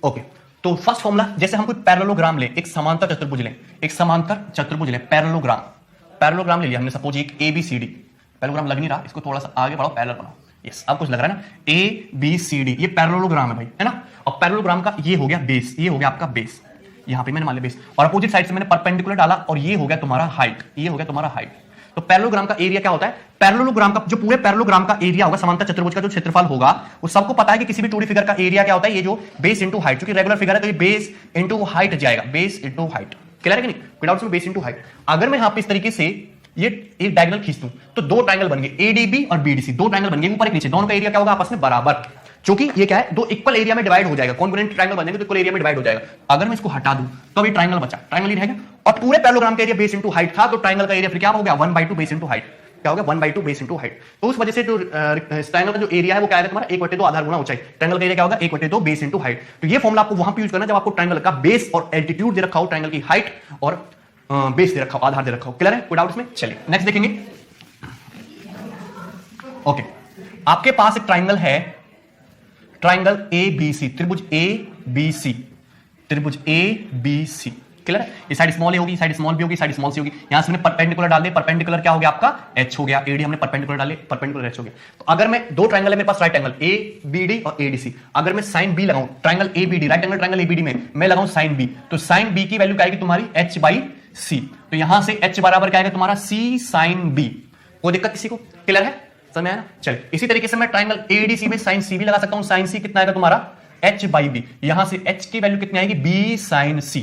ओके। तो फर्स्ट फॉर्मूला, जैसे हम कोई पैरेललोग्राम ले, एक समांतर चतुर्भुज ले, एक समांतर चतुर्भुज ले, पैरेललोग्राम ले लिया हमने, सपोज एक एबीसीडी। पैरेललोग्राम लग नहीं रहा, इसको थोड़ा सा आगे बढ़ाओ, पैरेलल बनाओ। यस, अब कुछ लग रहा है ना, ए बी सी डी, ये पैरेललोग्राम है भाई, है ना। और पैरेललोग्राम का ये हो गया बेस, ये हो गया आपका बेस, यहां पे मैंने मान लिया बेस, और अपोजिट साइड से मैंने परपेंडिकुलर डाला, और ये हो गया तुम्हारा हाइट, ये हो गया तुम्हारा हाइट। तो पैरेललोग्राम का एरिया क्या होता है, पैरेललोग्राम का जो पूरे पैरेललोग्राम का एरिया होगा, समांतर चतुर्भुज का जो क्षेत्रफल होगा, वो सबको पता है कि किसी भी 2D फिगर का एरिया क्या होता है, ये जो बेस इंटू हाइट, क्योंकि रेगुलर फिगर है तो ये बेस इंटू हाइट जाएगा, बेस इंटू हाइट। क्लियर है कि नहीं? विदाउट में बेस इंटू हाइट। अगर मैं यहां पे इस तरीके से ये एक डायगोनल खींच दूं तो दो ट्रायंगल बन गए, एडीबी और बीडीसी, दो ट्रायंगल बन गए, ऊपर एक नीचे, दोनों का एरिया क्या होगा, आपस में बराबर, क्योंकि ये क्या है, दो इक्वल एरिया में डिवाइड हो जाएगा, कॉन्ग्रुएंट ट्रायंगल बनेंगे तो इक्वल एरिया में डिवाइड हो जाएगा। अगर मैं इसको हटा दूं तो अभी ट्रायंगल बचा, ट्रायंगल ही रहेगा, और पूरे पैरेललोग्राम का एरिया बेस इंटू हाइट था, तो ट्रायंगल का एरिया फिर क्या हो गया, 1/2 बेस इंटू हाइट। क्या हो गया, 1/2 बेस इंटू हाइट। तो उस वजह से जो ट्रायंगल का जो एरिया है वो क्या आएगा तुम्हारा, 1/2 आधार गुणा ऊंचाई। ट्रायंगल का एरिया क्या होगा, 1/2 बेस इंटू हाइट। तो ये फॉर्मूला आपको वहां पे यूज करना जब आपको ट्रायंगल का बेस और एल्टीट्यूड दे रखा हो, ट्रायंगल की हाइट और बेस दे रखा हो, आधार दे रखा हो। क्लियर है? कोई डाउट इसमें? चलिए नेक्स्ट देखेंगे। ओके, आपके पास एक ट्रायंगल है, ट्रायंगल ए बी सी, त्रिभुज ए बी सी, त्रिभुज ए बी सी। क्लियर है? ये साइड स्मॉल ए होगी, साइड स्मॉल बी होगी, साइड स्मॉल सी होगी। यहां से हमने परपेंडिकुलर डाल दिया, परपेंडिकुलर क्या हो गया आपका, एच हो गया, एडी हमने परपेंडिकुलर डाले, परपेंडिकुलर एच हो गया। तो अगर मैं दो ट्रायंगल है मेरे पास, right angle a B d और एडीसी, अगर मैं साइन बी लगाऊं, triangle a B d, right angle triangle a B d में मैं लगाऊं साइन बी, तो साइन बी की वैल्यू क्या आएगी तुम्हारी, एच बाई सी। तो यहां से एच बराबर क्या आएगा तुम्हारा, सी साइन बी। कोई दिक्कत किसी को? क्लियर है? समझ में आया ना? चलिए, इसी तरीके से मैं ट्रायंगल एडीसी में साइन सी भी लगा सकता हूं, साइन सी कितना आएगा तुम्हारा, एच बाई बी। यहां से एच की वैल्यू कितनी आएगी, बी साइन सी।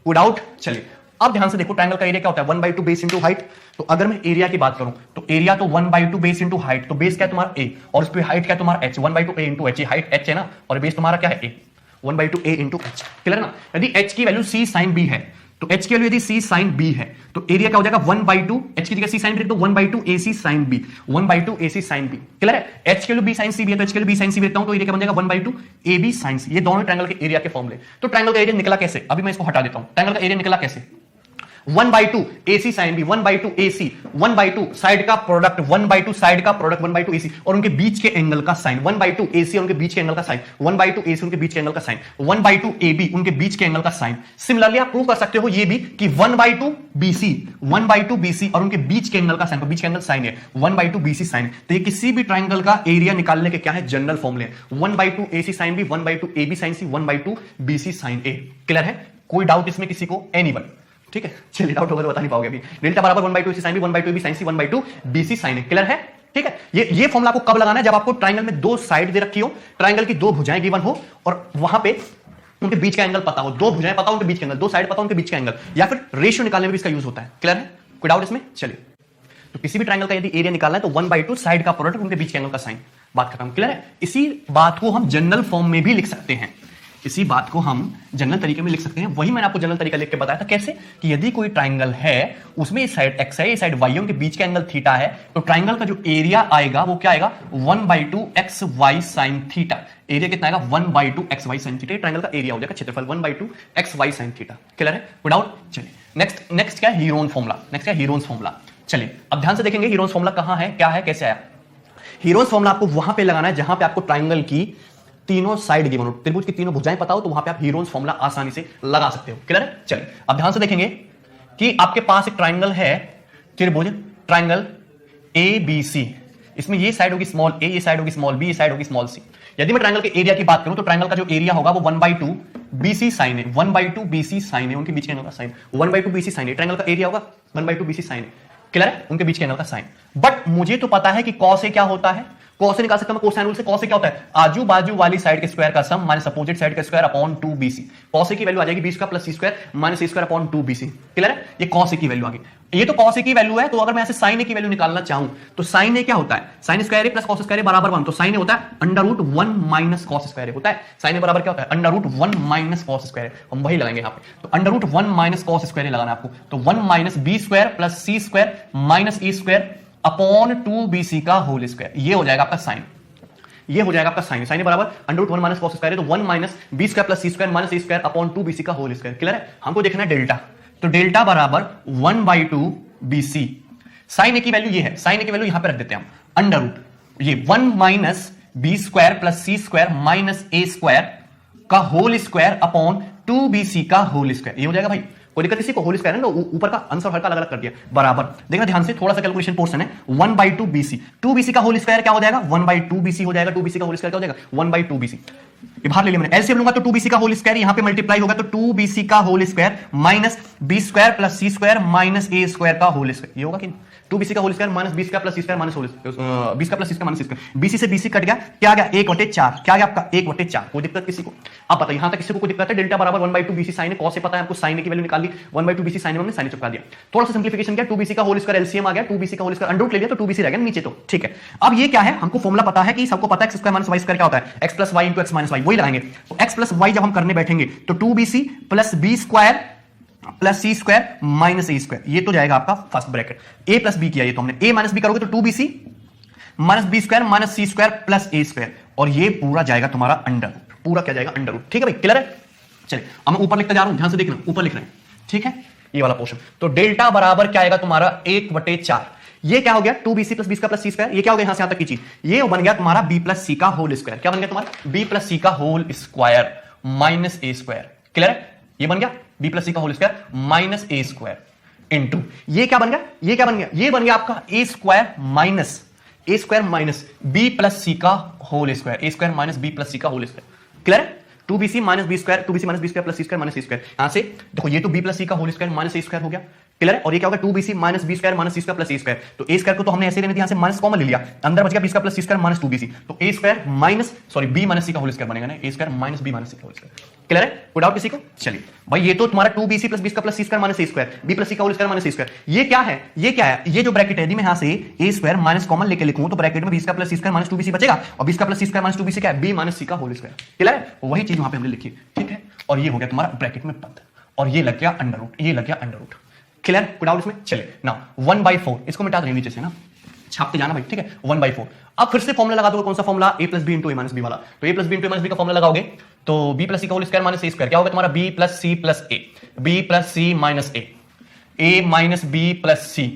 विदाउट, चलिए अब ध्यान से देखो, ट्रायंगल का एरिया क्या होता है, 1/2 बेस इंटू हाइट। तो अगर मैं एरिया की बात करूं तो एरिया तो 1/2 बेस इंटू हाइट, तो बेस क्या है तुम्हारा ए, और उस पे हाइट क्या है तुम्हारा एच, 1/2 ए इंटू एच, हाइट एच है ना, और बेस तुम्हारा क्या है ए, 1/2 ए इंटू एच। क्लियर है ना? यदि एच की वैल्यू सी साइन बी है, तो एच की वैल्यू यदि सी साइन बी है, तो एरिया क्या हो जाएगा, 1/2, एच की जगह सी साइन बी, तो 1/2 a c sine b, 1/2 a c sine b. Clear है? एच की value b sine c b है, तो एच की वैल्यू बी साइन सी रखता हूं, तो एरिया क्या बन जाएगा, 1/2 ए बी साइन सी। ये दोनों ट्रायंगल के एरिया के फॉर्मूले। तो ट्रायंगल का एरिया निकला कैसे, अभी मैं इसको हटा देता हूं। ट्रायंगल का एरिया निकला कैसे, 1/2 AC sin B, 1/2 AC, 1/2 side का प्रोडक्ट, 1/2 साइड का प्रोडक्ट, 1/2 AC और उनके बीच के एंगल का साइन, 1/2 AC और उनके बीच के एंगल का साइन, 1/2 AC उनके बीच के एंगल का साइन, 1/2 AB उनके बीच के एंगल का साइन। सिमिलरली आप प्रूव कर सकते हो ये भी कि 1/2 BC, 1/2 BC और उनके बीच के एंगल का साइन, तो बीच के एंगल साइन है, 1/2 BC साइन। तो ये किसी भी ट्रायंगल का एरिया निकालने के क्या है, जनरल फॉर्मूले, 1/2 AC sin B, 1/2 AB sin C, 1/2 BC sin A। Clear है? कोई डाउट इसमें किसी को, एनीवन? ठीक है, चलिए डाउट होगा तो बता नहीं पाओगे अभी। डेल्टा बराबर 1/2 AC sin B, 1/2 AB sin C, 1/2 BC sin A। Clear है? ठीक है। ये फॉर्मूला आपको कब लगाना है, जब आपको ट्राइंगल में दो साइड दे रखी हो, ट्राइंगल की दो भुजाएं गिवन हो और वहां पे उनके बीच का एंगल पता हो, दो भुजाएं पता हो उनके बीच का एंगल, दो साइड पता हो उनके बीच का एंगल, या फिर रेशियो निकालने में भी इसका यूज होता है। क्लियर है, कोई डाउट इसमें? चलिए, तो किसी भी ट्राइंगल का यदि एरिया निकालना है तो 1/2 साइड का प्रोडक्ट उनके बीच के एंगल का साइन, बात खत्म। क्लियर है। इसी बात को हम जनरल फॉर्म में भी लिख सकते हैं, इसी बात को हम जनरल तरीके में लिख सकते हैं। वही मैंने आपको जनरल तरीका लिख के बताया था, कैसे कि यदि कोई ट्राइंगल है उसमें इस साइड x है, इस साइड y है, उनके बीच का एंगल थीटा है, तो ट्राइंगल का जो एरिया आएगा वो क्या आएगा, 1/2 xy sin थीटा। एरिया कितना आएगा, 1/2 xy sin थीटा। ट्राइंगल का एरिया हो जाएगा, क्षेत्रफल 1/2 xy sin थीटा। क्लियर है, विदाउट। चलिए नेक्स्ट क्या है, हीरोन फॉर्मूला। नेक्स्ट क्या है, हीरोन्स फॉर्मूला। चलिए अब ध्यान से देखेंगे हीरोन्स फॉर्मूला कहां है, क्या है, कैसे आया। हीरोन्स फॉर्मूला आपको वहां पे लगाना है जहां पे आपको ट्राइंगल की तीनों साइड गिवन हो, त्रिभुज की तीनों भुजाएं पता हो, तो वहां पे आप हीरोन्स फॉर्मूला आसानी से लगा सकते हो। क्लियर है। चलिए अब ध्यान से देखेंगे कि आपके पास एक ट्राइंगल है, त्रिभुज ट्राइंगल ABC, इसमें ये साइड होगी स्मॉल a, ये साइड होगी स्मॉल b, ये साइड होगी स्मॉल c। यदि मैं ट्राइंगल के एरिया की बात करूं तो ट्राइंगल का जो एरिया होगा वो 1/2 BC साइन है, 1/2 BC साइन है, उनके बीच के एंगल का साइन 1/2 BC साइन है। ट्राइंगल का एरिया होगा 1/2 BC साइन है। क्लियर है, उनके बीच के एंगल का साइन। बट मुझे तो पता है कि कॉस ए क्या होता है, कॉस से निकाल सकता हूं मैं कोसाइन रूल से। कॉस क्या होता है, आजू बाजू वाली साइड के स्क्वायर का सम माइनस अपोजिट साइड का स्क्वायर अपॉन 2bc। कॉस की वैल्यू आ जाएगी b² + c² minus a² upon 2bc। Clear है, ये कॉस की वैल्यू आ गई। ये तो कॉस की वैल्यू है, तो अगर मैं ऐसे साइन की वैल्यू निकालना चाहूं तो साइन ए क्या होता है, साइन स्क्वायर ए प्लस कॉस स्क्वायर ए बराबर 1। तो साइन ए होता है √1 माइनस कॉस स्क्वायर ए होता है। साइन ए बराबर क्या होता है, √1 माइनस कॉस स्क्वायर ए। हम वही लगाएंगे यहां पे, तो √1 माइनस कॉस स्क्वायर ए लगाना है आपको। तो 1 minus b² + c² minus a² upon 2bc का होल स्क्वायर, ये हो जाएगा आपका साइन। ये हो जाएगा आपका साइन, साइन बराबर √1 माइनस कॉस स्क्वायर है, तो 1 minus b² + c² minus a² upon 2bc का होल स्क्वायर। क्लियर है, हमको देखना है डेल्टा, तो डेल्टा बराबर 1/2 bc। साइन ए की वैल्यू ये है, साइन ए की वैल्यू यहां पे रख देते हैं हम, √ ये 1 minus b² + c² minus a² का होल स्क्वायर अपॉन 2bc का होल स्क्वायर। ये हो जाएगा भाई, कोई दिक्कत किसी को, होल स्क्वायर है ना, ऊपर का आंसर हल्का अलग अलग कर दिया बराबर। देखना ध्यान से, थोड़ा सा कैलकुलेशन पोर्शन है, 1/2 BC, 2bc का होल स्क्वायर क्या हो जाएगा, 1/2 BC हो जाएगा। 2bc का होल स्क्वायर क्या हो जाएगा, 1/2 BC। ये बाहर ले लिया मैंने, एलसीएम लूंगा तो 2bc का होल स्क्वायर यहां पे मल्टीप्लाई होगा, तो 2bc का whole square minus b² + c² minus a² का होल स्क्वायर। ये होगा कि 2bc का whole square minus b² + c² minus whole b² + c² minus c²। bc से bc कट गया, क्या आ गया, 1/4। क्या आ गया आपका, 1/4। कोई दिक्कत किसी को? अब बताइए यहां तक किसी को कोई दिक्कत है? डेल्टा बराबर 1/2 BC साइन है, कॉस से पता है आपको, साइन की वैल्यू निकाल ली, 1/2 BC साइन में हमने साइन चिपका दिया। थोड़ा सा सिंप्लीफिकेशन किया, 2bc का होल स्क्वायर एलसीएम आ गया, 2bc का होल स्क्वायर अंडर रूट ले लिया, तो 2bc रह गया नीचे। तो ठीक है, अब ये क्या है, हमको फॉर्मूला पता है कि सबको पता है x² - y² क्या होता है, x + y * x - y, वही लगाएंगे। तो x + y जब हम करने बैठेंगे तो 2bc + b² + c² minus a², ये तो जाएगा आपका फर्स्ट ब्रैकेट। a + b किया, ये तो हमने a - b करोगे तो 2bc - b² minus c² plus a², और ये पूरा जाएगा तुम्हारा अंडर रूट, पूरा क्या जाएगा, अंडर रूट। ठीक है भाई, क्लियर है। चलिए अब मैं ऊपर लिखते जा रहा हूं, ध्यान से देखना, ऊपर लिख रहे हैं, ठीक है, ये वाला पोर्शन। तो डेल्टा बराबर क्या आएगा तुम्हारा, 1/4। ये क्या हो गया, 2bc + b² + c²। ये क्या हो गया, यहां से यहां तक की चीज, ये बन गया तुम्हारा b + c का होल स्क्वायर। क्या बन गया तुम्हारा, b + c का whole square minus a²। Clear है, ये बन गया b + c का whole square minus a² into, ये क्या बन गया, ये क्या बन गया, ये बन गया आपका a² माइनस b + c का whole square, a² minus b + c का होल स्क्वायर। क्लियर है, 2bc - b² 2bc - b² + c² minus a²। यहां से देखो, ये तो b + c का होल स्क्वायर माइनस a² हो गया। क्लियर है, और ये क्या होगा, 2bc - b² minus c² plus a²। तो a² को तो हमने ऐसे लेने दिया, यहां से माइनस कॉमन ले लिया, अंदर बच गया b² + c² माइनस 2bc। तो a² माइनस b - c का होल स्क्वायर बनेगा ना, a² माइनस b - c का होल स्क्वायर। क्लियर है, कोई डाउट किसी को? चलिए भाई, ये तो तुम्हारा 2bc + b² + c² minus a², b + c का होल स्क्वायर माइनस a²। ये क्या है, ये क्या है, ये जो ब्रैकेट है, यदि मैं यहां से a² माइनस कॉमन लेके लिखूं तो ब्रैकेट में b² + c² माइनस 2bc बचेगा, और b² + c² माइनस 2bc क्या है, b - c का होल स्क्वायर। क्लियर है, वही चीज वहां पे हमने लिखी। ठीक है, और ये हो गया तुम्हारा ब्रैकेट में बंद, और ये लग गया अंडर रूट, ये लग गया अंडर रूट। क्लियर, कोई डाउट इसमें? चलिए ना, 1/4 इसको मिटा देंगे नीचे से ना, छापते जाना भाई, ठीक है, 1/4। अब फिर से फॉर्मूला लगा दोगे, कौन सा formula, a + b * a - b वाला। तो a + b * a - b का फॉर्मूला लगाओगे तो b + c का होल स्क्वायर माइनस a², क्या होगा तुम्हारा, b + c + a, b + c minus a minus b + c।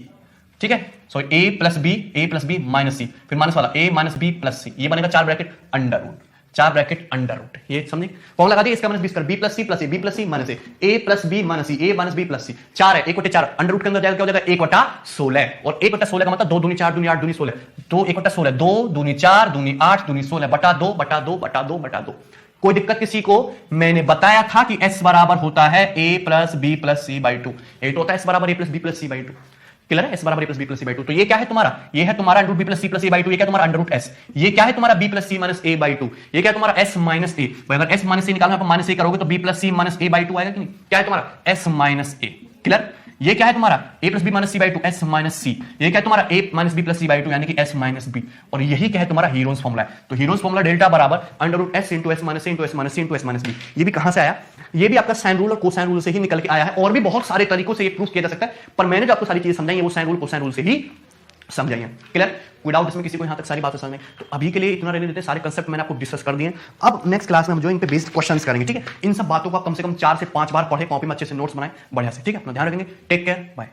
ठीक है, so a + b minus c, फिर माइनस वाला a - b + c, ये बनेगा 4 bracket under root, 4 bracket under root. ये समझे, फॉर्मूला लगा दिया, इसका minus b² b + c + a, b + c minus a, a + b minus c, a minus b + c। 4 है, 1/4 अंडर रूट के अंदर जाएगा, क्या हो जाएगा, 1/16, और 1/16 का मतलब 2 दूनी 4 दूनी 8 दूनी 16, तो 1/16, 2 दूनी 4 दूनी 8 दूनी 16 बटा 2 बटा 2 बटा 2 बटा 2। कोई दिक्कत किसी को? मैंने बताया था कि s बराबर होता है a + b + c/2, ये तो होता है s बराबर a + b + c/2। क्लियर है? एस बराबर a plus b plus C by two. तो ये क्या है तुम्हारा? ये है तुम्हारा under root b plus c plus a by two. ये क्या तुम्हारा अंडर रूट एस। ये क्या है तुम्हारा b plus C minus A by two. ये क्या है तुम्हारा एस माइनस ए। अगर एस माइनस ए निकालना है माइनस ए करोगे तो B plus C minus A by two आएगा कि नहीं? क्या है तुम्हारा? S minus A. क्लियर? ये क्या है तुम्हारा? A plus B minus C by two, S minus सी। ये क्या है तुम्हारा? A minus B plus C by two यानी कि एस माइनस बी। और यही क्या है तुम्हारा? हीरोन्स फॉर्मूला है। तो हीरोन्स फॉर्मूला डेल्टा बराबर under root S into S minus ए into S minus C into S minus B. ये भी कहां से आया? ये भी आपका साइन रूल और कोसाइन रूल से ही निकल के आया है। और भी बहुत सारे तरीकों से ये प्रूफ किया जा सकता है, पर मैंने जो आपको सारी चीजें समझाई है वो साइन रूल कोसाइन रूल से ही समझाइए। क्लियर? कोई डाउट इसमें किसी को यहां तक सारी बातें समझ में? तो अभी के लिए इतना रहने देते हैं, सारे कंसेप्ट मैंने आपको डिस्कस कर दिए। अब नेक्स्ट क्लास में हम जो इन पे बेस्ड क्वेश्चंस करेंगे, ठीक है? इन सब बातों को आप कम से कम 4 से 5 बार पढ़े, कॉपी में अच्छे से नोट्स बनाएं बढ़िया से, ठीक है? अपना ध्यान रखेंगे। Take care, bye.